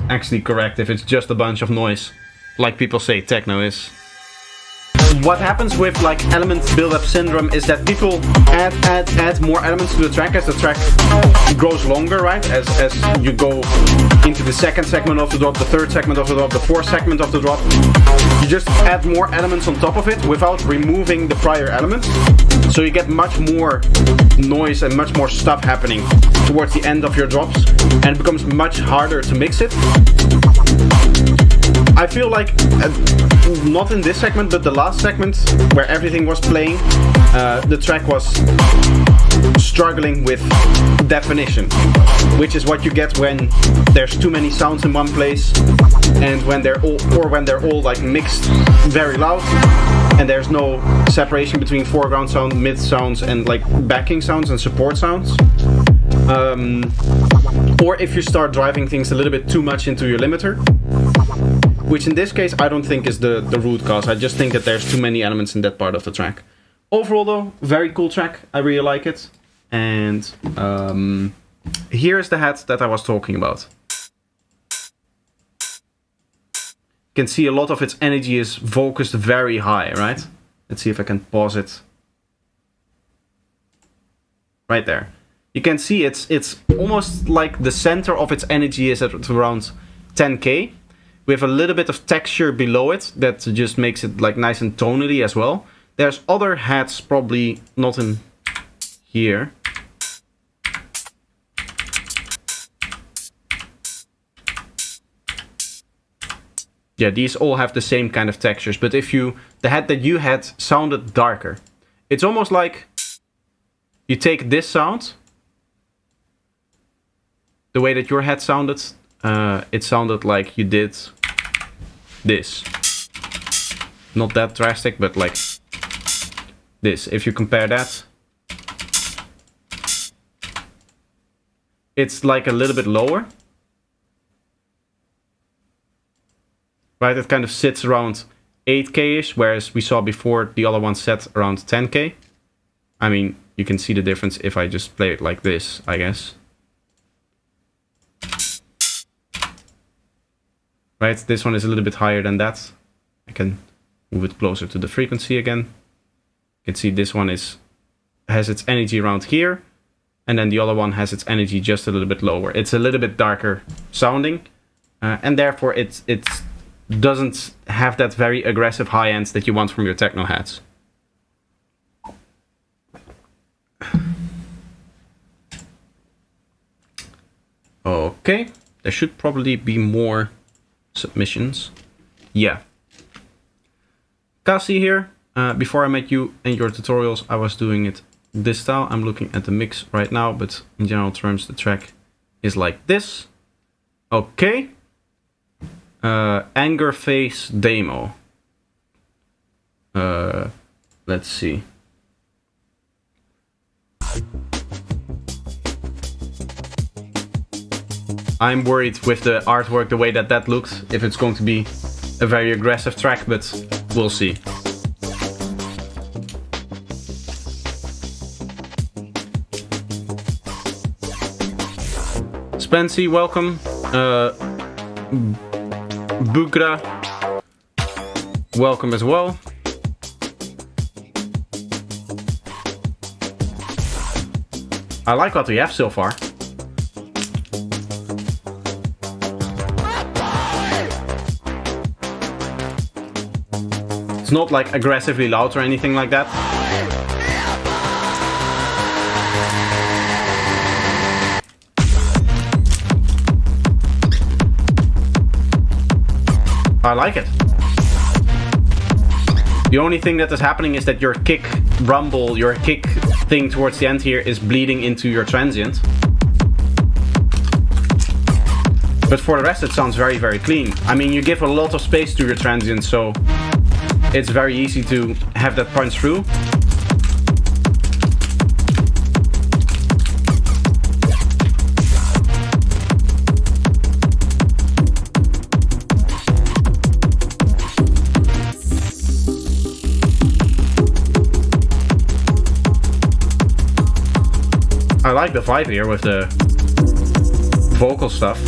actually correct, if it's just a bunch of noise. Like people say techno is. What happens with like element build-up syndrome is that people add more elements to the track as the track grows longer, right? As you go into the second segment of the drop, the third segment of the drop, the fourth segment of the drop. You just add more elements on top of it without removing the prior elements. So you get much more noise and much more stuff happening towards the end of your drops, and it becomes much harder to mix it. I feel like, not in this segment, but the last segment where everything was playing, the track was struggling with definition, which is what you get when there's too many sounds in one place, and when they're all like mixed very loud, and there's no separation between foreground sound, mid sounds, and like backing sounds and support sounds. Or if you start driving things a little bit too much into your limiter, which in this case I don't think is the root cause. I just think that there's too many elements in that part of the track. Overall though, very cool track. I really like it. And here's the hat that I was talking about. You can see a lot of its energy is focused very high, right? Let's see if I can pause it. Right there. You can see it's almost like the center of its energy is at around 10k. We have a little bit of texture below it that just makes it like nice and tonally as well. There's other hats probably not in here. Yeah, these all have the same kind of textures, but if the head that you had sounded darker. It's almost like you take this sound, the way that your head sounded, it sounded like you did this. Not that drastic, but like this. If you compare that, it's like a little bit lower. Right, it kind of sits around 8K-ish, whereas we saw before the other one set around 10K. I mean, you can see the difference if I just play it like this, I guess. Right, this one is a little bit higher than that. I can move it closer to the frequency again. You can see this one has its energy around here, and then the other one has its energy just a little bit lower. It's a little bit darker sounding, and therefore it doesn't have that very aggressive high end that you want from your techno heads. Okay, there should probably be more submissions. Yeah. Kasi here. Before I met you and your tutorials, I was doing it this style. I'm looking at the mix right now, but in general terms, the track is like this. Okay. Anger Face Demo. Let's see. I'm worried with the artwork, the way that looks, if it's going to be a very aggressive track, but we'll see. Spency, welcome. Bugra, welcome as well. I like what we have so far. It's not like aggressively loud or anything like that. I like it. The only thing that is happening is that your kick rumble, your kick thing towards the end here is bleeding into your transient. But for the rest it sounds very, very clean. I mean, you give a lot of space to your transient, so it's very easy to have that punch through. I like the vibe here with the vocal stuff.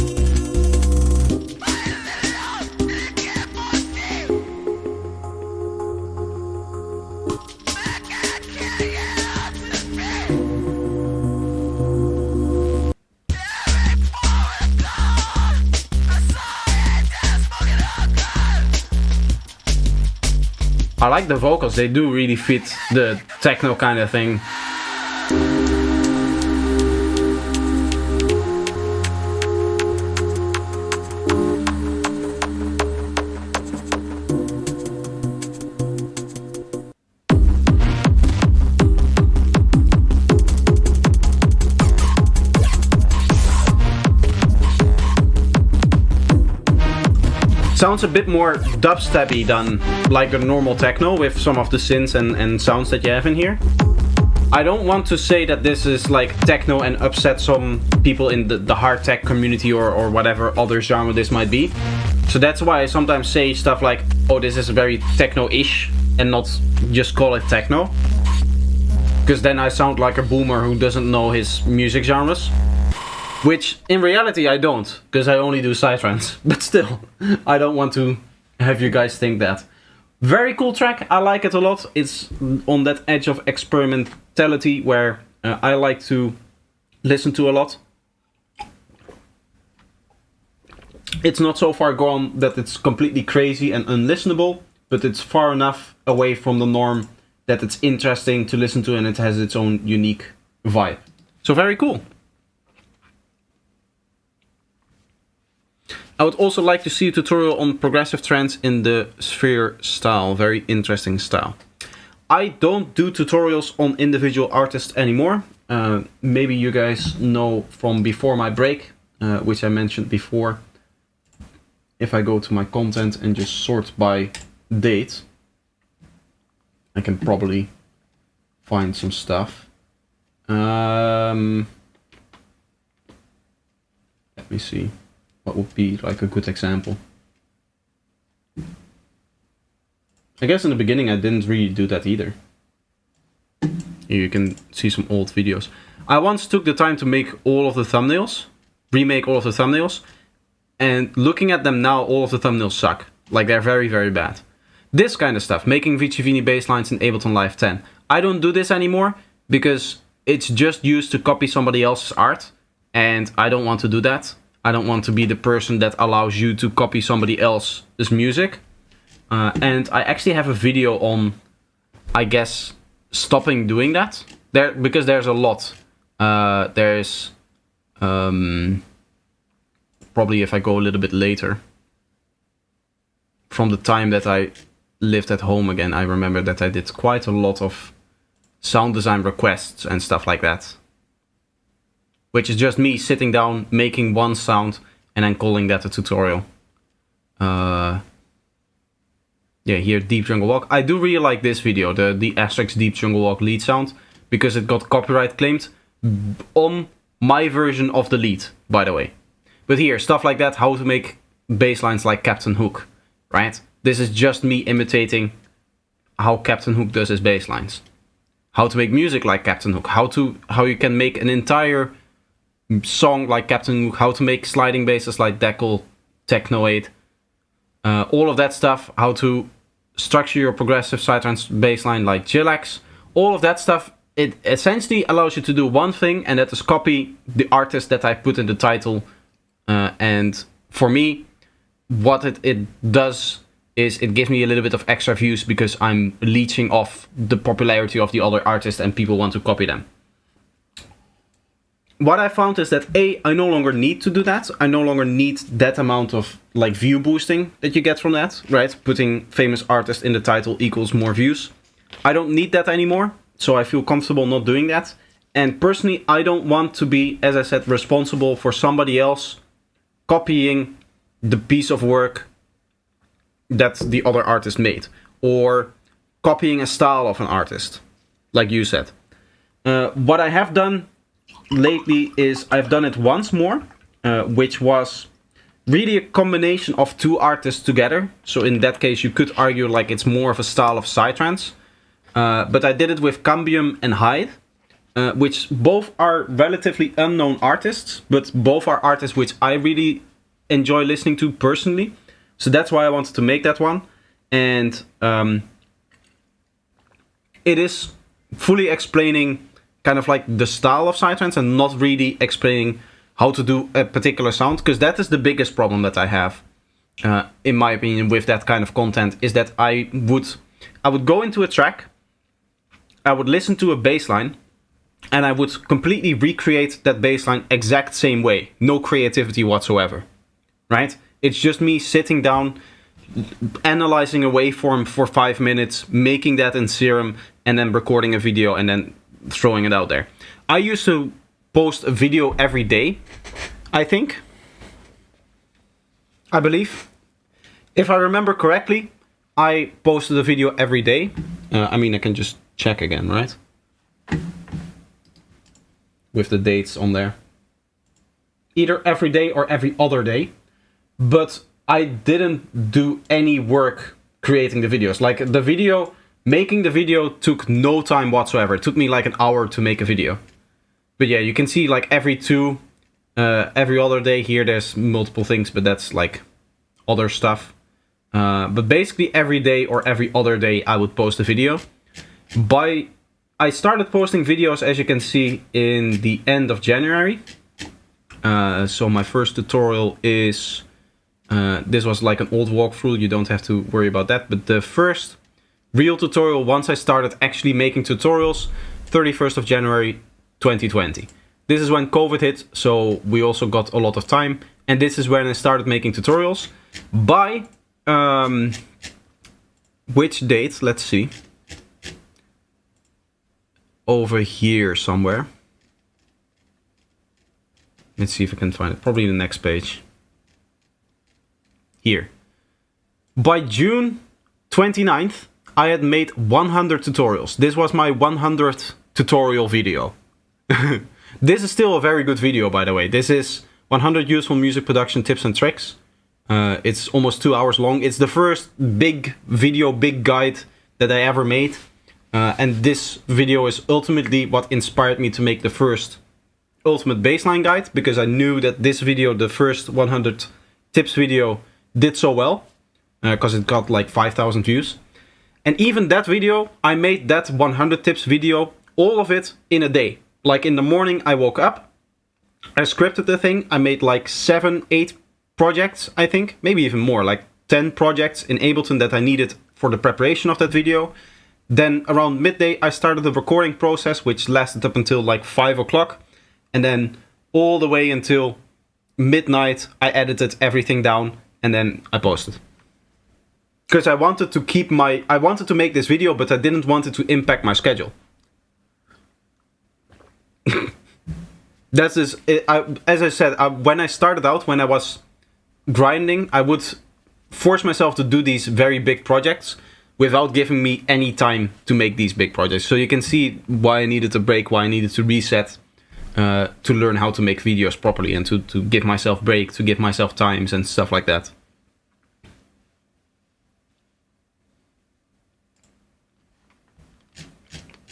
I like the vocals, they do really fit the techno kind of thing. Sounds a bit more dubstep-y than like a normal techno with some of the synths and sounds that you have in here. I don't want to say that this is like techno and upset some people in the hard tech community or whatever other genre this might be. So that's why I sometimes say stuff like, oh, this is very techno-ish, and not just call it techno. Because then I sound like a boomer who doesn't know his music genres. Which, in reality, I don't, because I only do psytrance. But still, I don't want to have you guys think that. Very cool track, I like it a lot. It's on that edge of experimentality where I like to listen to a lot. It's not so far gone that it's completely crazy and unlistenable, but it's far enough away from the norm that it's interesting to listen to and it has its own unique vibe. So very cool. I would also like to see a tutorial on progressive trance in the sphere style. Very interesting style. I don't do tutorials on individual artists anymore. Maybe you guys know from before my break, which I mentioned before. If I go to my content and just sort by date, I can probably find some stuff. Let me see. What would be like a good example? I guess in the beginning I didn't really do that either. Here you can see some old videos. I once took the time to make all of the thumbnails, remake all of the thumbnails, and looking at them now, all of the thumbnails suck. Like, they're very, very bad. This kind of stuff, making Vicivini basslines in Ableton Live 10. I don't do this anymore because it's just used to copy somebody else's art, and I don't want to do that. I don't want to be the person that allows you to copy somebody else's music. And I actually have a video on, I guess, stopping doing that. Because there's a lot. There's probably, if I go a little bit later, from the time that I lived at home again, I remember that I did quite a lot of sound design requests and stuff like that. Which is just me sitting down, making one sound, and then calling that a tutorial. Yeah, here, Deep Jungle Walk. I do really like this video, the Asterix Deep Jungle Walk lead sound, because it got copyright claimed on my version of the lead, by the way. But here, stuff like that, how to make bass lines like Captain Hook, right? This is just me imitating how Captain Hook does his bass lines. How to make music like Captain Hook, how you can make an entire song like Captain Hook, how to make sliding basses like Deckel, Technoid, all of that stuff, how to structure your progressive sidetrance bassline like Chillax, all of that stuff. It essentially allows you to do one thing, and that is copy the artist that I put in the title. And for me, what it does is it gives me a little bit of extra views because I'm leeching off the popularity of the other artist and people want to copy them. What I found is that I no longer need to do that. I no longer need that amount of like view boosting that you get from that, right? Putting famous artist in the title equals more views. I don't need that anymore, so I feel comfortable not doing that. And personally, I don't want to be, as I said, responsible for somebody else copying the piece of work that the other artist made, or copying a style of an artist, like you said. What I have done lately is I've done it once more, which was really a combination of two artists together. So in that case, you could argue like it's more of a style of psytrance. But I did it with Cambium and Hyde, which both are relatively unknown artists, but both are artists which I really enjoy listening to personally. So that's why I wanted to make that one. And it is fully explaining kind of like the style of psytrance and not really explaining how to do a particular sound, because that is the biggest problem that I have, in my opinion, with that kind of content, is that I would go into a track, I would listen to a bass line, and I would completely recreate that bass line exact same way. No creativity whatsoever, right? It's just me sitting down, analyzing a waveform for 5 minutes, making that in Serum, and then recording a video and then throwing it out there. I used to post a video every day, I believe. If I remember correctly, I posted a video every day. I mean, I can just check again, right? With the dates on there. Either every day or every other day. But I didn't do any work creating the videos. Like, making the video took no time whatsoever. It took me like an hour to make a video. But yeah, you can see like every other day here, there's multiple things, but that's like other stuff. But basically every day or every other day I would post a video. I started posting videos, as you can see, in the end of January. So my first tutorial is, this was like an old walkthrough, you don't have to worry about that. But the first real tutorial, once I started actually making tutorials, 31st of January 2020. This is when COVID hit, so we also got a lot of time. And this is when I started making tutorials. By which date? Let's see. Over here somewhere. Let's see if I can find it. Probably the next page. Here. By June 29th, I had made 100 tutorials. This was my 100th tutorial video. This is still a very good video, by the way. This is 100 useful music production tips and tricks. It's almost 2 hours long. It's the first big video, big guide that I ever made. And this video is ultimately what inspired me to make the first ultimate baseline guide, because I knew that this video, the first 100 tips video, did so well, because it got like 5,000 views. And even that video, I made that 100 tips video, all of it in a day. Like in the morning I woke up, I scripted the thing, I made like 7, 8 projects, I think, maybe even more, like 10 projects in Ableton that I needed for the preparation of that video. Then around midday I started the recording process, which lasted up until like 5 o'clock. And then all the way until midnight I edited everything down and then I posted. Because I wanted to make this video, but I didn't want it to impact my schedule. As I said, when I started out, when I was grinding, I would force myself to do these very big projects without giving me any time to make these big projects. So you can see why I needed a break, why I needed to reset, to learn how to make videos properly and to give myself break, to give myself times and stuff like that.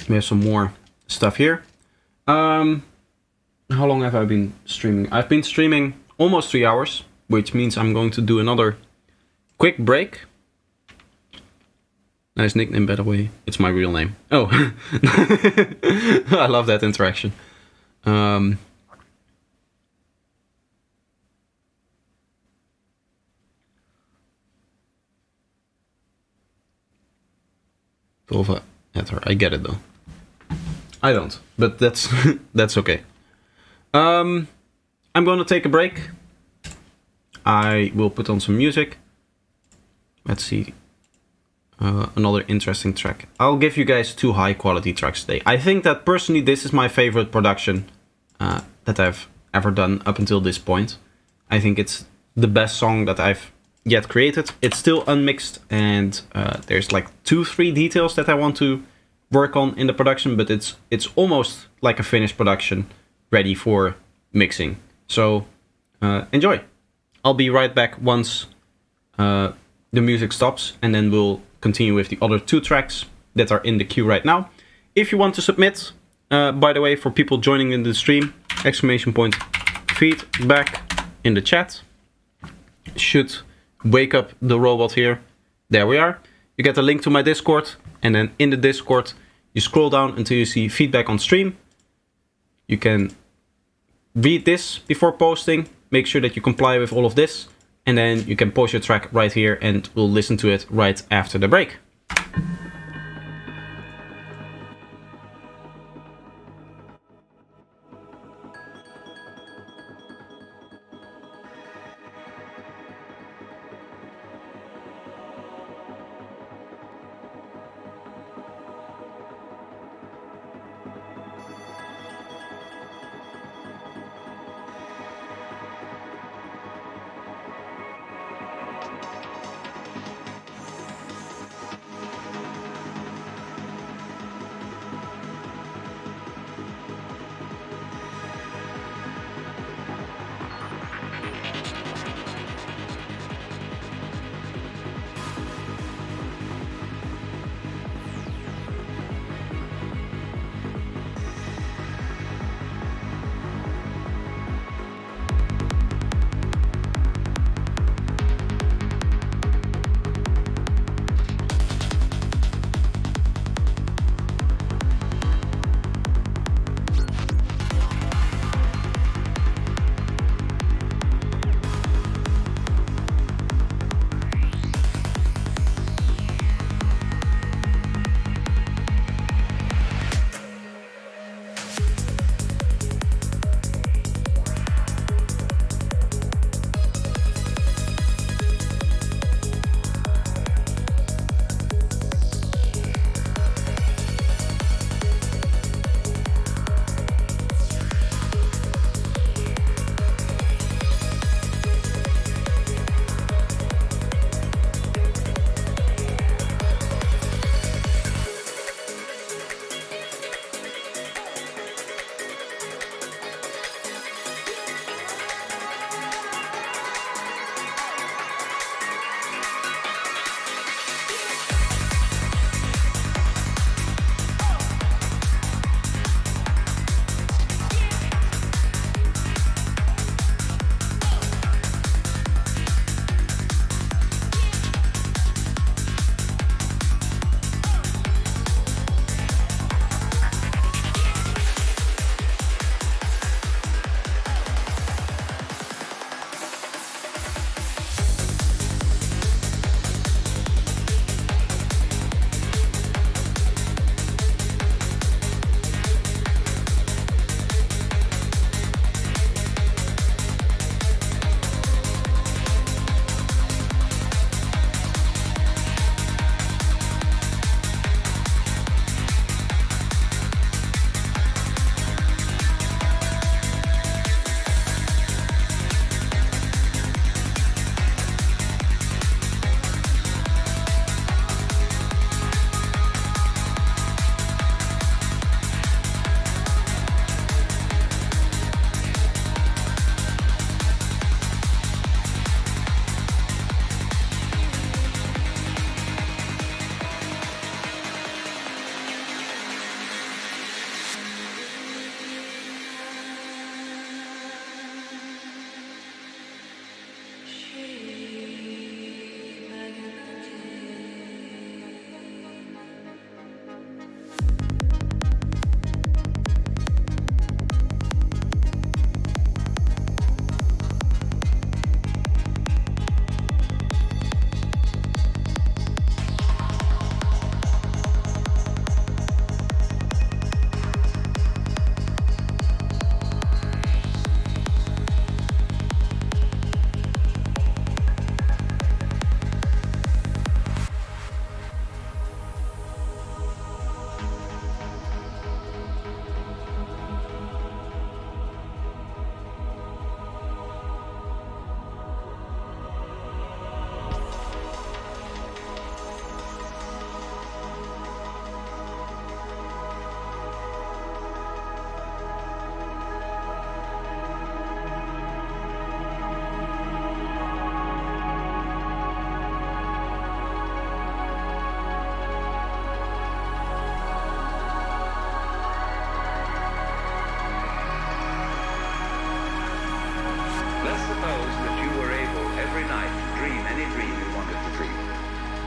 We have some more stuff here. How long have I been streaming? I've been streaming almost 3 hours, which means I'm going to do another quick break. Nice nickname, by the way. It's my real name. Oh, I love that interaction. Tova Ether. I get it though. I don't, but that's that's okay. I'm gonna take a break. I will put on some music. Let's see. Another interesting track. I'll give you guys 2 high quality tracks today. I think that personally this is my favorite production that I've ever done up until this point. I think it's the best song that I've yet created. It's still unmixed and there's like 2-3 details that I want to work on in the production, but it's almost like a finished production ready for mixing. So enjoy. I'll be right back once the music stops, and then we'll continue with the other 2 tracks that are in the queue right now. If you want to submit, by the way, for people joining in the stream, !feedback in the chat. Should wake up the robot here. There we are. You get a link to my Discord, and then in the Discord you scroll down until you see feedback on stream. You can read this before posting, make sure that you comply with all of this, and then you can post your track right here and we'll listen to it right after the break.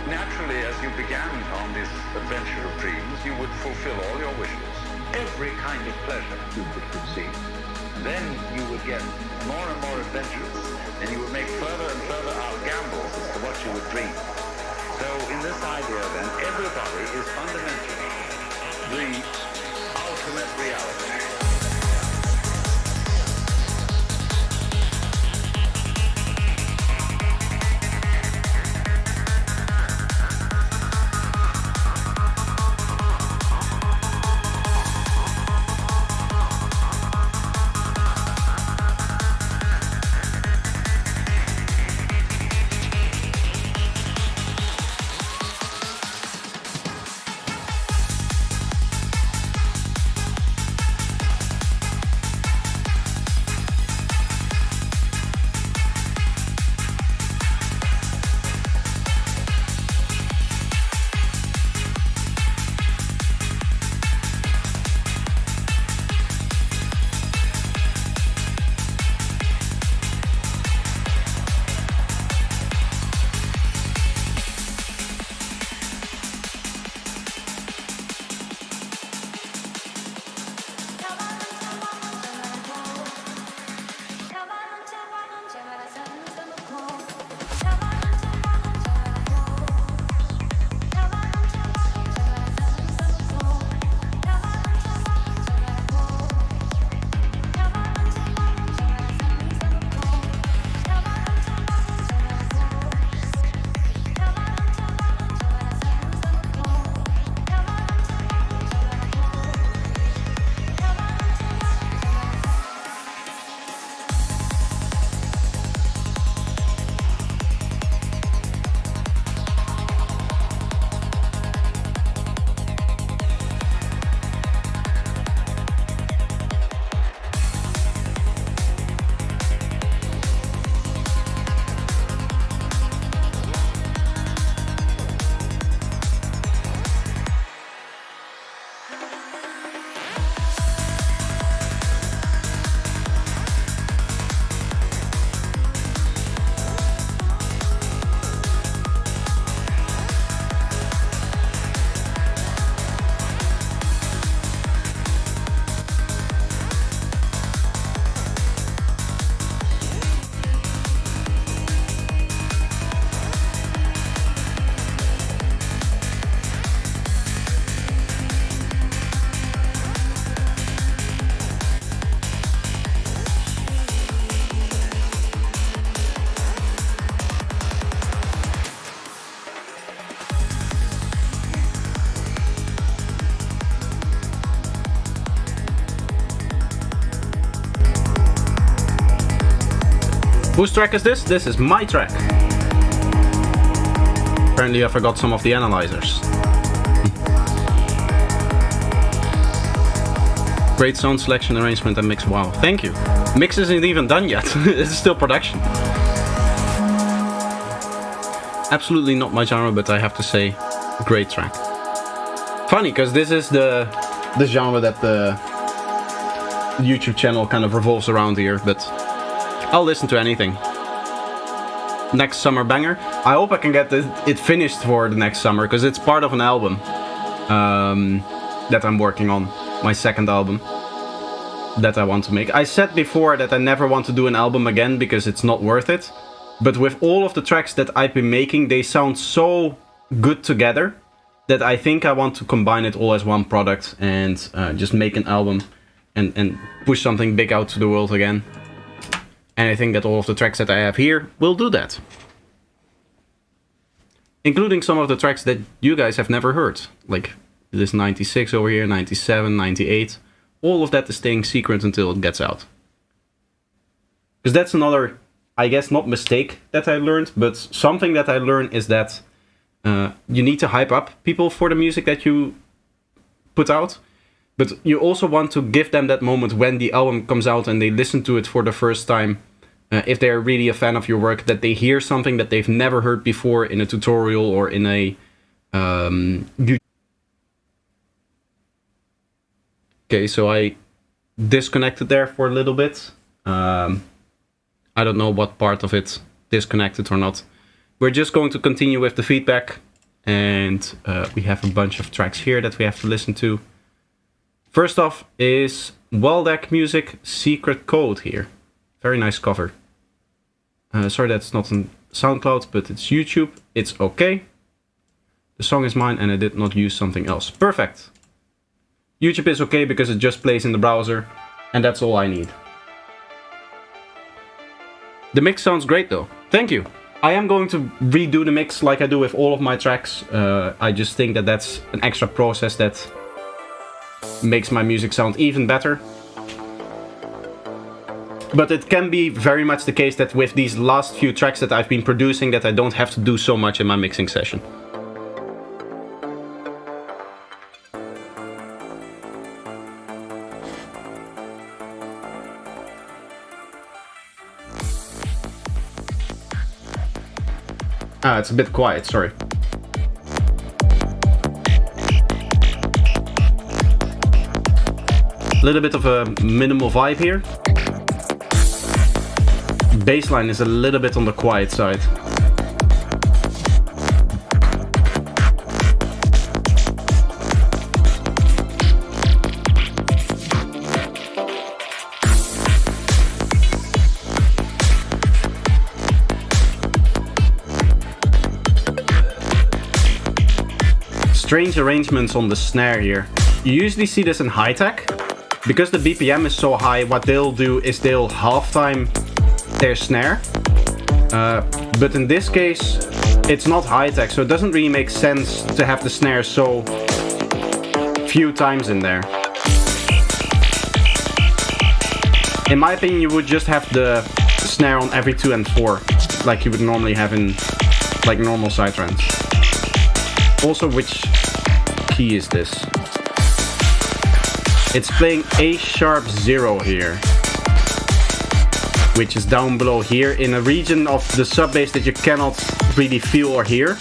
Naturally, as you began on this adventure of dreams, you would fulfill all your wishes. Every kind of pleasure you could conceive. Then you would get more and more adventurous, and you would make further and further out gambles as to what you would dream. So in this idea then, everybody is fundamentally the ultimate reality. Whose track is this? This is my track. Apparently I forgot some of the analyzers. Great sound selection, arrangement and mix. Wow, thank you. Mix isn't even done yet. It's still production. Absolutely not my genre, but I have to say, great track. Funny, because this is the genre that the YouTube channel kind of revolves around here, but I'll listen to anything. Next summer banger. I hope I can get it finished for the next summer, because it's part of an album that I'm working on. My second album that I want to make. I said before that I never want to do an album again because it's not worth it. But with all of the tracks that I've been making, they sound so good together that I think I want to combine it all as one product and just make an album and push something big out to the world again. And I think that all of the tracks that I have here will do that. Including some of the tracks that you guys have never heard. Like this 96 over here, 97, 98. All of that is staying secret until it gets out. Because that's another, I guess, not mistake that I learned, but something that I learned is that you need to hype up people for the music that you put out. But you also want to give them that moment when the album comes out and they listen to it for the first time. If they're really a fan of your work, that they hear something that they've never heard before in a tutorial or in a YouTube. Okay, so I disconnected there for a little bit. I don't know what part of it disconnected or not. We're just going to continue with the feedback and we have a bunch of tracks here that we have to listen to. First off is Waldeck Music Secret Code here. Very nice cover. Sorry that's not on SoundCloud, but it's YouTube. It's okay. The song is mine and I did not use something else. Perfect. YouTube is okay because it just plays in the browser, and that's all I need. The mix sounds great though. Thank you. I am going to redo the mix like I do with all of my tracks. I just think that that's an extra process that makes my music sound even better. But it can be very much the case that with these last few tracks that I've been producing, that I don't have to do so much in my mixing session. It's a bit quiet, sorry. A little bit of a minimal vibe here. Bassline is a little bit on the quiet side. Strange arrangements on the snare here. You usually see this in high-tech. Because the BPM is so high, what they'll do is they'll half-time their snare. But in this case, it's not high-tech, so it doesn't really make sense to have the snare so few times in there. In my opinion, you would just have the snare on every 2 and 4, like you would normally have in like normal sidetrans. Also, which key is this? It's playing A#0 here, which is down below here in a region of the sub bass that you cannot really feel or hear.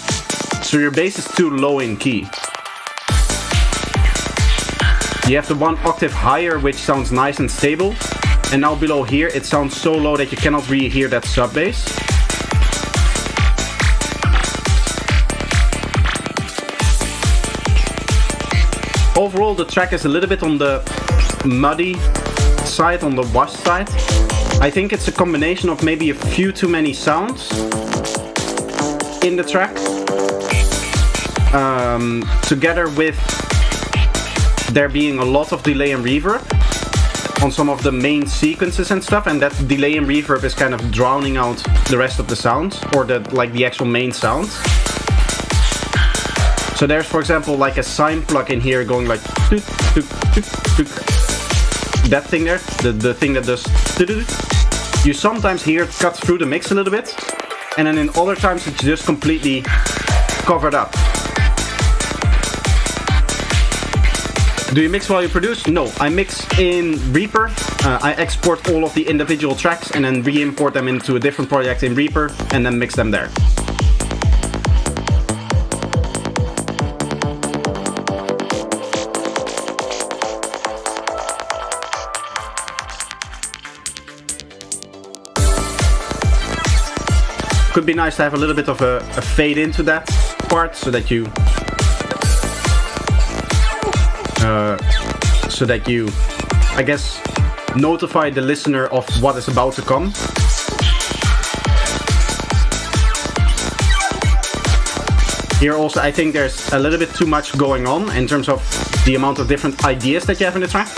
So your bass is too low in key. You have the 1 octave higher, which sounds nice and stable, and now below here it sounds so low that you cannot really hear that sub bass. Overall, the track is a little bit on the muddy side, on the washed side. I think it's a combination of maybe a few too many sounds in the track, together with there being a lot of delay and reverb on some of the main sequences and stuff, and that delay and reverb is kind of drowning out the rest of the sounds, or the actual main sounds. So there's, for example, like a sine plug in here going like toot, toot, toot, toot. That thing there, the thing that does toot, toot. You sometimes hear it cut through the mix a little bit, and then in other times it's just completely covered up. Do you mix while you produce? No, I mix in Reaper. I export all of the individual tracks and then re-import them into a different project in Reaper and then mix them there. Could be nice to have a little bit of a fade into that part so that you, I guess, notify the listener of what is about to come. Here also, I think there's a little bit too much going on in terms of the amount of different ideas that you have in the track.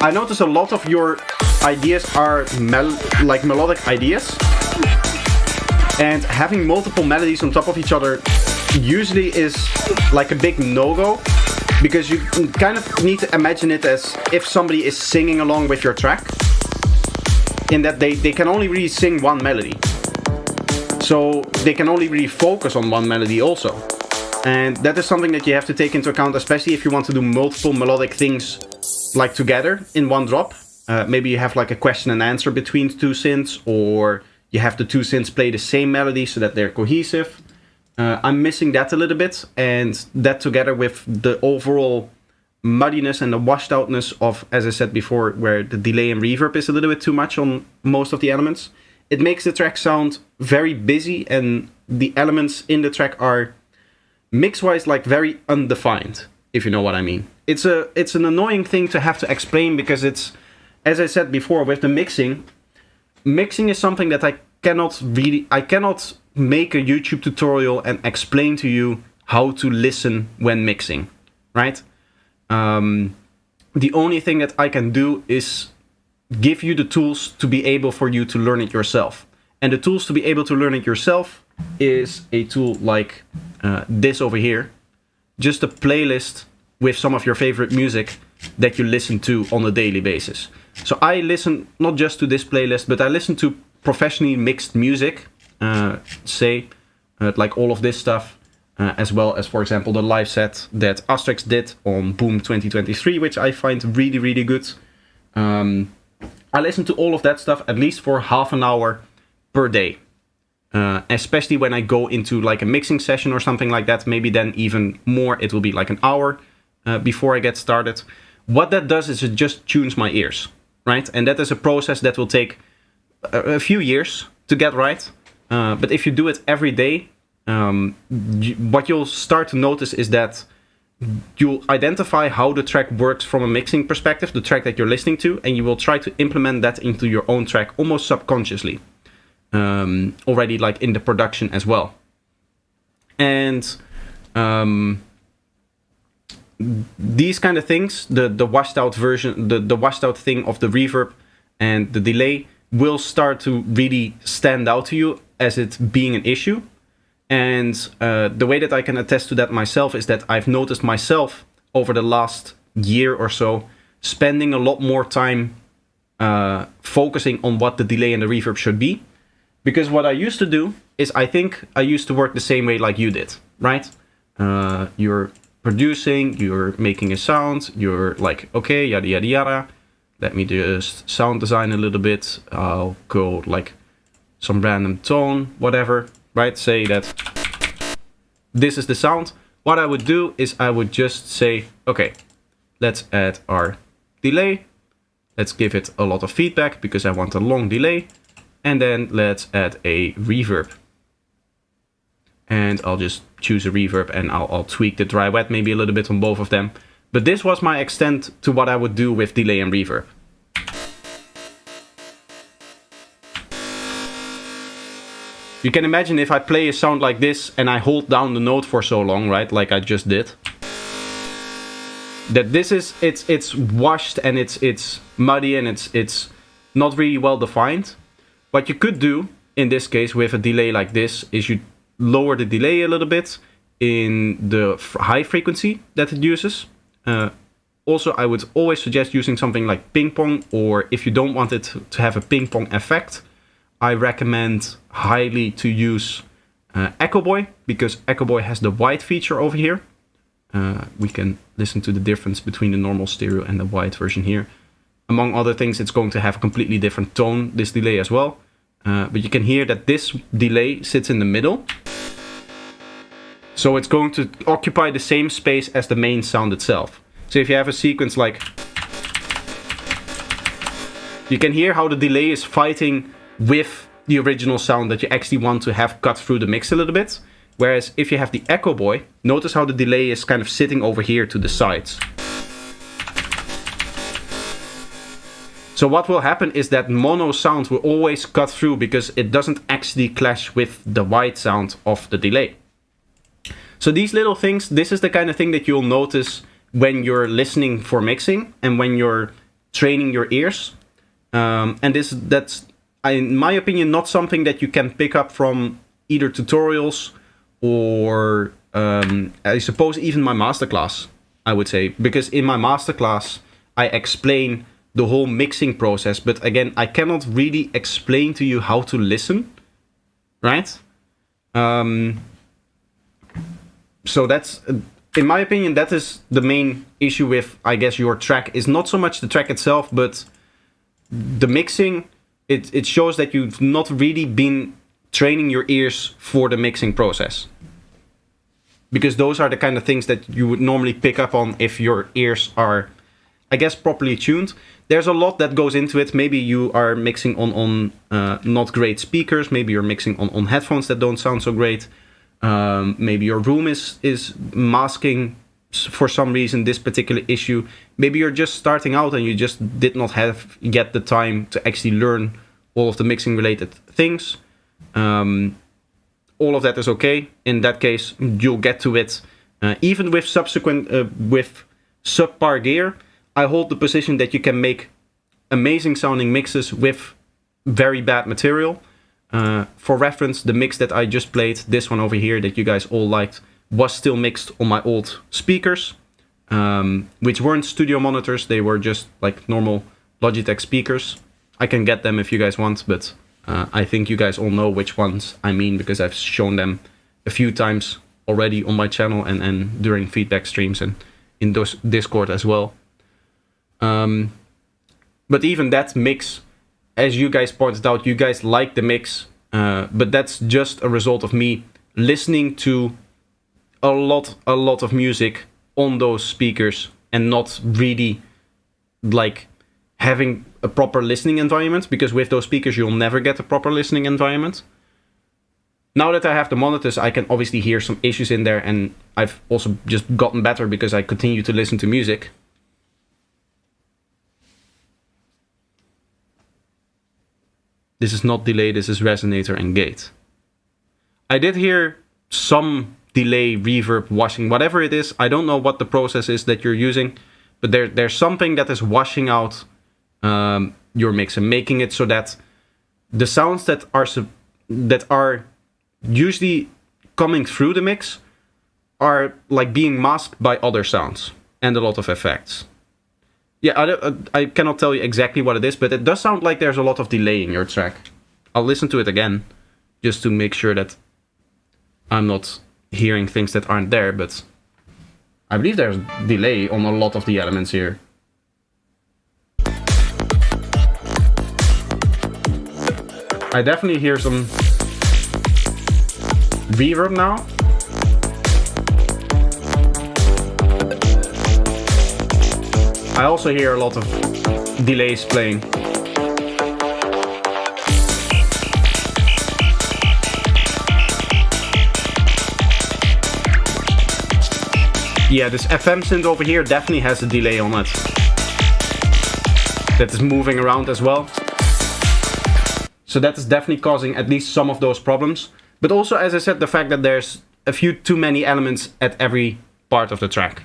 I notice a lot of your ideas are melodic ideas. And having multiple melodies on top of each other usually is like a big no-go, because you kind of need to imagine it as if somebody is singing along with your track, in that they can only really sing one melody. So they can only really focus on one melody also. And that is something that you have to take into account, especially if you want to do multiple melodic things like together in one drop. Maybe you have like a question and answer between 2 synths, or you have the 2 synths play the same melody so that they're cohesive. I'm missing that a little bit, and that together with the overall muddiness and the washed outness of, as I said before, where the delay and reverb is a little bit too much on most of the elements, it makes the track sound very busy, and the elements in the track are mix-wise like very undefined, if you know what I mean. It's an annoying thing to have to explain because it's, as I said before, with the mixing is something that I cannot make a YouTube tutorial and explain to you how to listen when mixing, right? The only thing that I can do is give you the tools to be able for you to learn it yourself. And the tools to be able to learn it yourself is a tool like this over here. Just a playlist with some of your favorite music that you listen to on a daily basis. So I listen not just to this playlist, but I listen to professionally mixed music, like all of this stuff, as well as, for example, the live set that Asterix did on Boom 2023, which I find really, really good. I listen to all of that stuff at least for half an hour per day, especially when I go into like a mixing session or something like that. Maybe then even more, it will be like an hour before I get started. What that does is it just tunes my ears, right? And that is a process that will take a few years to get right. But if you do it every day, what you'll start to notice is that you'll identify how the track works from a mixing perspective, the track that you're listening to, and you will try to implement that into your own track almost subconsciously, already like in the production as well. And these kind of things, the washed out version, the washed out thing of the reverb and the delay will start to really stand out to you as it being an issue. And the way that I can attest to that myself is that I've noticed myself over the last year or so spending a lot more time focusing on what the delay and the reverb should be. Because what I used to do is I think I used to work the same way like you did, right? You're producing, you're making a sound, you're like, okay, yada, yada, yada. Let me just sound design a little bit. I'll go like some random tone, whatever. Right, say that this is the sound. What I would do is I would just say, okay, let's add our delay. Let's give it a lot of feedback because I want a long delay. And then let's add a reverb. And I'll just choose a reverb and I'll tweak the dry wet maybe a little bit on both of them. But this was my extent to what I would do with delay and reverb. You can imagine if I play a sound like this and I hold down the note for so long, right, like I just did, that this is, it's washed and it's muddy and it's not really well defined. What you could do in this case with a delay like this is you lower the delay a little bit in the high frequency that it uses. Also, I would always suggest using something like ping pong, or if you don't want it to have a ping pong effect, I recommend highly to use Echo Boy, because Echo Boy has the white feature over here. We can listen to the difference between the normal stereo and the white version here. Among other things, it's going to have a completely different tone, this delay as well. But you can hear that this delay sits in the middle. So it's going to occupy the same space as the main sound itself. So if you have a sequence like, you can hear how the delay is fighting with the original sound that you actually want to have cut through the mix a little bit. Whereas if you have the Echo Boy, notice how the delay is kind of sitting over here to the sides. So what will happen is that mono sound will always cut through because it doesn't actually clash with the white sound of the delay. So these little things, this is the kind of thing that you'll notice when you're listening for mixing and when you're training your ears. And that's, in my opinion, not something that you can pick up from either tutorials or I suppose even my masterclass, I would say. Because in my masterclass, I explain the whole mixing process. But again, I cannot really explain to you how to listen, right? So that's, in my opinion, that is the main issue with, I guess, your track. Is not so much the track itself, but the mixing. It shows that you've not really been training your ears for the mixing process. Because those are the kind of things that you would normally pick up on if your ears are, I guess, properly tuned. There's a lot that goes into it. Maybe you are mixing on not great speakers. Maybe you're mixing on headphones that don't sound so great. Maybe your room is masking for some reason this particular issue. Maybe you're just starting out and you just did not have yet the time to actually learn all of the mixing related things. All of that is okay. In that case, you'll get to it. Even with with subpar gear, I hold the position that you can make amazing sounding mixes with very bad material. For reference, the mix that I just played, this one over here that you guys all liked, was still mixed on my old speakers, which weren't studio monitors. They were just like normal Logitech speakers. I can get them if you guys want, but I think you guys all know which ones I mean, because I've shown them a few times already on my channel and during feedback streams and in Discord as well. But even that mix, as you guys pointed out, you guys like the mix, but that's just a result of me listening to a lot of music on those speakers and not really like having a proper listening environment, because with those speakers you'll never get a proper listening environment. Now that I have the monitors, I can obviously hear some issues in there, and I've also just gotten better because I continue to listen to music. This is not delay, this is resonator and gate. I did hear some delay, reverb, washing, whatever it is. I don't know what the process is that you're using, but there's something that is washing out your mix and making it so that the sounds that are usually coming through the mix are like being masked by other sounds and a lot of effects. Yeah, I cannot tell you exactly what it is, but it does sound like there's a lot of delay in your track. I'll listen to it again just to make sure that I'm not hearing things that aren't there, but I believe there's delay on a lot of the elements here. I definitely hear some reverb now. I also hear a lot of delays playing. Yeah, this FM synth over here definitely has a delay on it. That is moving around as well. So that is definitely causing at least some of those problems. But also, as I said, the fact that there's a few too many elements at every part of the track.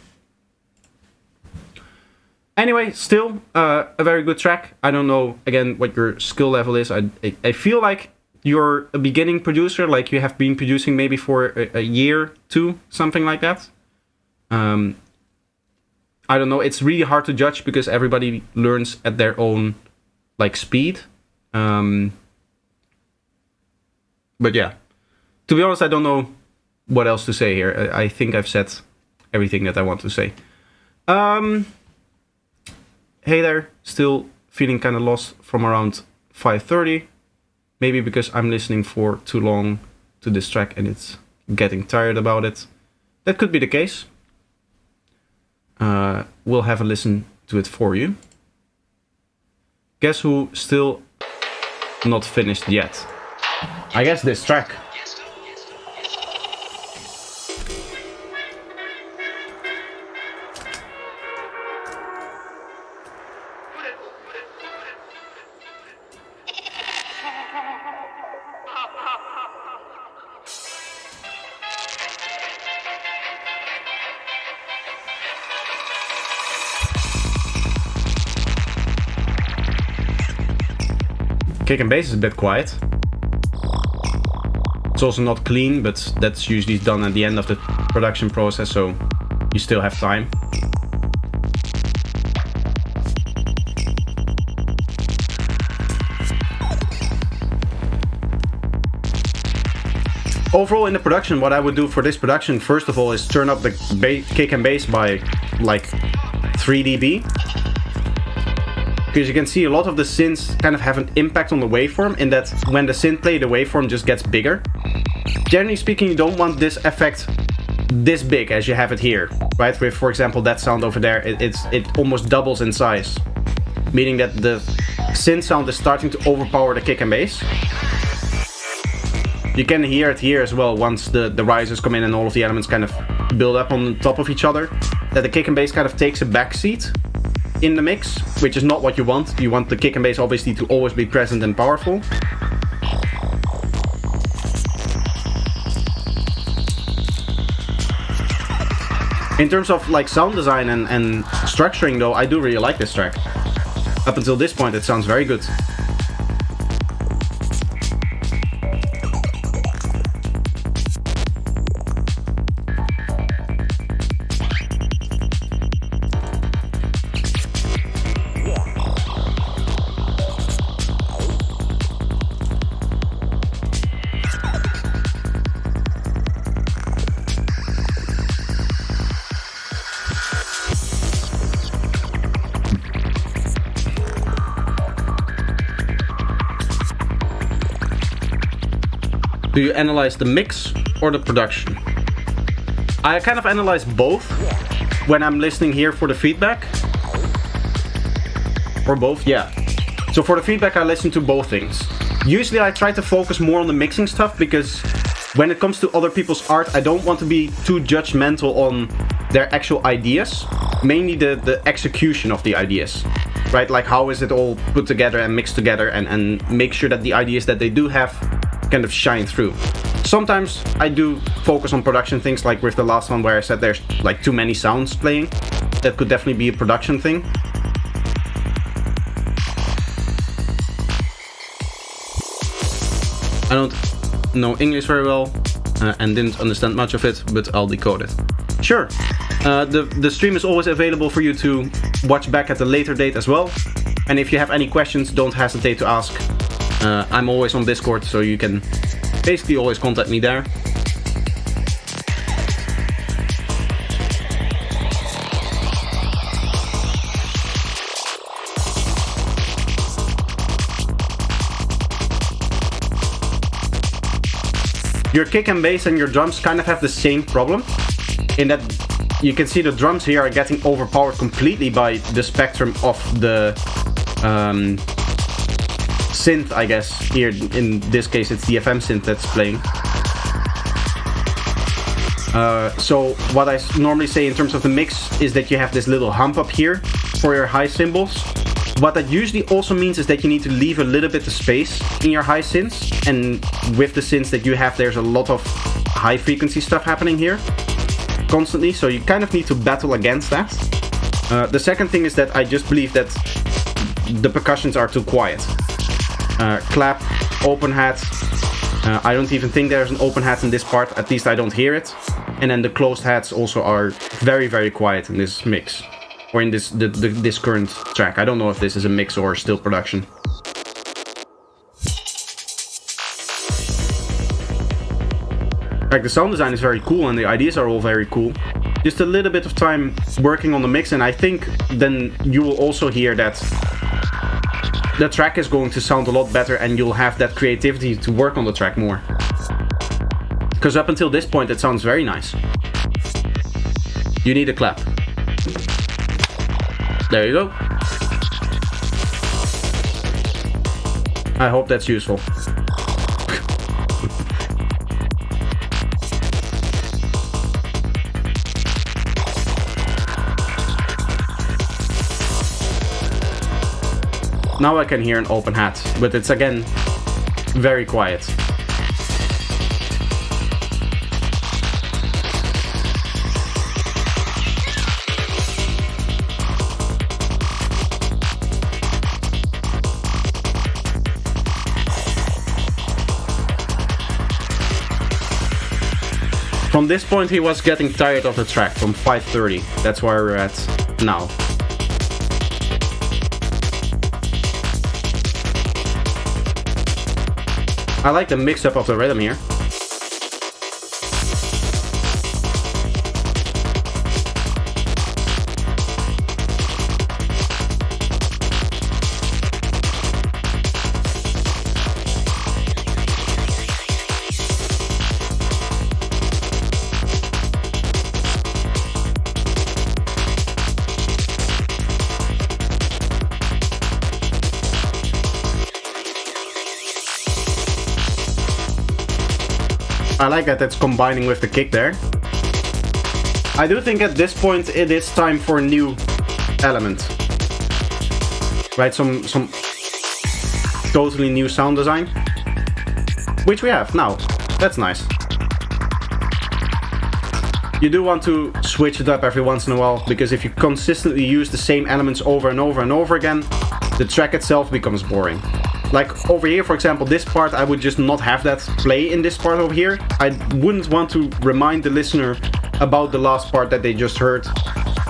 Anyway, still a very good track. I don't know, again, what your skill level is. I feel like you're a beginning producer, like you have been producing maybe for a year, two, something like that. I don't know, it's really hard to judge because everybody learns at their own like speed. But yeah, to be honest, I don't know what else to say here. I think I've said everything that I want to say. Hey there, still feeling kind of lost from around 5:30. Maybe because I'm listening for too long to this track and it's getting tired about it. That could be the case. We'll have a listen to it for you. Guess who still not finished yet? I guess this track. Kick and bass is a bit quiet. It's also not clean, but that's usually done at the end of the production process, so you still have time. Overall in the production, what I would do for this production, first of all, is turn up the kick and bass by like 3 dB. Because you can see a lot of the synths kind of have an impact on the waveform, in that when the synth play, the waveform just gets bigger. Generally speaking, you don't want this effect this big as you have it here, right? With, for example, that sound over there, it almost doubles in size, meaning that the synth sound is starting to overpower the kick and bass. You can hear it here as well once the risers come in and all of the elements kind of build up on top of each other, that the kick and bass kind of takes a back seat in the mix, which is not what you want. You want the kick and bass obviously to always be present and powerful. In terms of like sound design and structuring though, I do really like this track. Up until this point it sounds very good. Do you analyze the mix or the production? I kind of analyze both when I'm listening here for the feedback. Or both, yeah. So for the feedback I listen to both things. Usually I try to focus more on the mixing stuff because when it comes to other people's art I don't want to be too judgmental on their actual ideas. Mainly the execution of the ideas. Right, like how is it all put together and mixed together and make sure that the ideas that they do have kind of shine through. Sometimes I do focus on production things, like with the last one where I said there's like too many sounds playing. That could definitely be a production thing. I don't know English very well and didn't understand much of it, but I'll decode it. Sure, the stream is always available for you to watch back at a later date as well. And if you have any questions, don't hesitate to ask. I'm always on Discord, so you can basically always contact me there. Your kick and bass and your drums kind of have the same problem, in that you can see the drums here are getting overpowered completely by the spectrum of the synth, I guess. Here in this case it's the FM synth that's playing. So what I normally say in terms of the mix is that you have this little hump up here for your high cymbals. What that usually also means is that you need to leave a little bit of space in your high synths, and with the synths that you have there's a lot of high frequency stuff happening here constantly, so you kind of need to battle against that. The second thing is that I just believe that the percussions are too quiet. Clap, open hat, I don't even think there's an open hat in this part, at least I don't hear it. And then the closed hats also are very, very quiet in this mix. Or in this current track. I don't know if this is a mix or still production. Like, the sound design is very cool and the ideas are all very cool. Just a little bit of time working on the mix, and I think then you will also hear that the track is going to sound a lot better and you'll have that creativity to work on the track more. Because up until this point it sounds very nice. You need a clap. There you go. I hope that's useful. Now I can hear an open hat, but it's again very quiet. From this point he was getting tired of the track, from 5:30. That's where we're at now. I like the mix-up of the rhythm here. I like that it's combining with the kick there. I do think at this point it is time for a new element. Right, some totally new sound design. Which we have now. That's nice. You do want to switch it up every once in a while, because if you consistently use the same elements over and over and over again, the track itself becomes boring. Like over here, for example, this part, I would just not have that play in this part over here. I wouldn't want to remind the listener about the last part that they just heard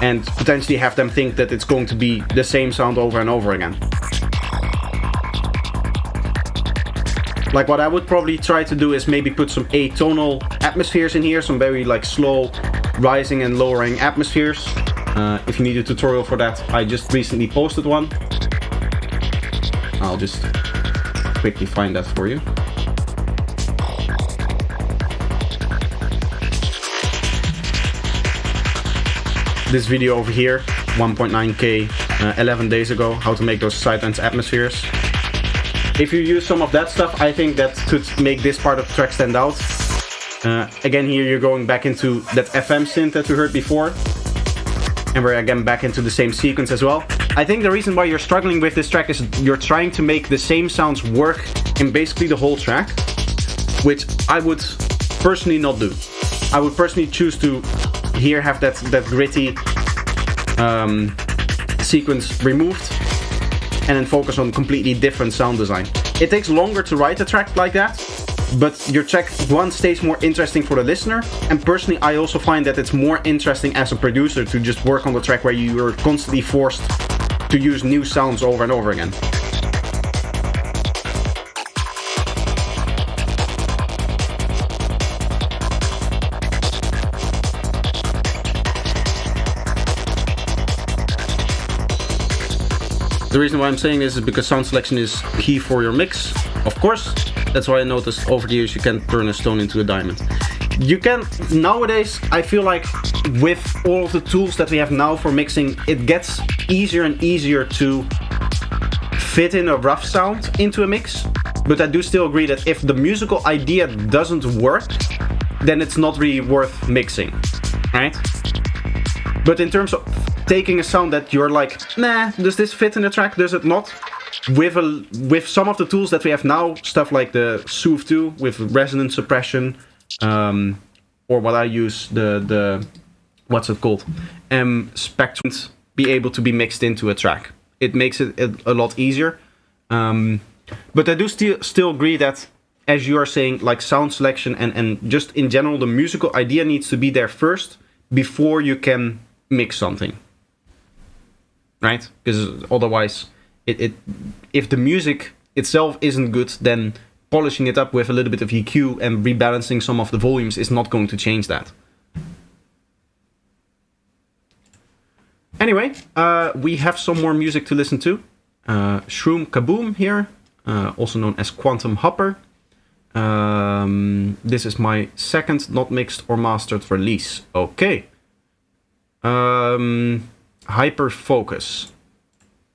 and potentially have them think that it's going to be the same sound over and over again. Like what I would probably try to do is maybe put some atonal atmospheres in here, some very like slow rising and lowering atmospheres. If you need a tutorial for that, I just recently posted one. I'll just quickly find that for you. This video over here, 1.9K, 11 days ago, how to make those sidelines atmospheres. If you use some of that stuff, I think that could make this part of the track stand out. Again, here you're going back into that FM synth that we heard before. And we're again back into the same sequence as well. I think the reason why you're struggling with this track is you're trying to make the same sounds work in basically the whole track, which I would personally not do. I would personally choose to here have that gritty sequence removed and then focus on completely different sound design. It takes longer to write a track like that, but your track one stays more interesting for the listener, and personally I also find that it's more interesting as a producer to just work on the track where you are constantly forced to use new sounds over and over again. The reason why I'm saying this is because sound selection is key for your mix, of course. That's why I noticed over the years you can turn a stone into a diamond. You can, nowadays, I feel like with all of the tools that we have now for mixing, it gets easier and easier to fit in a rough sound into a mix. But I do still agree that if the musical idea doesn't work, then it's not really worth mixing, right? But in terms of taking a sound that you're like, nah, does this fit in the track, does it not? With some of the tools that we have now, stuff like the Soothe 2 with resonance suppression, or what I use, the what's it called? Spectrum, be able to be mixed into a track. It makes it a lot easier. But I do still agree that, as you are saying, like sound selection and just in general, the musical idea needs to be there first before you can mix something. Right? Because otherwise, if the music itself isn't good, then polishing it up with a little bit of EQ and rebalancing some of the volumes is not going to change that. Anyway, we have some more music to listen to. Shroom Kaboom here, also known as Quantum Hopper. This is my second not mixed or mastered release. Okay. Hyper Focus.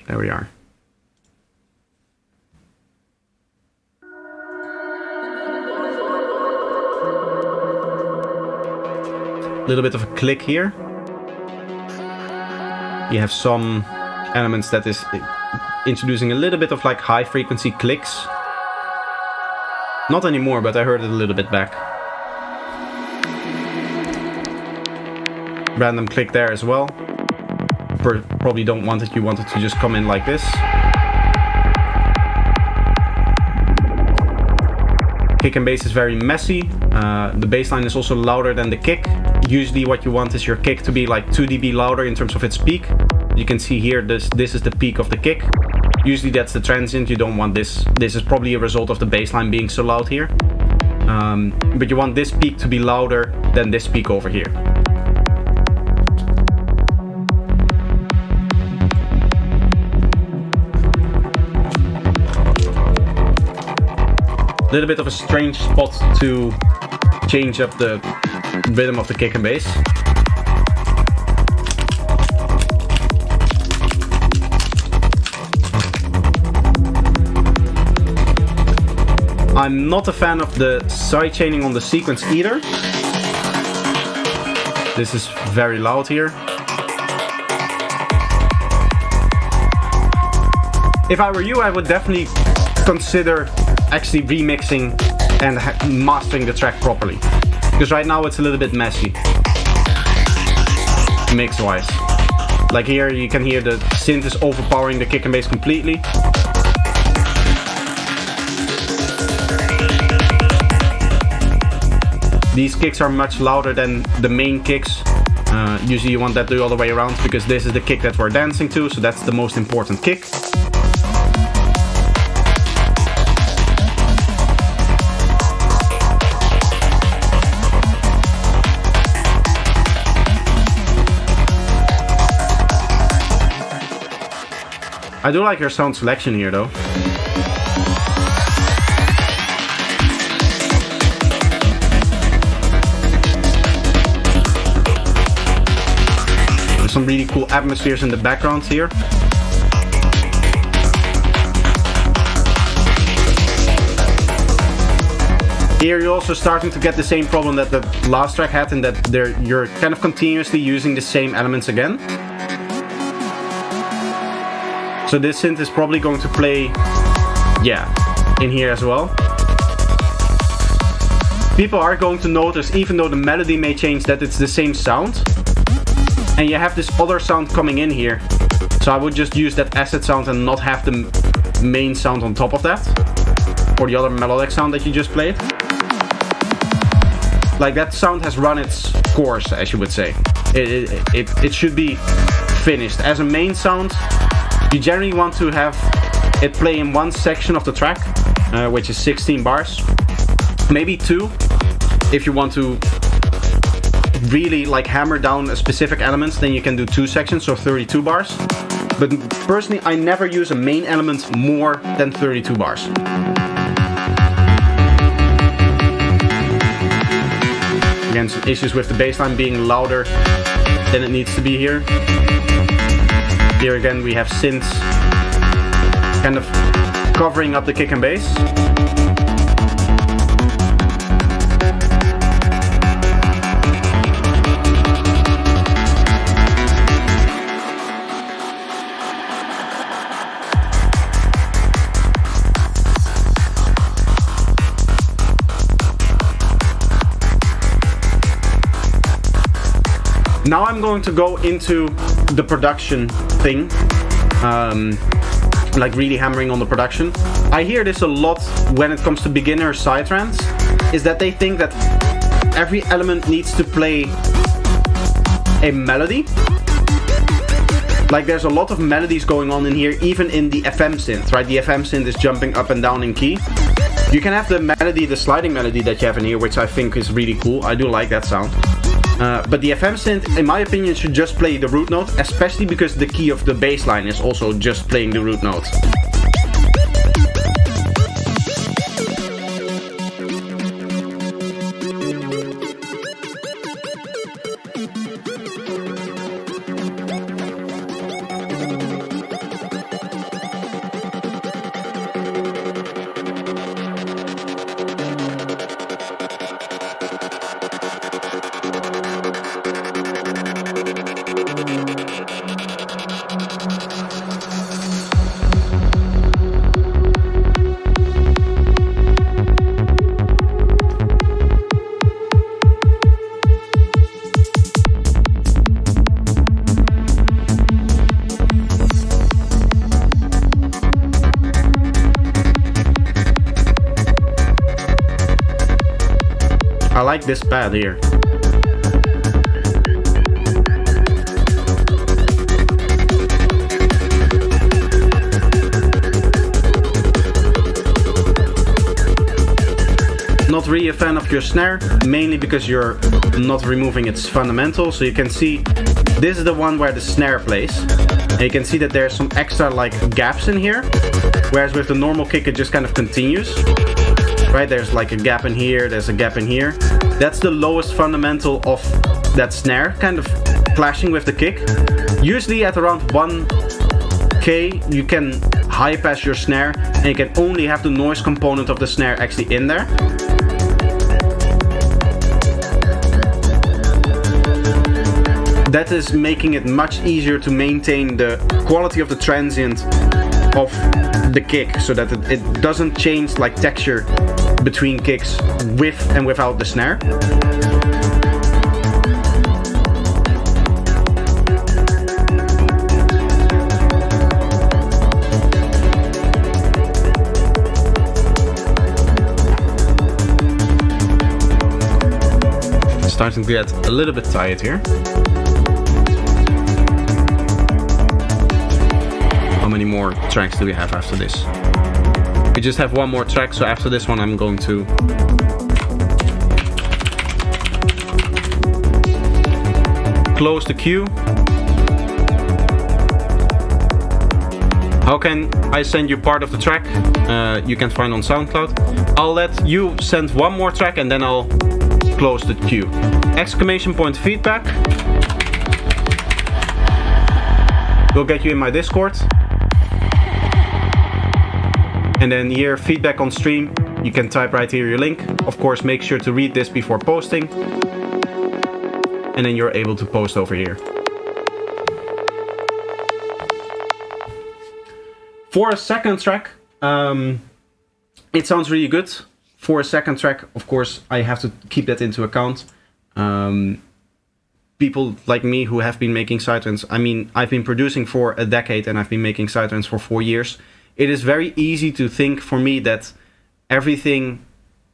There we are. A little bit of a click here. You have some elements that is introducing a little bit of like high frequency clicks. Not anymore, but I heard it a little bit back. Random click there as well. Probably don't want it, you want it to just come in like this. Kick and bass is very messy. The bass line is also louder than the kick. Usually what you want is your kick to be like 2 dB louder in terms of its peak. You can see here, this is the peak of the kick. Usually that's the transient, you don't want this. This is probably a result of the bass line being so loud here. But you want this peak to be louder than this peak over here. A little bit of a strange spot to change up the rhythm of the kick and bass. I'm not a fan of the side chaining on the sequence either. This is very loud here. If I were you, I would definitely consider actually remixing and mastering the track properly. Because right now it's a little bit messy. Mix-wise. Like here you can hear the synth is overpowering the kick and bass completely. These kicks are much louder than the main kicks. Usually you want that the other way around because this is the kick that we're dancing to, so that's the most important kick. I do like your sound selection here though. There's some really cool atmospheres in the background here. Here you're also starting to get the same problem that the last track had, in that you're kind of continuously using the same elements again. So this synth is probably going to play, in here as well. People are going to notice, even though the melody may change, that it's the same sound. And you have this other sound coming in here. So I would just use that acid sound and not have the main sound on top of that. Or the other melodic sound that you just played. Like that sound has run its course, as you would say. It should be finished. As a main sound, you generally want to have it play in one section of the track, which is 16 bars. Maybe 2, if you want to really like hammer down a specific elements, then you can do 2 sections, so 32 bars. But personally, I never use a main element more than 32 bars. Again, some issues with the bassline being louder than it needs to be here. Here again we have synths kind of covering up the kick and bass. Now I'm going to go into the production thing, like really hammering on the production. I hear this a lot when it comes to beginner psytrance, is that they think that every element needs to play a melody. Like there's a lot of melodies going on in here, even in the FM synth, right? The FM synth is jumping up and down in key. You can have the melody, the sliding melody that you have in here, which I think is really cool. I do like that sound. But the FM synth, in my opinion, should just play the root note, especially because the key of the bass line is also just playing the root note. I like this pad here. Not really a fan of your snare, mainly because you're not removing its fundamentals. So you can see this is the one where the snare plays. And you can see that there's some extra like gaps in here, whereas with the normal kick it just kind of continues. Right, there's like a gap in here, there's a gap in here. That's the lowest fundamental of that snare, kind of clashing with the kick. Usually at around 1K you can high pass your snare, and you can only have the noise component of the snare actually in there. That is making it much easier to maintain the quality of the transient of the kick, so that it doesn't change like texture between kicks with and without the snare. Starting to get a little bit tired here. How many more tracks do we have after this? We just have one more track, so after this one I'm going to close the queue. How can I send you part of the track? You can find on SoundCloud. I'll let you send one more track and then I'll close the queue. Exclamation point feedback will get you in my Discord. And then here, feedback on stream, you can type right here your link. Of course, make sure to read this before posting. And then you're able to post over here. For a second track, it sounds really good. For a second track, of course, I have to keep that into account. People like me who have been making sidetracks, I mean, I've been producing for a decade and I've been making sidetracks for 4 years. It is very easy to think for me that everything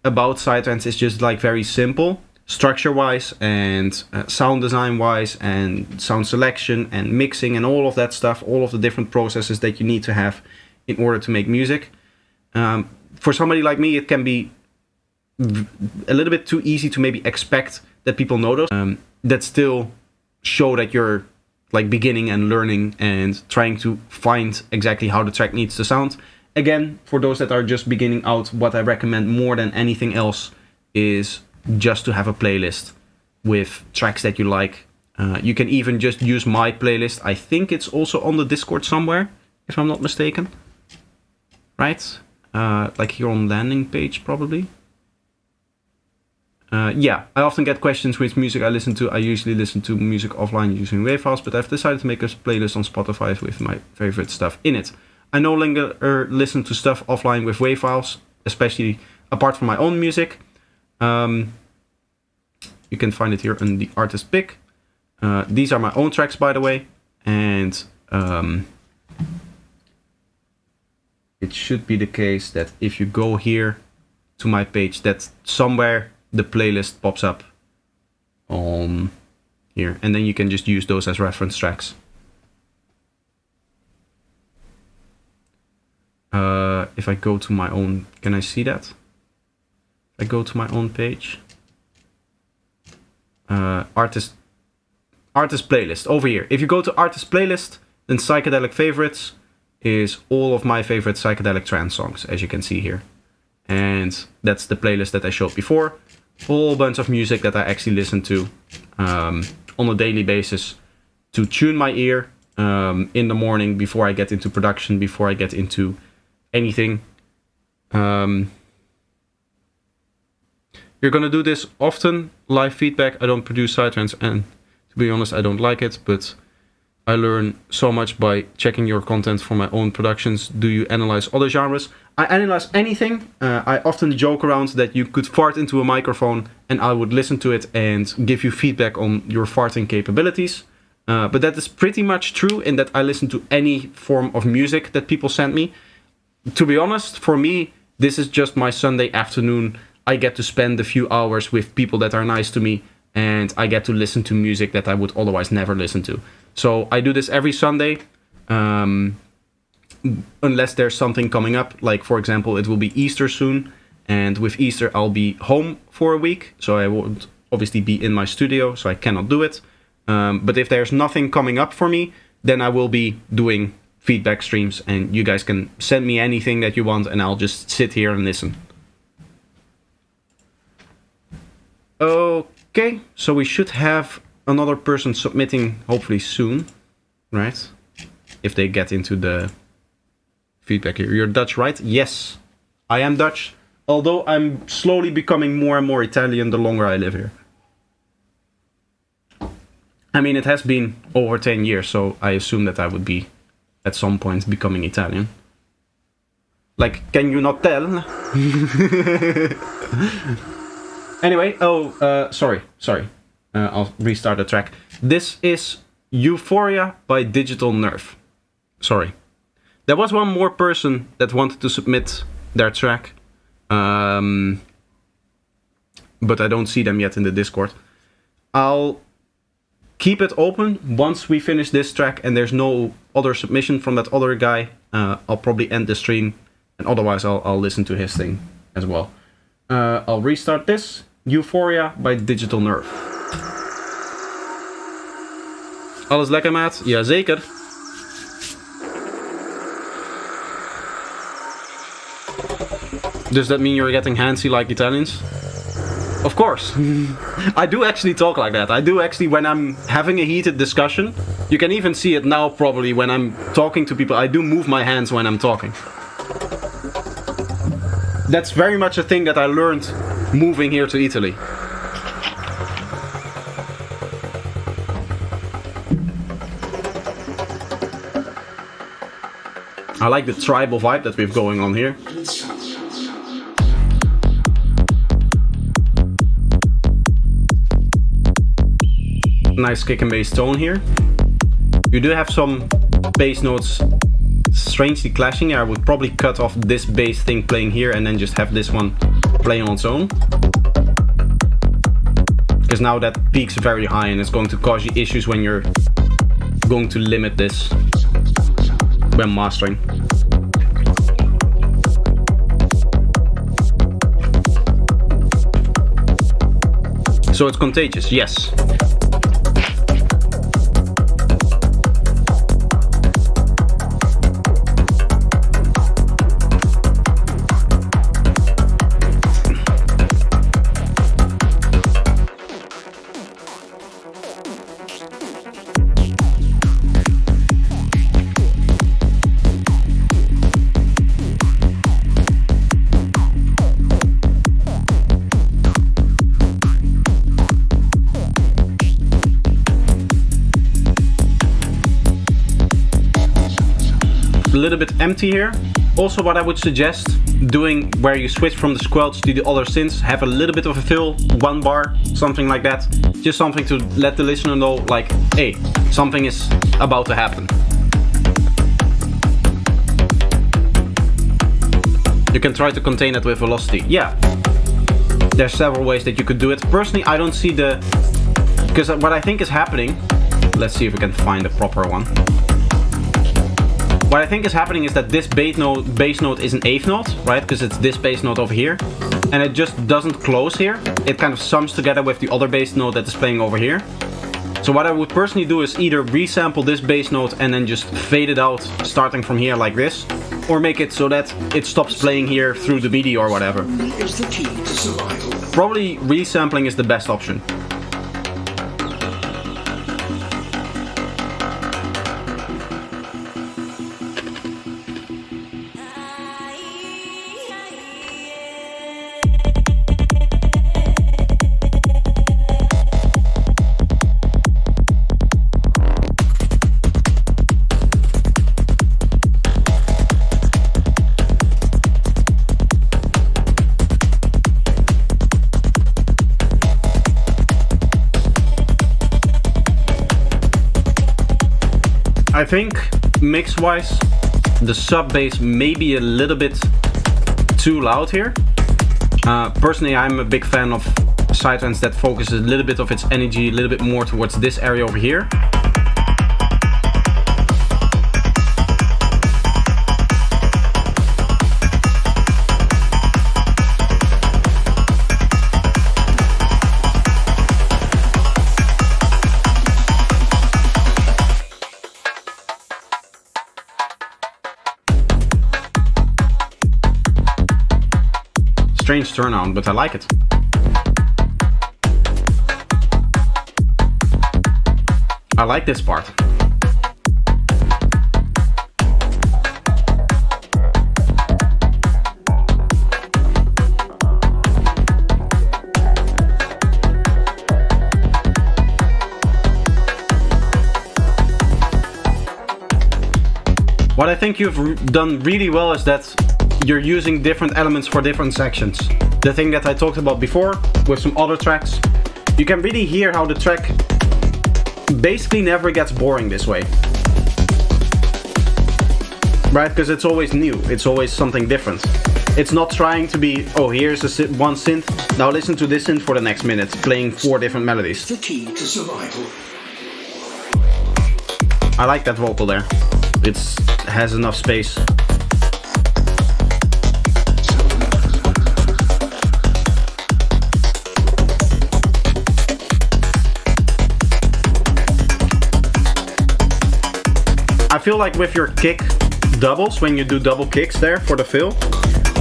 about sidetracks is just like very simple, structure-wise and sound design-wise and sound selection and mixing and all of that stuff, all of the different processes that you need to have in order to make music. For somebody like me, it can be a little bit too easy to maybe expect that people know those. That still show that you're like beginning and learning and trying to find exactly how the track needs to sound. Again, for those that are just beginning out, what I recommend more than anything else is just to have a playlist with tracks that you like. You can even just use my playlist. I think it's also on the Discord somewhere, if I'm not mistaken. Right? Like here on landing page, probably. Yeah, I often get questions which music I listen to. I usually listen to music offline using WAV files, but I've decided to make a playlist on Spotify with my favorite stuff in it. I no longer listen to stuff offline with WAV files, especially apart from my own music. You can find it here in the artist pick. These are my own tracks, by the way, and it should be the case that if you go here to my page, that somewhere the playlist pops up on here, and then you can just use those as reference tracks. If I go to my own, can I see that? If I go to my own page, artist playlist over here. If you go to artist playlist, then psychedelic favorites is all of my favorite psychedelic trance songs, as you can see here. And that's the playlist that I showed before. Whole bunch of music that I actually listen to on a daily basis to tune my ear in the morning before I get into production, before I get into anything. You're gonna do this often, live feedback. I don't produce sidetracks, and to be honest, I don't like it, but I learn so much by checking your content for my own productions. Do you analyze other genres? I analyze anything. I often joke around that you could fart into a microphone and I would listen to it and give you feedback on your farting capabilities. But that is pretty much true in that I listen to any form of music that people send me. To be honest, for me, this is just my Sunday afternoon. I get to spend a few hours with people that are nice to me, and I get to listen to music that I would otherwise never listen to. So I do this every Sunday, unless there's something coming up. Like, for example, it will be Easter soon, and with Easter I'll be home for a week, so I won't obviously be in my studio, so I cannot do it. But if there's nothing coming up for me, then I will be doing feedback streams, and you guys can send me anything that you want, and I'll just sit here and listen. Okay, so we should have another person submitting hopefully soon, right? If they get into the feedback here. You're Dutch, right? Yes, I am Dutch. Although I'm slowly becoming more and more Italian the longer I live here. I mean, it has been over 10 years, so I assume that I would be, at some point, becoming Italian. Like, can you not tell? Anyway, sorry. I'll restart the track. This is Euphoria by Digital Nerve. Sorry. There was one more person that wanted to submit their track. But I don't see them yet in the Discord. I'll keep it open once we finish this track and there's no other submission from that other guy. I'll probably end the stream, and otherwise I'll listen to his thing as well. I'll restart this. Euphoria by Digital Nerve. Alles lekker, maat? Jazeker. Does that mean you're getting handsy like Italians? Of course. I do actually talk like that. I do actually, when I'm having a heated discussion, you can even see it now probably when I'm talking to people, I do move my hands when I'm talking. That's very much a thing that I learned moving here to Italy. I like the tribal vibe that we've going on here. Nice kick and bass tone here. You do have some bass notes strangely clashing. I would probably cut off this bass thing playing here and then just have this one playing on its own. Because now that peaks very high and it's going to cause you issues when you're going to limit this when mastering. So it's contagious, yes. A little bit empty here. Also, what I would suggest doing where you switch from the squelch to the other synths, have a little bit of a fill, 1 bar, something like that. Just something to let the listener know, like, hey, something is about to happen. You can try to contain it with velocity. Yeah, there's several ways that you could do it. Personally, I don't see the... Because what I think is happening... Let's see if we can find a proper one. What I think is happening is that this bass note is an eighth note, right? Because it's this bass note over here. And it just doesn't close here. It kind of sums together with the other bass note that is playing over here. So what I would personally do is either resample this bass note and then just fade it out starting from here like this. Or make it so that it stops playing here through the MIDI or whatever. Probably resampling is the best option. I think mix-wise, the sub bass may be a little bit too loud here. Personally, I'm a big fan of sidetracks that focuses a little bit of its energy a little bit more towards this area over here. Strange turnaround, but I like it. I like this part. What I think you've done really well is that you're using different elements for different sections. The thing that I talked about before with some other tracks, you can really hear how the track basically never gets boring this way. Right? Because it's always new. It's always something different. It's not trying to be, oh, here's one synth. Now listen to this synth for the next minute, playing 4 different melodies. The key to survival. I like that vocal there. It has enough space. I feel like with your kick doubles, when you do double kicks there for the fill,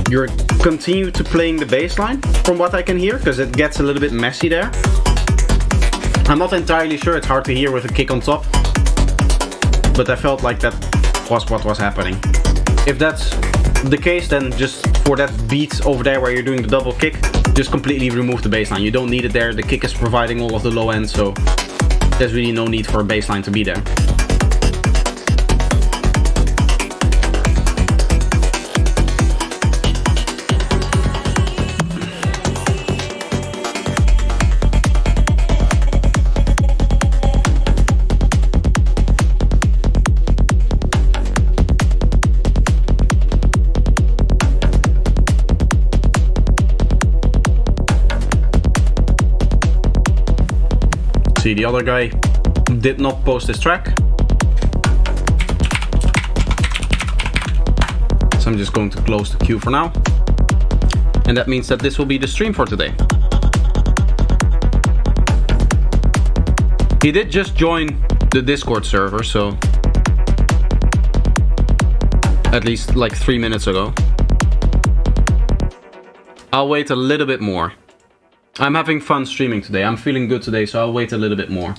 you're continue to playing the bass line from what I can hear, because it gets a little bit messy there. I'm not entirely sure, it's hard to hear with a kick on top, but I felt like that was what was happening. If that's the case, then just for that beat over there where you're doing the double kick, just completely remove the bass line. You don't need it there, the kick is providing all of the low end, so there's really no need for a bass line to be there. See, the other guy did not post this track. So I'm just going to close the queue for now. And that means that this will be the stream for today. He did just join the Discord server, so at least like 3 minutes ago. I'll wait a little bit more. I'm having fun streaming today. I'm feeling good today, so I'll wait a little bit more.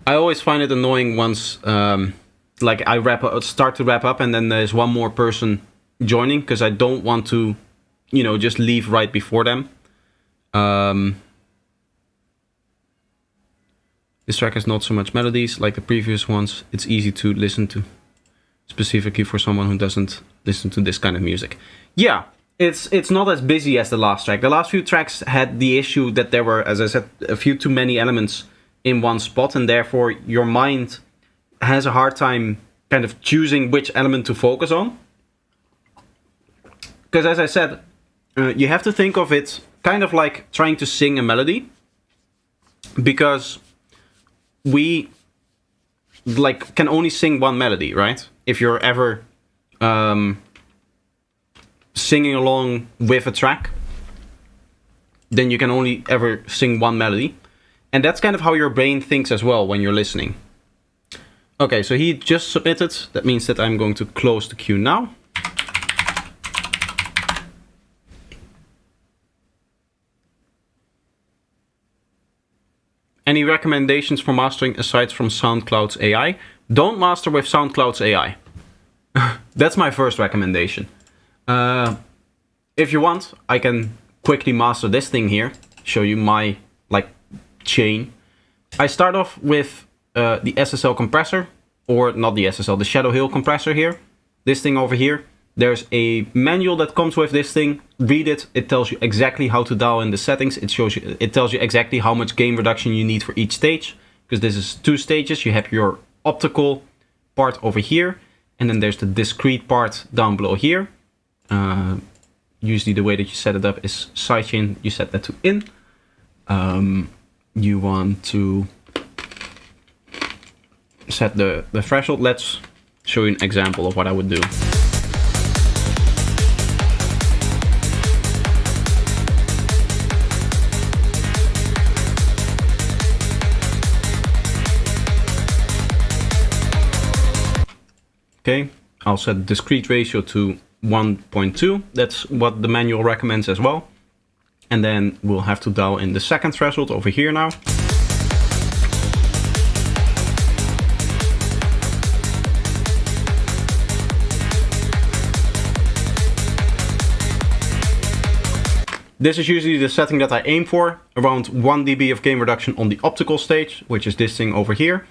I always find it annoying once, like I start to wrap up, and then there's one more person joining, because I don't want to, you know, just leave right before them. This track has not so much melodies like the previous ones. It's easy to listen to, specifically for someone who doesn't listen to this kind of music. Yeah, it's not as busy as the last track. The last few tracks had the issue that there were, as I said, a few too many elements in one spot, and therefore your mind has a hard time kind of choosing which element to focus on. Because as I said, you have to think of it kind of like trying to sing a melody, because we like can only sing one melody, right? If you're ever singing along with a track, then you can only ever sing one melody. And that's kind of how your brain thinks as well when you're listening. Okay, so he just submitted. That means that I'm going to close the queue now. Any recommendations for mastering aside from SoundCloud's AI? Don't master with SoundCloud's AI. That's my first recommendation. If you want, I can quickly master this thing here. Show you my chain. I start off with the SSL compressor, or not the SSL, the Shadow Hill compressor here. This thing over here. There's a manual that comes with this thing. Read it. It tells you exactly how to dial in the settings. It tells you exactly how much gain reduction you need for each stage, because this is 2 stages. You have your optical part over here, and then there's the discrete part down below here. Usually the way that you set it up is sidechain. You set that to in. You want to set the threshold. Let's show you an example of what I would do. Okay, I'll set discrete ratio to 1.2. That's what the manual recommends as well. And then we'll have to dial in the second threshold over here now. This is usually the setting that I aim for, around 1 dB of gain reduction on the optical stage, which is this thing over here,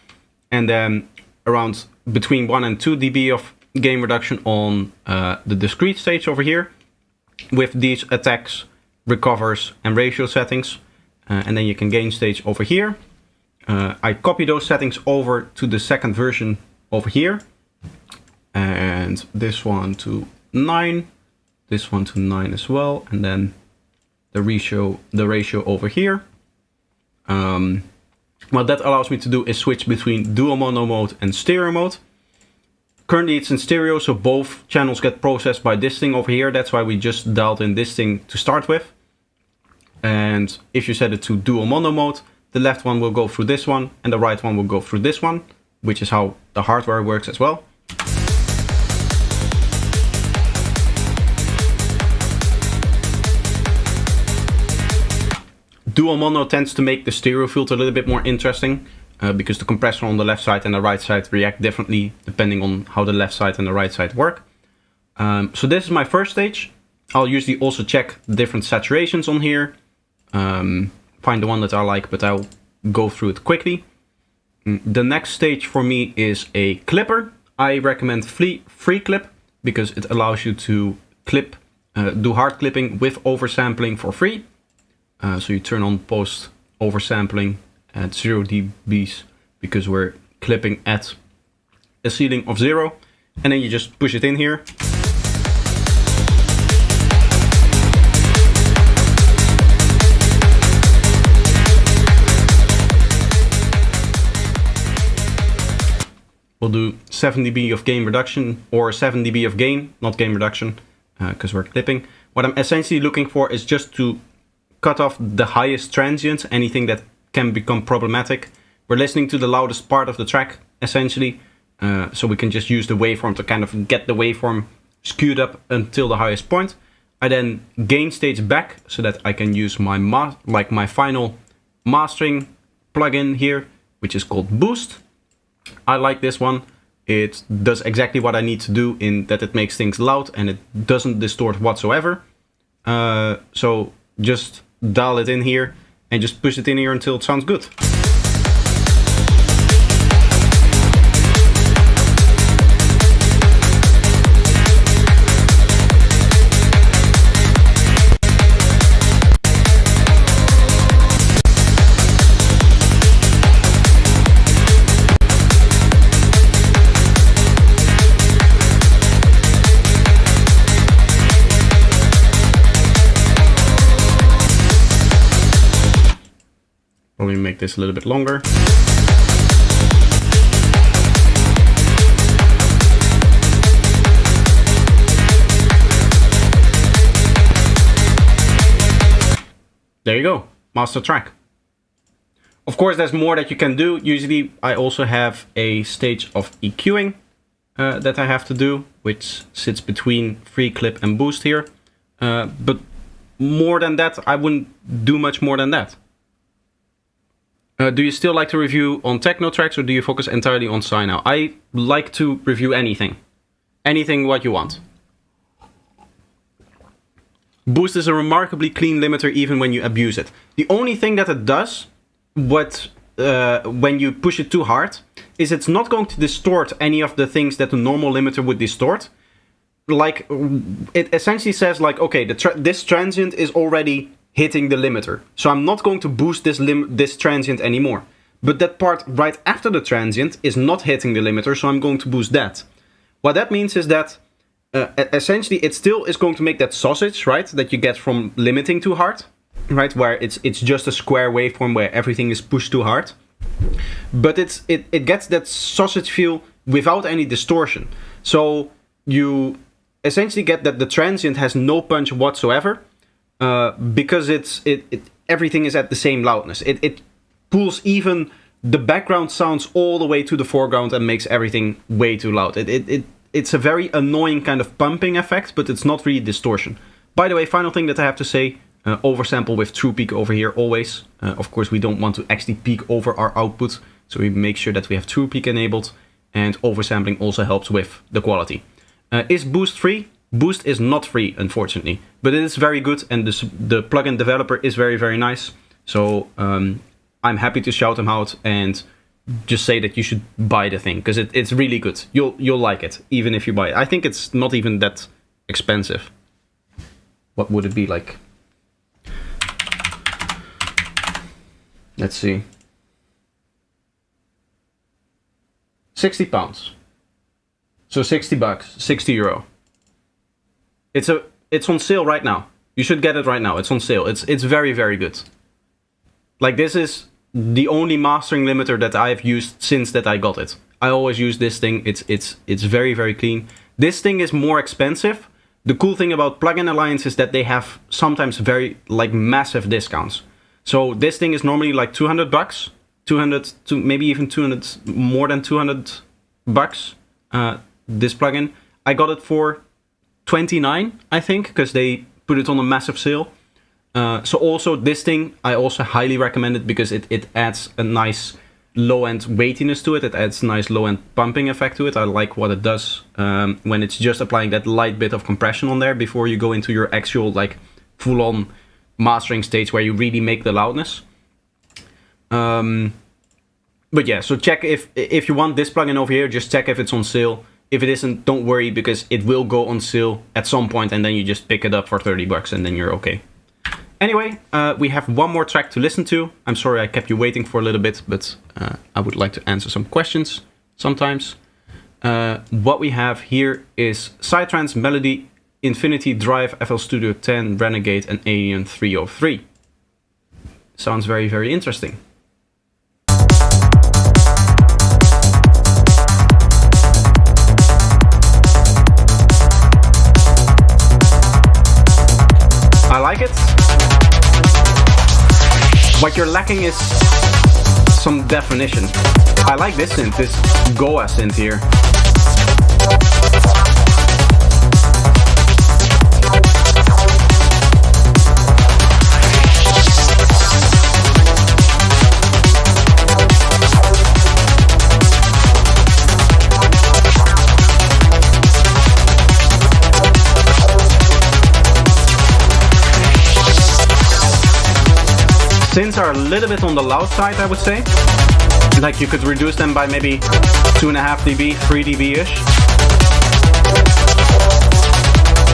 and then around between 1 and 2 dB of gain reduction on the discrete stage over here, with these attacks, recovers, and ratio settings. And then you can gain stage over here. I copy those settings over to the second version over here. And this one to 9. This one to 9 as well. And then the ratio over here. What that allows me to do is switch between dual mono mode and stereo mode. Currently it's in stereo, so both channels get processed by this thing over here. That's why we just dialed in this thing to start with. And if you set it to dual mono mode, the left one will go through this one and the right one will go through this one, which is how the hardware works as well. Dual mono tends to make the stereo field a little bit more interesting because the compressor on the left side and the right side react differently depending on how the left side and the right side work. So this is my first stage. I'll usually also check different saturations on here. Find the one that I like, but I'll go through it quickly. The next stage for me is a clipper. I recommend free clip because it allows you to clip, do hard clipping with oversampling for free. So you turn on post oversampling at 0 dBs because we're clipping at a ceiling of 0, and then you just push it in here. We'll do 7 dB of gain reduction, or 7 dB of gain, not gain reduction, because we're clipping. What I'm essentially looking for is just to cut off the highest transients, anything that can become problematic. We're listening to the loudest part of the track, essentially, so we can just use the waveform to kind of get the waveform skewed up until the highest point. I then gain stage back so that I can use my my final mastering plugin here, which is called Boost. I like this one. It does exactly what I need to do in that it makes things loud and it doesn't distort whatsoever. So just dial it in here and just push it in here until it sounds good. Probably make this a little bit longer. There you go, master track. Of course, there's more that you can do. Usually I also have a stage of EQing that I have to do, which sits between free clip and boost here. But more than that, I wouldn't do much more than that. Do you still like to review on techno tracks or do you focus entirely on Psy now? I like to review anything. Anything what you want. Boost is a remarkably clean limiter even when you abuse it. The only thing that it does, when you push it too hard, is it's not going to distort any of the things that a normal limiter would distort. Like, it essentially says like, okay, this transient is already hitting the limiter, so I'm not going to boost this transient anymore. But that part right after the transient is not hitting the limiter, so I'm going to boost that. What that means is that essentially it still is going to make that sausage, right, that you get from limiting too hard, right, where it's just a square waveform where everything is pushed too hard. But it gets that sausage feel without any distortion. So you essentially get that the transient has no punch whatsoever. Because everything is at the same loudness. It pulls even the background sounds all the way to the foreground and makes everything way too loud. It's a very annoying kind of pumping effect, but it's not really distortion. By the way, final thing that I have to say, oversample with true peak over here always. Of course, we don't want to actually peak over our output, so we make sure that we have true peak enabled, and oversampling also helps with the quality. Is boost free? Boost is not free, unfortunately, but it is very good, and the plugin developer is very, very nice. So I'm happy to shout them out and just say that you should buy the thing, because it's really good. You'll like it, even if you buy it. I think it's not even that expensive. What would it be like? Let's see. £60. So 60 bucks, 60 euro. It's on sale right now. You should get it right now. It's on sale. It's very, very good. Like, this is the only mastering limiter that I've used since that I got it. I always use this thing. It's very, very clean. This thing is more expensive. The cool thing about Plugin Alliance is that they have sometimes very like massive discounts. So this thing is normally like 200 bucks, 200 to maybe even 200, more than 200 bucks. This plugin, I got it for 29, I think, because they put it on a massive sale. So also this thing, I also highly recommend it because it adds a nice low-end weightiness to it. It adds a nice low-end pumping effect to it. I like what it does when it's just applying that light bit of compression on there before you go into your actual like full-on mastering stage where you really make the loudness. But yeah, so check if you want this plugin over here, just check if it's on sale. If it isn't, don't worry, because it will go on sale at some point, and then you just pick it up for 30 bucks and then you're okay. Anyway, we have one more track to listen to. I'm sorry I kept you waiting for a little bit, but I would like to answer some questions sometimes. What we have here is Psytrance, Melody, Infinity, Drive, FL Studio 10, Renegade, and Alien 303. Sounds very, very interesting. I like it. What you're lacking is some definition. I like this synth, this Goa synth here. Synths are a little bit on the loud side, I would say. Like, you could reduce them by maybe 2.5 dB, 3 dB-ish.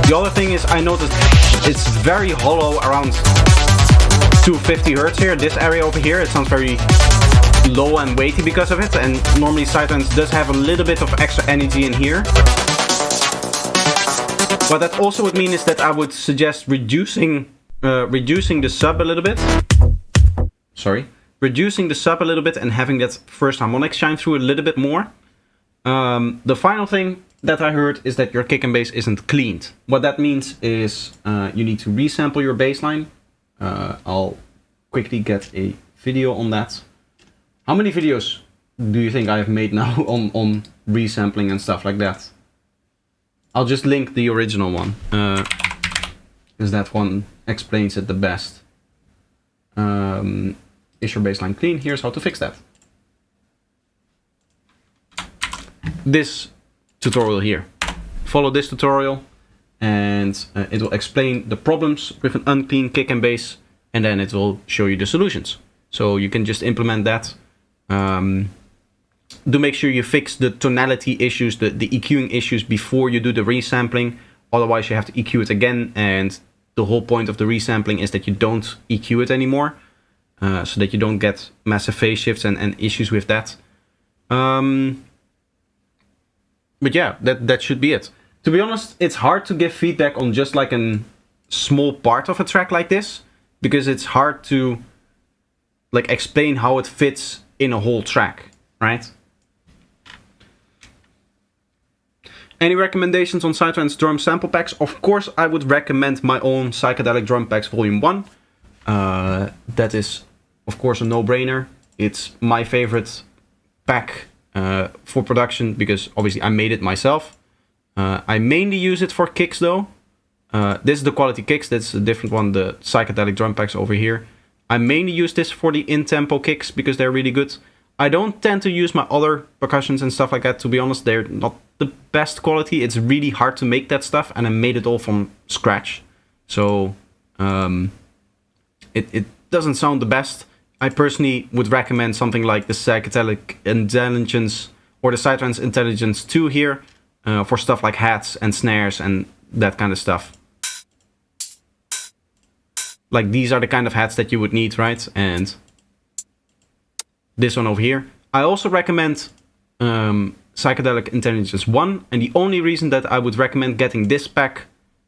The other thing is, I noticed it's very hollow around 250 Hz here. This area over here, it sounds very low and weighty because of it. And normally Psytrance does have a little bit of extra energy in here. What that also would mean is that I would suggest reducing the sub a little bit. Reducing the sub a little bit and having that first harmonic shine through a little bit more. The final thing that I heard is that your kick and bass isn't cleaned. What that means is you need to resample your bass line. I'll quickly get a video on that. How many videos do you think I have made now on resampling and stuff like that? I'll just link the original one, because that one explains it the best. Is your bassline clean? Here's how to fix that. This tutorial here. Follow this tutorial and it will explain the problems with an unclean kick and bass, and then it will show you the solutions. So you can just implement that. Do make sure you fix the tonality issues, the EQing issues before you do the resampling. Otherwise you have to EQ it again, and the whole point of the resampling is that you don't EQ it anymore. So that you don't get massive phase shifts and issues with that. But yeah, that should be it. To be honest, it's hard to give feedback on just like a small part of a track like this, because it's hard to like explain how it fits in a whole track, right? Any recommendations on Psytrance drum sample packs? Of course, I would recommend my own Psychedelic Drum Packs Volume 1. That is, of course, a no-brainer. It's my favorite pack for production because obviously I made it myself. I mainly use it for kicks though. This is the quality kicks, that's a different one, the Psychedelic Drum Packs over here. I mainly use this for the in-tempo kicks because they're really good. I don't tend to use my other percussions and stuff like that, to be honest. They're not the best quality. It's really hard to make that stuff, and I made it all from scratch. So it doesn't sound the best. I personally would recommend something like the Psychedelic Intelligence or the Psytrance Intelligence 2 here for stuff like hats and snares and that kind of stuff. Like these are the kind of hats that you would need, right? And this one over here. I also recommend Psychedelic Intelligence 1, and the only reason that I would recommend getting this pack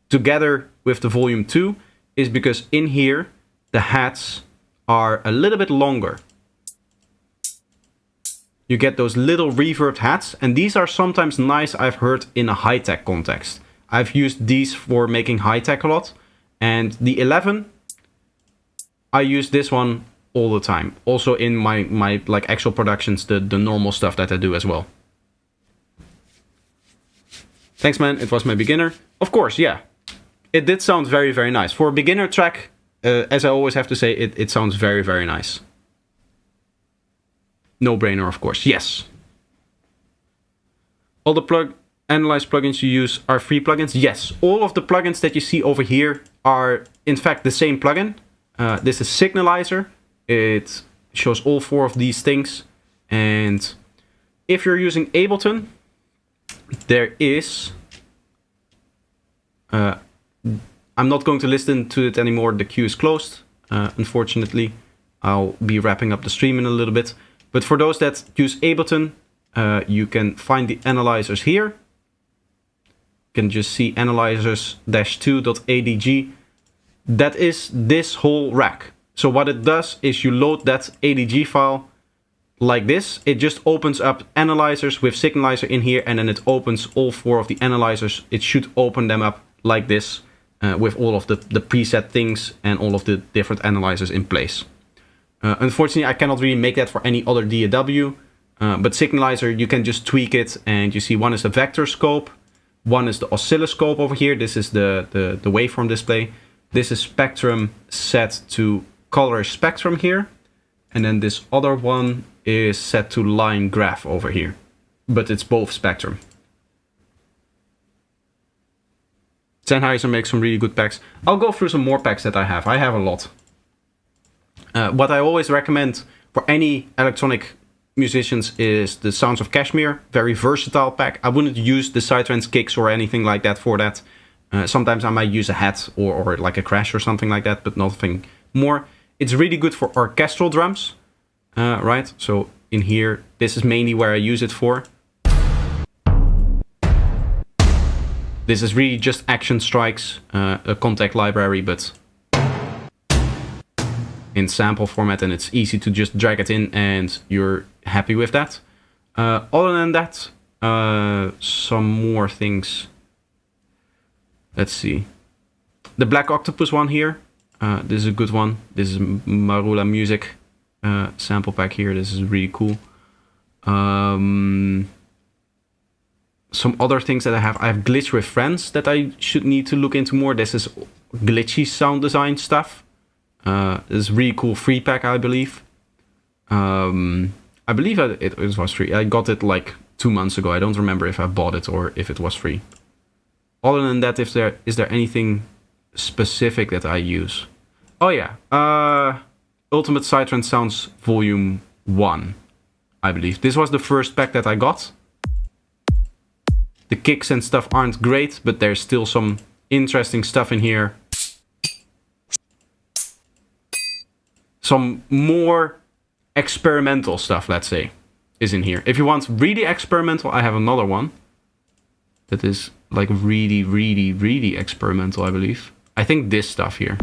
together with the Volume 2 is because in here the hats are a little bit longer. You get those little reverbed hats, and these are sometimes nice, I've heard, in a high-tech context. I've used these for making high-tech a lot, and the 11, I use this one all the time. Also in my like actual productions, the normal stuff that I do as well. Thanks, man. It was my beginner. Of course, yeah. It did sound very, very nice. For a beginner track, as I always have to say, it sounds very, very nice. No-brainer, of course. Yes. All the analyze plugins you use are free plugins? Yes. All of the plugins that you see over here are, in fact, the same plugin. This is Signalizer. It shows all 4 of these things. And if you're using Ableton, there is... I'm not going to listen to it anymore. The queue is closed, unfortunately. I'll be wrapping up the stream in a little bit. But for those that use Ableton, you can find the analyzers here. You can just see analyzers-2.adg. That is this whole rack. So what it does is you load that ADG file like this. It just opens up analyzers with Signalizer in here, and then it opens all 4 of the analyzers. It should open them up like this with all of the preset things and all of the different analyzers in place. Unfortunately, I cannot really make that for any other DAW, but Signalizer, you can just tweak it, and you see one is the vector scope, one is the oscilloscope over here. This is the waveform display. This is spectrum set to color spectrum here. And then this other one is set to line graph over here. But it's both spectrum. Sennheiser makes some really good packs. I'll go through some more packs that I have. I have a lot. What I always recommend for any electronic musicians is the Sounds of Kashmir. Very versatile pack. I wouldn't use the Psytrance kicks or anything like that for that. Sometimes I might use a hat or like a crash or something like that, but nothing more. It's really good for orchestral drums, right? So in here, this is mainly where I use it for. This is really just action strikes, a contact library, but in sample format, and it's easy to just drag it in and you're happy with that. Other than that, some more things. Let's see. The Black Octopus one here. This is a good one. This is Marula Music sample pack here. This is really cool. Some other things that I have. I have Glitch with Friends that I should need to look into more. This is glitchy sound design stuff. This is really cool free pack, I believe. I believe it was free. I got it like 2 months ago. I don't remember if I bought it or if it was free. Other than that, is there anything specific that I use? Oh yeah, Ultimate Psytrance Sounds Volume 1, I believe. This was the first pack that I got. The kicks and stuff aren't great, but there's still some interesting stuff in here. Some more experimental stuff, let's say, is in here. If you want really experimental, I have another one. That is like really, really, really experimental, I believe. I think this stuff here.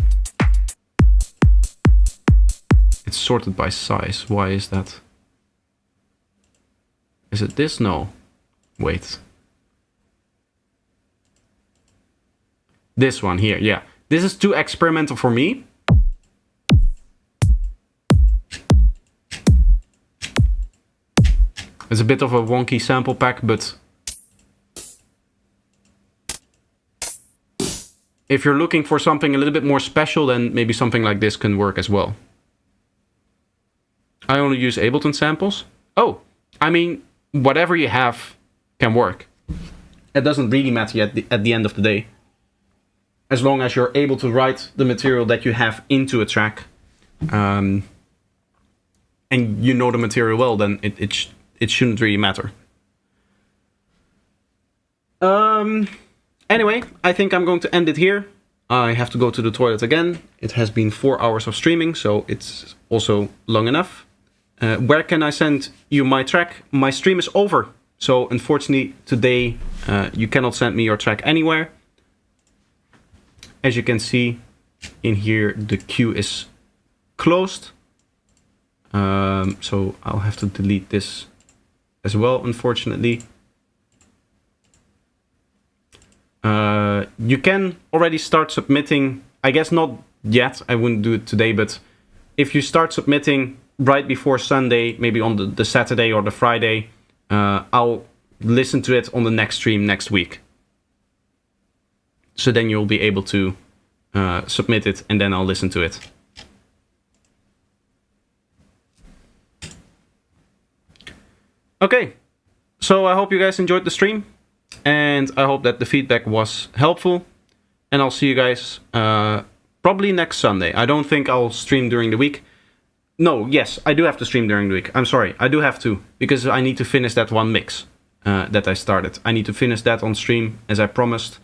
It's sorted by size. Why is that? Is it this? No. Wait. This one here, yeah. This is too experimental for me. It's a bit of a wonky sample pack, but if you're looking for something a little bit more special, then maybe something like this can work as well. I only use Ableton samples. Oh, I mean, whatever you have can work. it doesn't really matter at the end of the day. As long as you're able to write the material that you have into a track, and you know the material well, then it shouldn't really matter. Anyway, I think I'm going to end it here. I have to go to the toilet again. It has been 4 hours of streaming, so it's also long enough. Where can I send you my track? My stream is over. So unfortunately, today you cannot send me your track anywhere. As you can see in here, the queue is closed. So I'll have to delete this as well, unfortunately. You can already start submitting. I guess not yet. I wouldn't do it today, but if you start submitting right before Sunday, maybe on the Saturday or the Friday, I'll listen to it on the next stream next week. So then you'll be able to submit it, and then I'll listen to it. Okay, so I hope you guys enjoyed the stream, and I hope that the feedback was helpful. And I'll see you guys probably next Sunday. I don't think I'll stream during the week. No, yes, I do have to stream during the week. I'm sorry, I do have to, because I need to finish that one mix that I started. I need to finish that on stream, as I promised.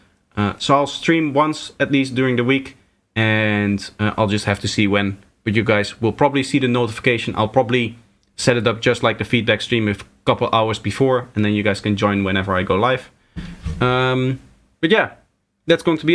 So I'll stream once at least during the week, and I'll just have to see when. But you guys will probably see the notification. I'll probably set it up just like the feedback stream a couple hours before, and then you guys can join whenever I go live. But yeah, that's going to be it.